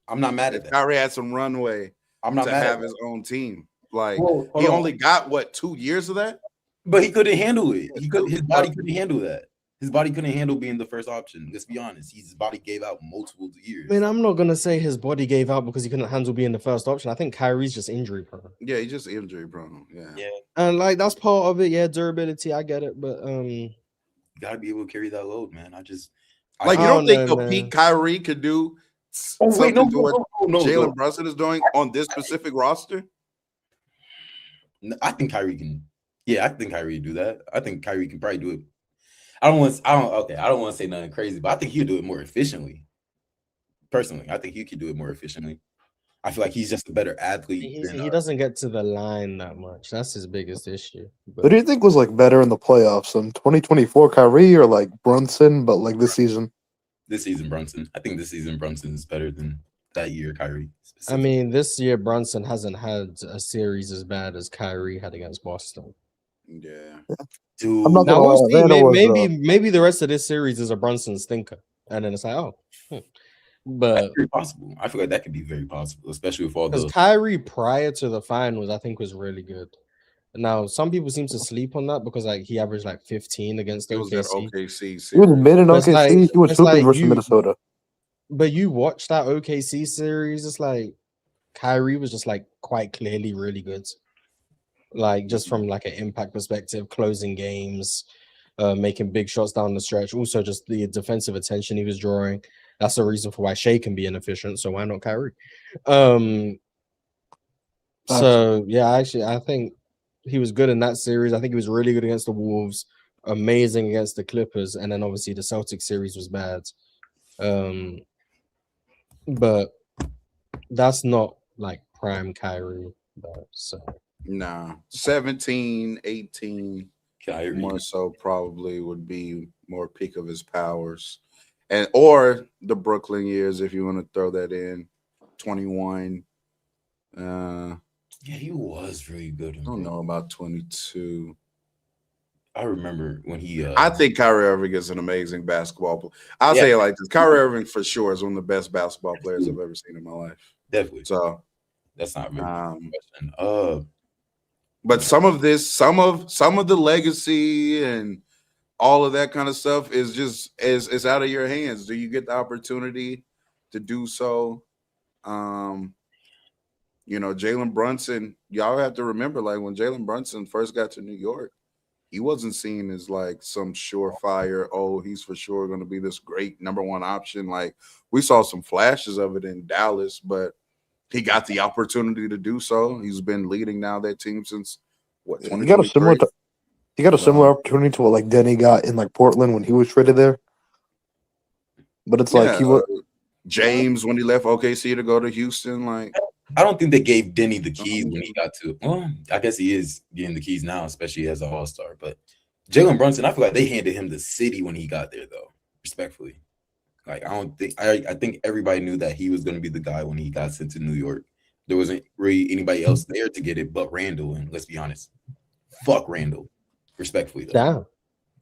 I'm not mad at If that. Kyrie had some runway I'm not to mad have at his that. own team. Like Whoa, hold he on. only got what 2 years of that? But he couldn't handle it. His body couldn't handle that. His body couldn't handle being the first option. Let's be honest. His body gave out multiple years. I mean, I'm not gonna say his body gave out because he couldn't handle being the first option. I think Kyrie's just injury prone. Yeah, he's just injury prone. Yeah. And like that's part of it. Yeah, durability. I get it, but You gotta be able to carry that load, man. you I don't think know, a man. peak Kyrie could do Oh wait, something to what no. Jalen Brunson is doing on this specific roster? I think Kyrie can. Yeah, I think Kyrie can do that. I think Kyrie can probably do it. I don't want to say nothing crazy, but I think he'll do it more efficiently. Personally, I think he could do it more efficiently. I feel like he's just a better athlete. He doesn't get to the line that much. That's his biggest issue. Who do you think was like better in the playoffs in 2024, Kyrie or like Brunson? But like this season, This season, Brunson. I think this season Brunson is better than that year, Kyrie. I mean, this year Brunson hasn't had a series as bad as Kyrie had against Boston. Yeah. Dude, I'm not Now gonna we'll lie, see. Randall was, Maybe the rest of this series is a Brunson stinker, and then it's like, oh, but that's very possible. I feel like that could be very possible, especially with all because the. Kyrie prior to the finals, I think was really good. Now some people seem to sleep on that because like he averaged like 15 against It was that OKC. OKC he was series. mid in But it's OKC. like- he was it's hooping like versus you- Minnesota. But you watch that OKC series, it's like Kyrie was just like quite clearly really good. Like just from like an impact perspective, closing games, making big shots down the stretch. Also, just the defensive attention he was drawing. That's the reason for why Shea can be inefficient. So why not Kyrie? So yeah, actually, I think he was good in that series. I think he was really good against the Wolves, amazing against the Clippers, and then obviously the Celtics series was bad. But that's not like prime Kyrie, though. So Nah, 17, 18, Kyrie. more so probably would be more peak of his powers. And or the Brooklyn years, if you want to throw that in. 21. Yeah, he was really good. I don't know about 22. I remember when he. I think Kyrie Irving is an amazing basketball player. I'll say it like this: Kyrie Irving for sure is one of the best basketball players I've ever seen in my life. Definitely. So that's not really a question. But some of the legacy and all of that kind of stuff is just is out of your hands. Do you get the opportunity to do so? Jalen Brunson, y'all have to remember, like when Jalen Brunson first got to New York, he wasn't seen as like some surefire, oh, he's for sure going to be this great number one option. Like we saw some flashes of it in Dallas, but he got the opportunity to do so. He's been leading now that team since what, 2023? He got a similar opportunity to what like Denny got in like Portland when he was traded there. But it's like he was James when he left OKC to go to Houston. Like I don't think they gave Denny the keys when he got to. Well, I guess he is getting the keys now, especially as an all-star. But Jalen Brunson, I feel like they handed him the city when he got there, though. Respectfully, like I think everybody knew that he was going to be the guy when he got sent to New York. There wasn't really anybody else there to get it but Randall, and let's be honest, fuck Randall. Respectfully, though. damn.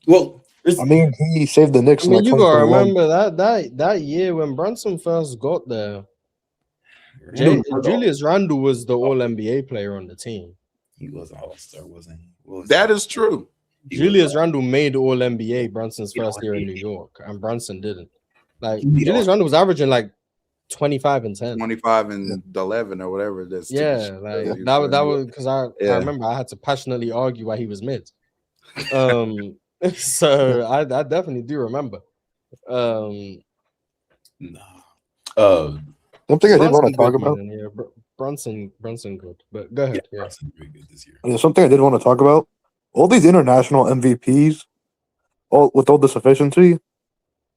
Well, I mean, he saved the Knicks. I mean, in, like, you gotta 2021. remember that year when Brunson first got there. Julius Randle was the All NBA player on the team. He was an all-star, wasn't he? That is true. Julius Randle made All NBA Brunson's first year in New York, and Brunson didn't. Like Julius Randle was averaging like 25 and 10, 25 and 11 or whatever. That's yeah, like that was because I remember I had to passionately argue why he was mid. So I definitely do remember. Something I did want to talk about. Brunson good, but go ahead. Yeah. Brunson's very good this year. There's something I did want to talk about. All these international MVPs, with all this efficiency,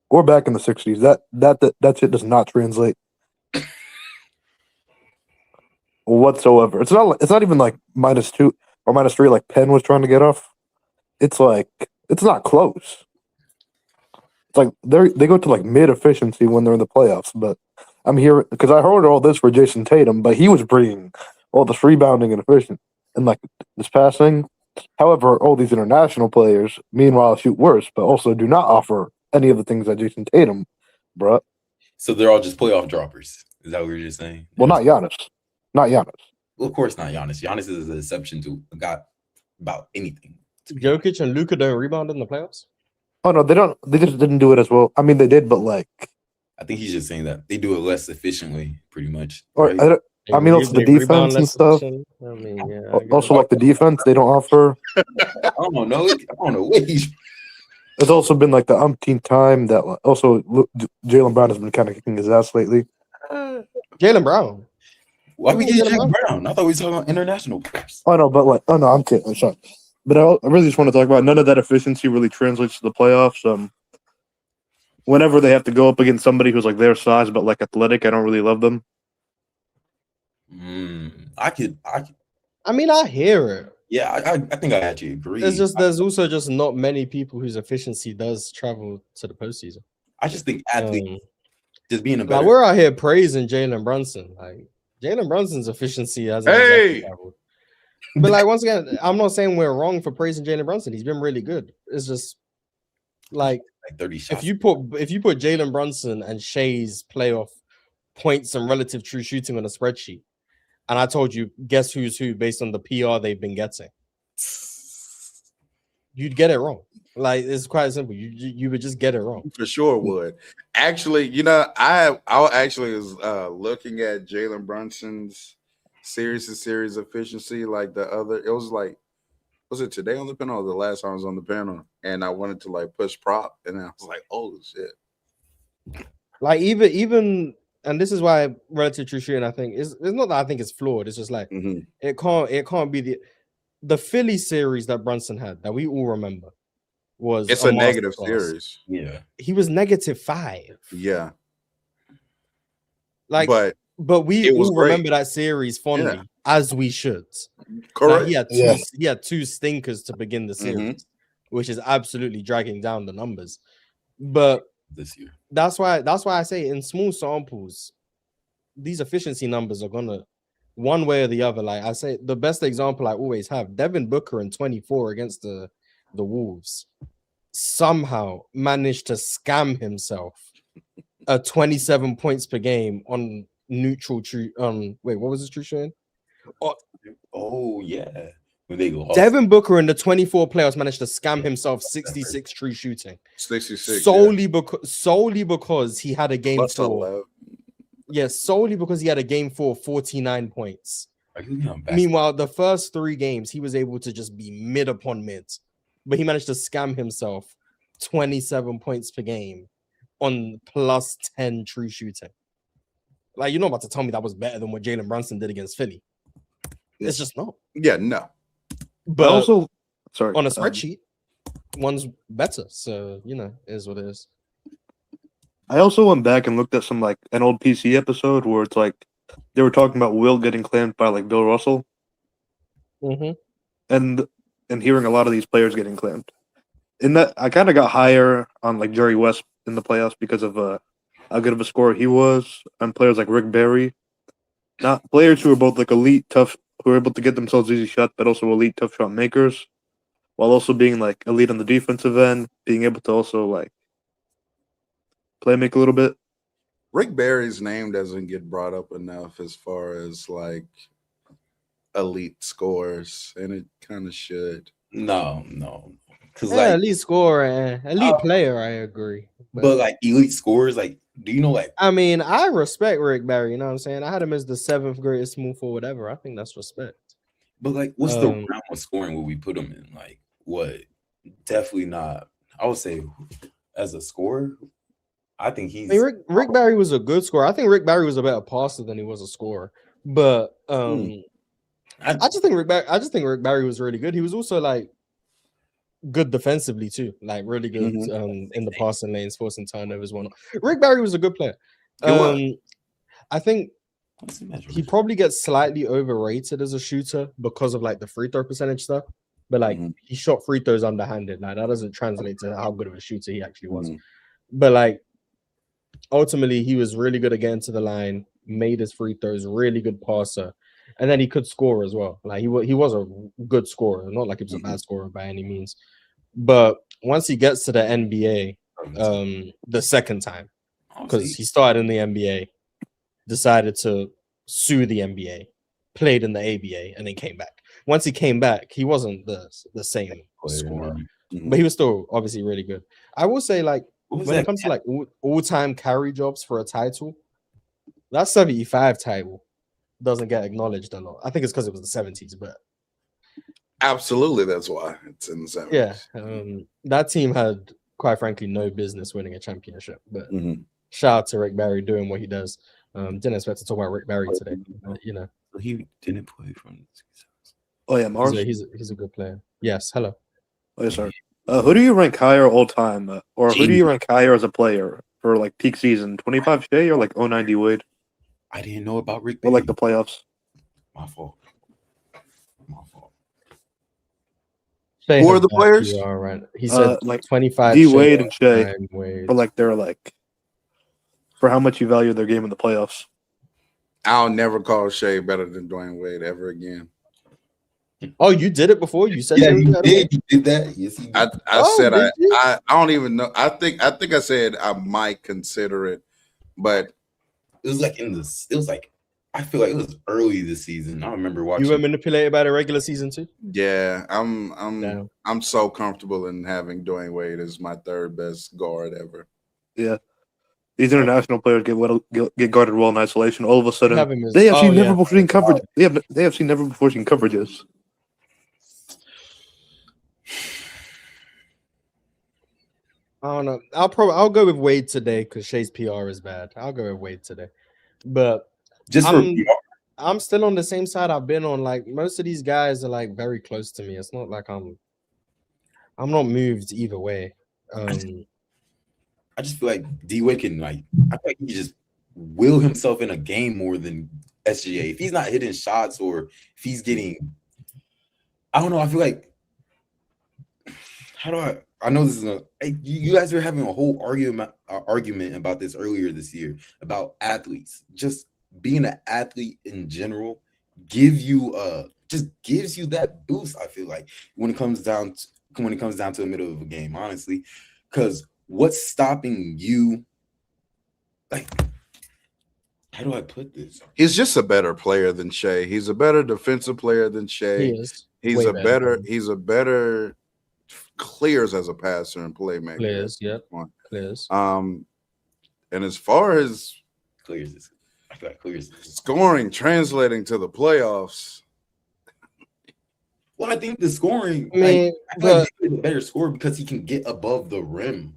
we're back in the 60s. That shit does not translate whatsoever. It's not even like -2 or -3 like Penn was trying to get off. It's like it's not close. It's like they go to like mid efficiency when they're in the playoffs. But I'm here because I heard all this for Jason Tatum, but he was bringing all this rebounding and efficient and like this passing. However, all these international players, meanwhile, shoot worse, but also do not offer any of the things that Jason Tatum brought. So they're all just playoff droppers. Is that what you're just saying? Well, not Giannis. Not Giannis. Well, of course not Giannis. Giannis is an exception to a guy about anything. Jokic and Luka don't rebound in the playoffs. Oh no, they don't. They just didn't do it as well. I mean, they did, but like, I think he's just saying that they do it less efficiently, pretty much. or right? I mean, also the defense and stuff. I mean, yeah. Also, like the defense, they don't offer. I don't know. What he's It's also been like the umpteenth time that also Jaylen Brown has been kind of kicking his ass lately. Jaylen Brown. Why we get Jaylen Jaylen Brown? I thought we were talking about international players. Oh no, but like, oh no, I'm kidding. I'm sorry, but I really just want to talk about none of that efficiency really translates to the playoffs. Whenever they have to go up against somebody who's like their size but like athletic, I don't really love them. I mean, I hear it. Yeah, I think I actually agree. There's also just not many people whose efficiency does travel to the postseason. I just think athletes just being a Like better. we're out here praising Jalen Brunson. Like Jalen Brunson's efficiency hasn't exactly traveled. But like once again, I'm not saying we're wrong for praising Jalen Brunson. He's been really good. It's just like 30 shots. if you put Jalen Brunson and Shea's playoff points and relative true shooting on a spreadsheet, and I told you guess who's who based on the PR they've been getting, you'd get it wrong. Like it's quite simple. You would just get it wrong. For sure would. Actually, you know, I actually was looking at Jalen Brunson's series efficiency like the other. It was it today on the panel or the last time I was on the panel? And I wanted to like push prop, and I was like, oh shit. Like even and this is why relative true shooting I think it's not that I think it's flawed. It's just like it can't be the Philly series that Brunson had that we all remember. It's a negative series. Yeah, he was -5. Yeah, like, but we all remember that series fondly, as we should. Correct. Like, he had two stinkers to begin the series, which is absolutely dragging down the numbers. But this year, that's why I say in small samples, these efficiency numbers are gonna one way or the other. Like I say, the best example I always have: Devin Booker in 24 against the Wolves somehow managed to scam himself 27 points per game on neutral true. Wait, what was his true shooting? Oh yeah, when they lost. Devin Booker in the 24 playoffs managed to scam himself 66 true shooting. 66 solely because he had a game Plus 4. 11. Yes, solely because he had a game 4, 49 points. Meanwhile, the first 3 games he was able to just be mid upon mid. But he managed to scam himself 27 points per game on plus 10 true shooting. Like, you're not about to tell me that was better than what Jalen Brunson did against Philly. It's just not. Yeah, no. But also, on a spreadsheet, one's better. So, you know, it is what it is. I also went back and looked at an old PC episode where it's like they were talking about Will getting claimed by like Bill Russell. And hearing a lot of these players getting claimed. In that, I kind of got higher on like Jerry West in the playoffs because of how good of a scorer he was, and players like Rick Barry, not players who are both like elite, tough, who are able to get themselves easy shots, but also elite, tough shot makers, while also being like elite on the defensive end, being able to also like play make a little bit. Rick Barry's name doesn't get brought up enough as far as like elite scores, and it kind of should. No. Because elite scorer and elite player, I agree. But like elite scores, like, do you know like? I mean, I respect Rick Barry. You know what I'm saying? I had him as the 7th greatest smooth or whatever. I think that's respect. But like, what's the round of scoring where we put him in? Like, what? Definitely not. I would say as a scorer, I think he's. I mean, Rick Barry was a good scorer. I think Rick Barry was a better passer than he was a scorer. But I, I just think Rick Barry was really good. He was also like good defensively too, like really good in the passing lanes, forcing turnovers. Whatnot. Rick Barry was a good player. He was. I think what's the measure? he probably gets slightly overrated as a shooter because of like the free throw percentage stuff. But like he shot free throws underhanded. Like that doesn't translate to how good of a shooter he actually was. But like ultimately, he was really good at getting to the line, made his free throws, really good passer, and then he could score as well. Like he was a good scorer, not like he was a bad scorer by any means. But once he gets to the NBA, the second time, because he started in the NBA, decided to sue the NBA, played in the ABA, and then came back. Once he came back, he wasn't the same scorer, but he was still obviously really good. I will say, like, when it comes to like all-time carry jobs for a title, that 75 title doesn't get acknowledged a lot. I think it's because it was the 70s, but Absolutely, that's why it's in the 70s. yeah, that team had, quite frankly, no business winning a championship. But shout out to Rick Barry doing what he does. Didn't expect to talk about Rick Barry today, but, you know. So he didn't play from. Oh yeah, Mars. He's a good player. Yes, hello. Oh, yes, sir. Who do you rank higher all time, or who do you rank higher as a player for like peak season? 25 Shea or like 09 D Wade? I didn't know about Rick. Or like the playoffs. My fault. Who are the players? Right. He said like 25 D Wade and Shea. Wade. For like they're like for how much you value their game in the playoffs. I'll never call Shea better than Dwayne Wade ever again. Oh, you did it before? You said you did. You did that. Yes, he did. I said I don't even know. I think I said I might consider it, but it was like I feel like it was early this season. I remember watching. You were manipulated by the regular season too? Yeah, I'm so comfortable in having Dwayne Wade as my third best guard ever. Yeah. These international players get guarded well in isolation. All of a sudden, never before seen coverage. They have seen never before seen coverages. I don't know. I'll go with Wade today because Shea's PR is bad. I'll go with Wade today, but I'm still on the same side I've been on. Like most of these guys are like very close to me. It's not like I'm not moved either way. I just feel like D-Wade can I feel like he just will himself in a game more than SGA. If he's not hitting shots or if he's getting, I don't know. I feel like I know this is you guys were having a whole argument about this earlier this year about athletes. Just being an athlete in general gives you that boost. I feel like when it comes down to the middle of a game, honestly, because what's stopping you? Like, how do I put this? He's just a better player than Shea. He's a better defensive player than Shea. He is. He's a better clears as a passer and playmaker. Clears, yep. Clears. And as far as clears, I feel like clears scoring translating to the playoffs. Well, I think the scoring, I feel like he's a better scorer because he can get above the rim.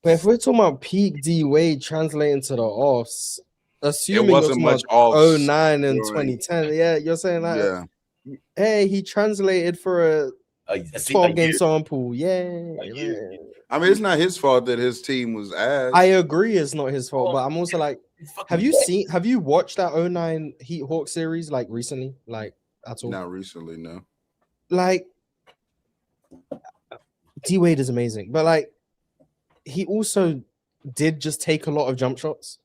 But if we're talking about peak D Wade translating to the offs, assuming it wasn't much offs 09 and 2010, yeah, you're saying that. Yeah. Hey, he translated for a 12-game sample. Yeah. I mean, it's not his fault that his team was ass. I agree, it's not his fault, but I'm also like, have you watched that 09 Heat Hawk series like recently? Like at all? Not recently, no. Like D Wade is amazing, but like he also did just take a lot of jump shots.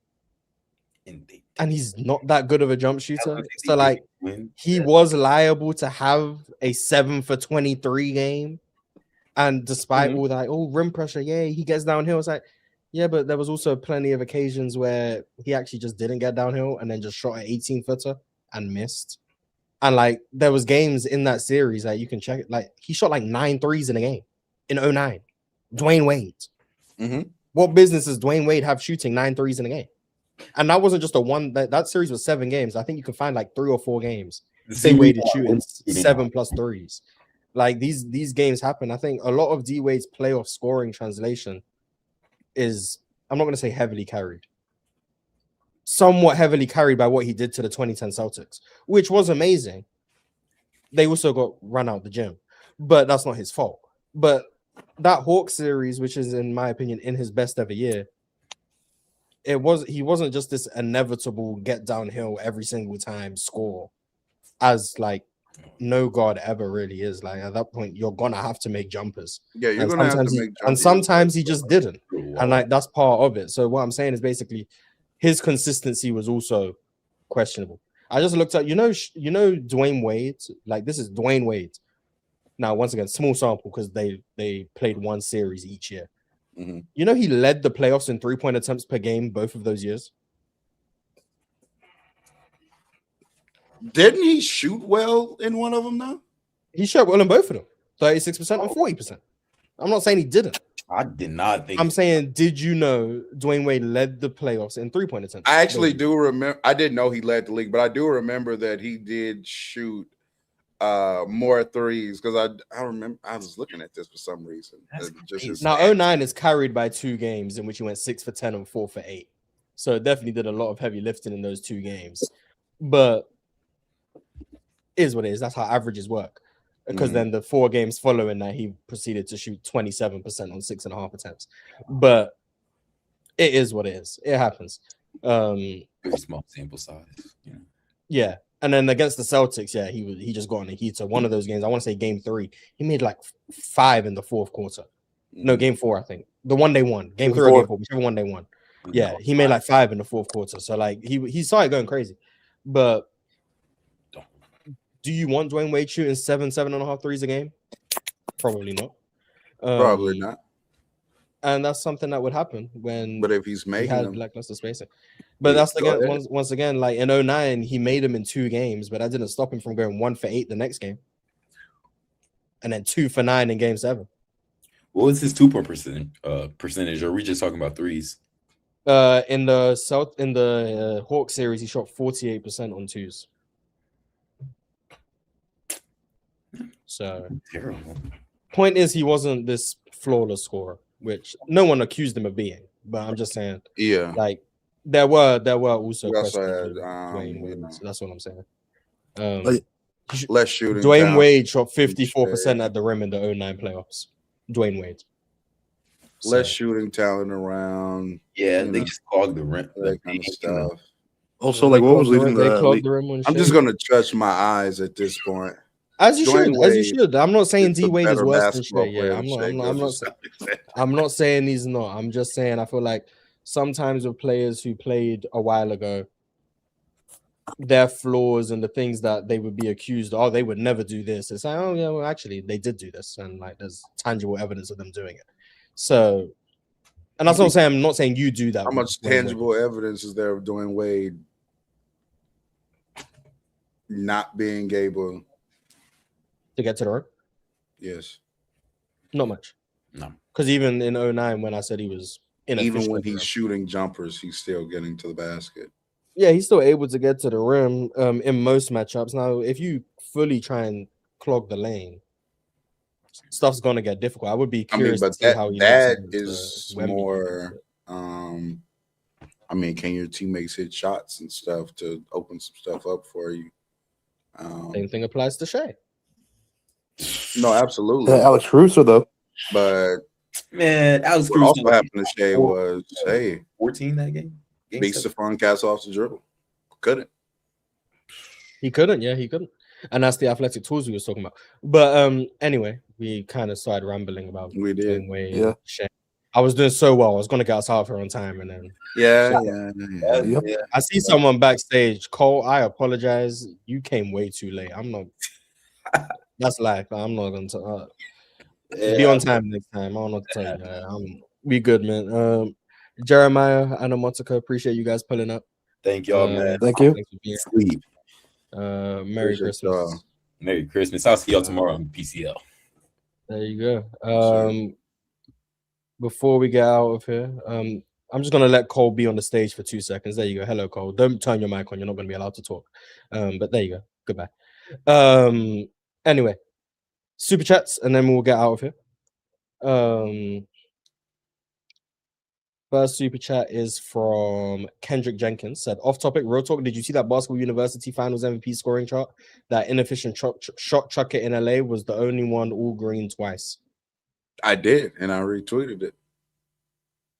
And he's not that good of a jump shooter. So like he was liable to have a 7 for 23 game. And despite all that, rim pressure, he gets downhill. It's like, yeah, but there was also plenty of occasions where he actually just didn't get downhill and then just shot an 18-footer and missed. And like there was games in that series that you can check it. Like he shot like 9 threes in a game in 09. Dwayne Wade. What business does Dwayne Wade have shooting 9 threes in a game? And that wasn't just a one. That series was 7 games. I think you can find like 3 or 4 games. Same way to shooting 7 plus threes. Like these games happen. I think a lot of D Wade's playoff scoring translation is, I'm not going to say heavily carried, somewhat heavily carried by what he did to the 2010 Celtics, which was amazing. They also got run out the gym, but that's not his fault. But that Hawks series, which is in my opinion in his best ever year, he wasn't just this inevitable get downhill every single time score, as like no guard ever really is. Like at that point, you're gonna have to make jumpers. Yeah, you're And gonna have to sometimes make and jumpers. sometimes he just didn't, Wow. and like that's part of it. So what I'm saying is basically his consistency was also questionable. I just looked at Dwayne Wade. Like this is Dwayne Wade. Now once again, small sample because they played one series each year. Mhm. You know he led the playoffs in 3-point attempts per game both of those years. Didn't he shoot well in one of them though? He shot well in both of them, 36% and 40%. I'm not saying he didn't. I did not think. I'm saying, did you know Dwayne Wade led the playoffs in 3-point attempts? I actually do remember. I didn't know he led the league, but I do remember that he did shoot more threes because I remember I was looking at this for some reason. That's Just his Now, stats. 09 is carried by 2 games in which he went 6 for 10 and 4 for 8. So it definitely did a lot of heavy lifting in those 2 games. But it is what it is. That's how averages work. Because then the 4 games following that, he proceeded to shoot 27% on 6.5 attempts. But it is what it is. It happens. Very small sample size. Yeah. And then against the Celtics, yeah, he just got on the heat. So one of those games, I want to say game 3, he made like 5 in the 4th quarter. No, game 4, I think. The one they won. Game 3 or game 4, whichever one they won. Yeah, he made like 5 in the 4th quarter. So like he started going crazy. But do you want Dwayne Wade shooting 7.5 threes a game? Probably not. Probably not. And that's something that would happen when. But if he's making them, lackluster spacing. But that's again once again, like in 09, he made them in 2 games, but that didn't stop him from going 1 for 8 the next game, and then 2 for 9 in game 7. What was his 2-point percentage? Or are we just talking about threes? In the Hawks series, he shot 48% on 2s. So terrible. Point is, he wasn't this flawless scorer, which no one accused him of being. But I'm just saying, yeah, like there were also we also questions. had, Dwayne Wade, so that's what I'm saying. less shooting. Dwayne Wade shot 54% at the rim in the 09 playoffs. Dwayne Wade. Less shooting talent around. Yeah, they just clogged the rim. That kind of stuff. Also, like what was leading they the clogged league? the rim. I'm just gonna touch my eyes at this point. As you Dwayne should, Wade as you should. I'm not saying is D a Wade is better worse than basketball Shea. player Yeah, than Shea I'm not saying he's not. I'm just saying I feel like sometimes with players who played a while ago, their flaws and the things that they would be accused of, they would never do this. It's like, oh yeah, well actually they did do this, and like there's tangible evidence of them doing it. So, and that's what I'm saying. I'm not saying you do that. How much tangible evidence is there of Dwayne Wade not being able to get to the rim? Yes. Not much. No. Because even in 09, when I said he was inefficient, even when he's shooting jumpers, he's still getting to the basket. Yeah, he's still able to get to the rim in most matchups. Now, if you fully try and clog the lane, stuff's gonna get difficult. I would be curious to see how he that is more. I mean, can your teammates hit shots and stuff to open some stuff up for you? Same thing applies to Shea. No, absolutely. Alex Caruso, though. But man, Alex Caruso also happened to Shea was 14 that game. Beat Stephon Castle off the dribble. Couldn't. He couldn't. Yeah, he couldn't. And that's the athletic tools we was talking about. But anyway, we kind of started rambling about. We did. Wade, yeah. Shea. I was doing so well. I was gonna get us out here on time, and then yeah. I see someone backstage. Cole, I apologize. You came way too late. I'm not. That's life. I'm not gonna be on time next time. I don't know what to tell you. We good, man. Jeremiah, Anna Montaka, appreciate you guys pulling up. Thank y'all, man. Thank you. Sleep. Merry Christmas. Merry Christmas. I'll see y'all tomorrow on PCL. There you go. Before we get out of here, I'm just gonna let Cole be on the stage for 2 seconds. There you go. Hello, Cole. Don't turn your mic on. You're not gonna be allowed to talk. But there you go. Goodbye. Anyway, super chats, and then we'll get out of here. First super chat is from Kendrick Jenkins. Said, off topic, real talk. Did you see that Basketball University Finals MVP scoring chart? That inefficient shot chucker in LA was the only one all green twice. I did, and I retweeted it.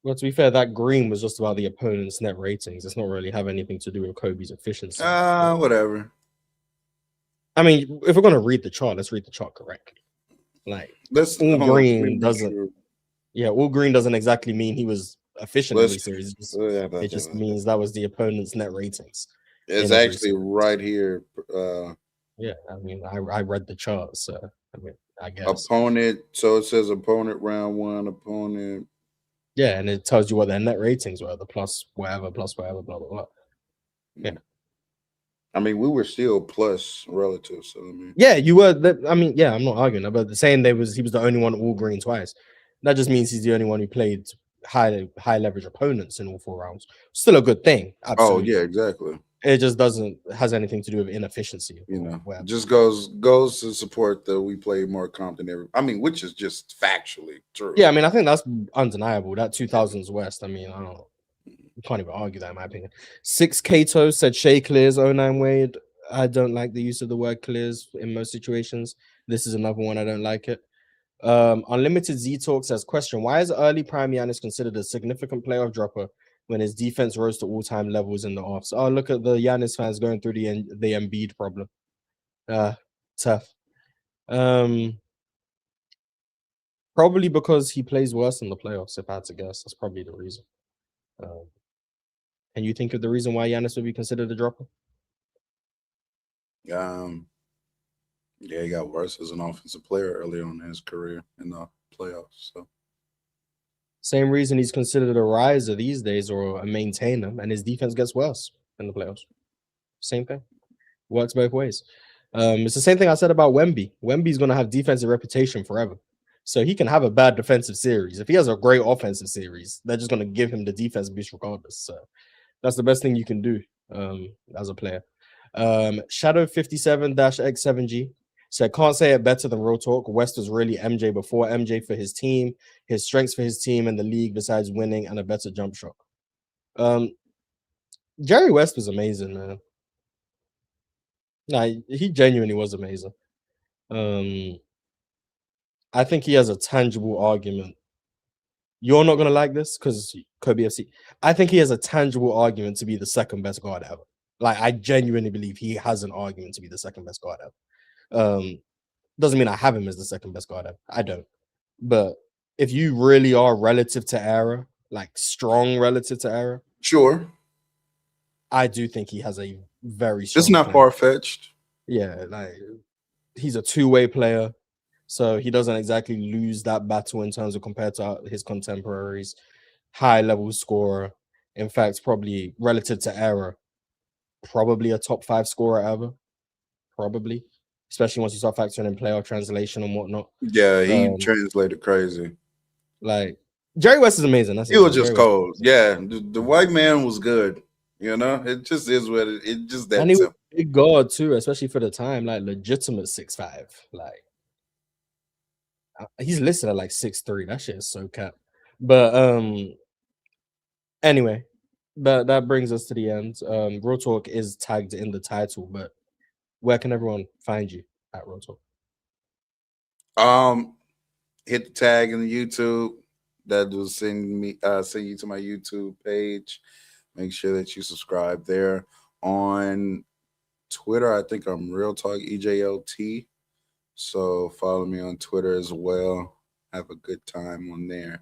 Well, to be fair, that green was just about the opponent's net ratings. It's not really have anything to do with Kobe's efficiency. Whatever. I mean, if we're gonna read the chart, let's read the chart correctly. Like all green doesn't. Yeah, all green doesn't exactly mean he was efficient in these series. It just means that was the opponent's net ratings. It's actually right here. Yeah, I mean, I read the chart, so I mean, I guess opponent. So it says opponent round one, opponent. Yeah, and it tells you what their net ratings were, the plus whatever, blah blah blah. Yeah. I mean, we were still plus relative. So I mean, yeah, you were. I mean, yeah, I'm not arguing about saying he was the only one all green twice. That just means he's the only one who played high leverage opponents in all 4 rounds. Still a good thing. Absolutely. Oh yeah, exactly. It just doesn't has anything to do with inefficiency. You know, just goes to support that we played more comp than every. I mean, which is just factually true. Yeah, I mean, I think that's undeniable. That 2000s West. I mean, you can't even argue that in my opinion. 6 Kato said Shea clears 09 Wade. I don't like the use of the word clears in most situations. This is another one I don't like it. Unlimited Z Talk says, question, why is early prime Giannis considered a significant playoff dropper when his defense rose to all-time levels in the offs? Oh, look at the Giannis fans going through the Embiid problem. Tough. Probably because he plays worse in the playoffs, if I had to guess. That's probably the reason. Can you think of the reason why Giannis would be considered a dropper? Yeah, he got worse as an offensive player early on in his career in the playoffs. So, same reason he's considered a riser these days or a maintainer, and his defense gets worse in the playoffs. Same thing. Works both ways. It's the same thing I said about Wemby. Wemby's going to have defensive reputation forever. So he can have a bad defensive series. If he has a great offensive series, they're just going to give him the defense boost regardless. So that's the best thing you can do as a player. Shadow 57-X7G said, can't say it better than Real Talk. West was really MJ before MJ for his team, his strengths for his team and the league besides winning and a better jump shot. Jerry West was amazing, man. Nah, he genuinely was amazing. I think he has a tangible argument. You're not going to like this because Kobe FC. I think he has a tangible argument to be the second best guard ever. Like, I genuinely believe he has an argument to be the second best guard ever. Doesn't mean I have him as the second best guard ever. I don't. But if you really are relative to era, like strong relative to era, sure. I do think he has a very strong. It's not far-fetched. Yeah, like he's a two-way player. So he doesn't exactly lose that battle in terms of compared to his contemporaries. High-level scorer. In fact, probably relative to era, probably a top 5 scorer ever. Probably. Especially once you start factoring in playoff translation and whatnot. Yeah, he translated crazy. Like, Jerry West is amazing. He was just cold. Yeah, the white man was good. You know, it just is what it just that. And he was a big guard too, especially for the time, like legitimate 6'5". Like, he's listed at like 6'3". That shit is so cap. But anyway, that brings us to the end. Real Talk is tagged in the title, but where can everyone find you at Real Talk? Hit the tag in the YouTube. That will send you to my YouTube page. Make sure that you subscribe there. On Twitter, I think I'm Real Talk EJLT. So follow me on Twitter as well. Have a good time on there.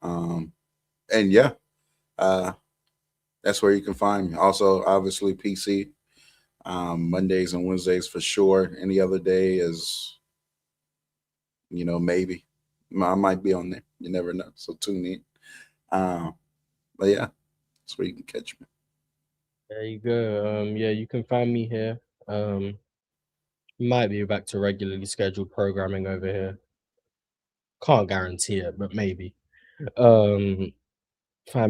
And yeah, that's where you can find me. Also, obviously, PC. Mondays and Wednesdays for sure. Any other day is, maybe. I might be on there. You never know. So tune in. But yeah, that's where you can catch me. There you go. Yeah, you can find me here. Might be back to regularly scheduled programming over here. Can't guarantee it, but maybe. Find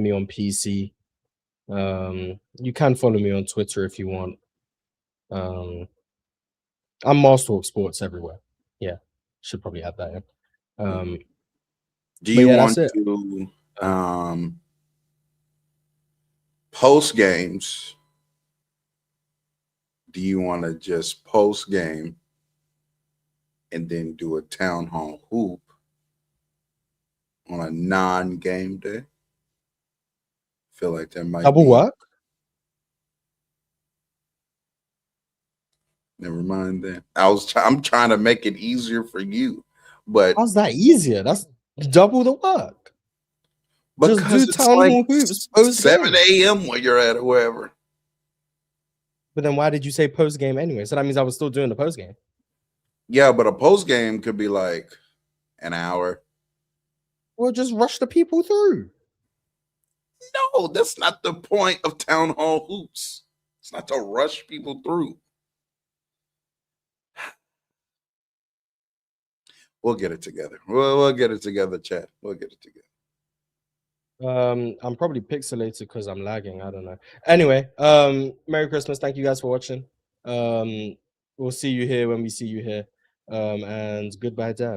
me on PC. You can follow me on Twitter if you want. I'm Masterhawk Sports everywhere. Yeah, should probably add that in. Do you want to post games, do you want to just post game and then do a town hall hoop on a non-game day? Feel like there might Double be. work? Never mind that. I'm trying to make it easier for you, but How's that easier? That's double the work. Just do because it's town like hall hoops post 7 game. a.m. when you're at it, wherever. But then why did you say post game anyway? So that means I was still doing the post game. Yeah, but a post game could be like an hour. Well, just rush the people through. No, that's not the point of town hall hoops. It's not to rush people through. We'll get it together. We'll get it together, chat. We'll get it together. I'm probably pixelated because I'm lagging. I don't know. Anyway, Merry Christmas. Thank you guys for watching. We'll see you here when we see you here. And goodbye, Dad.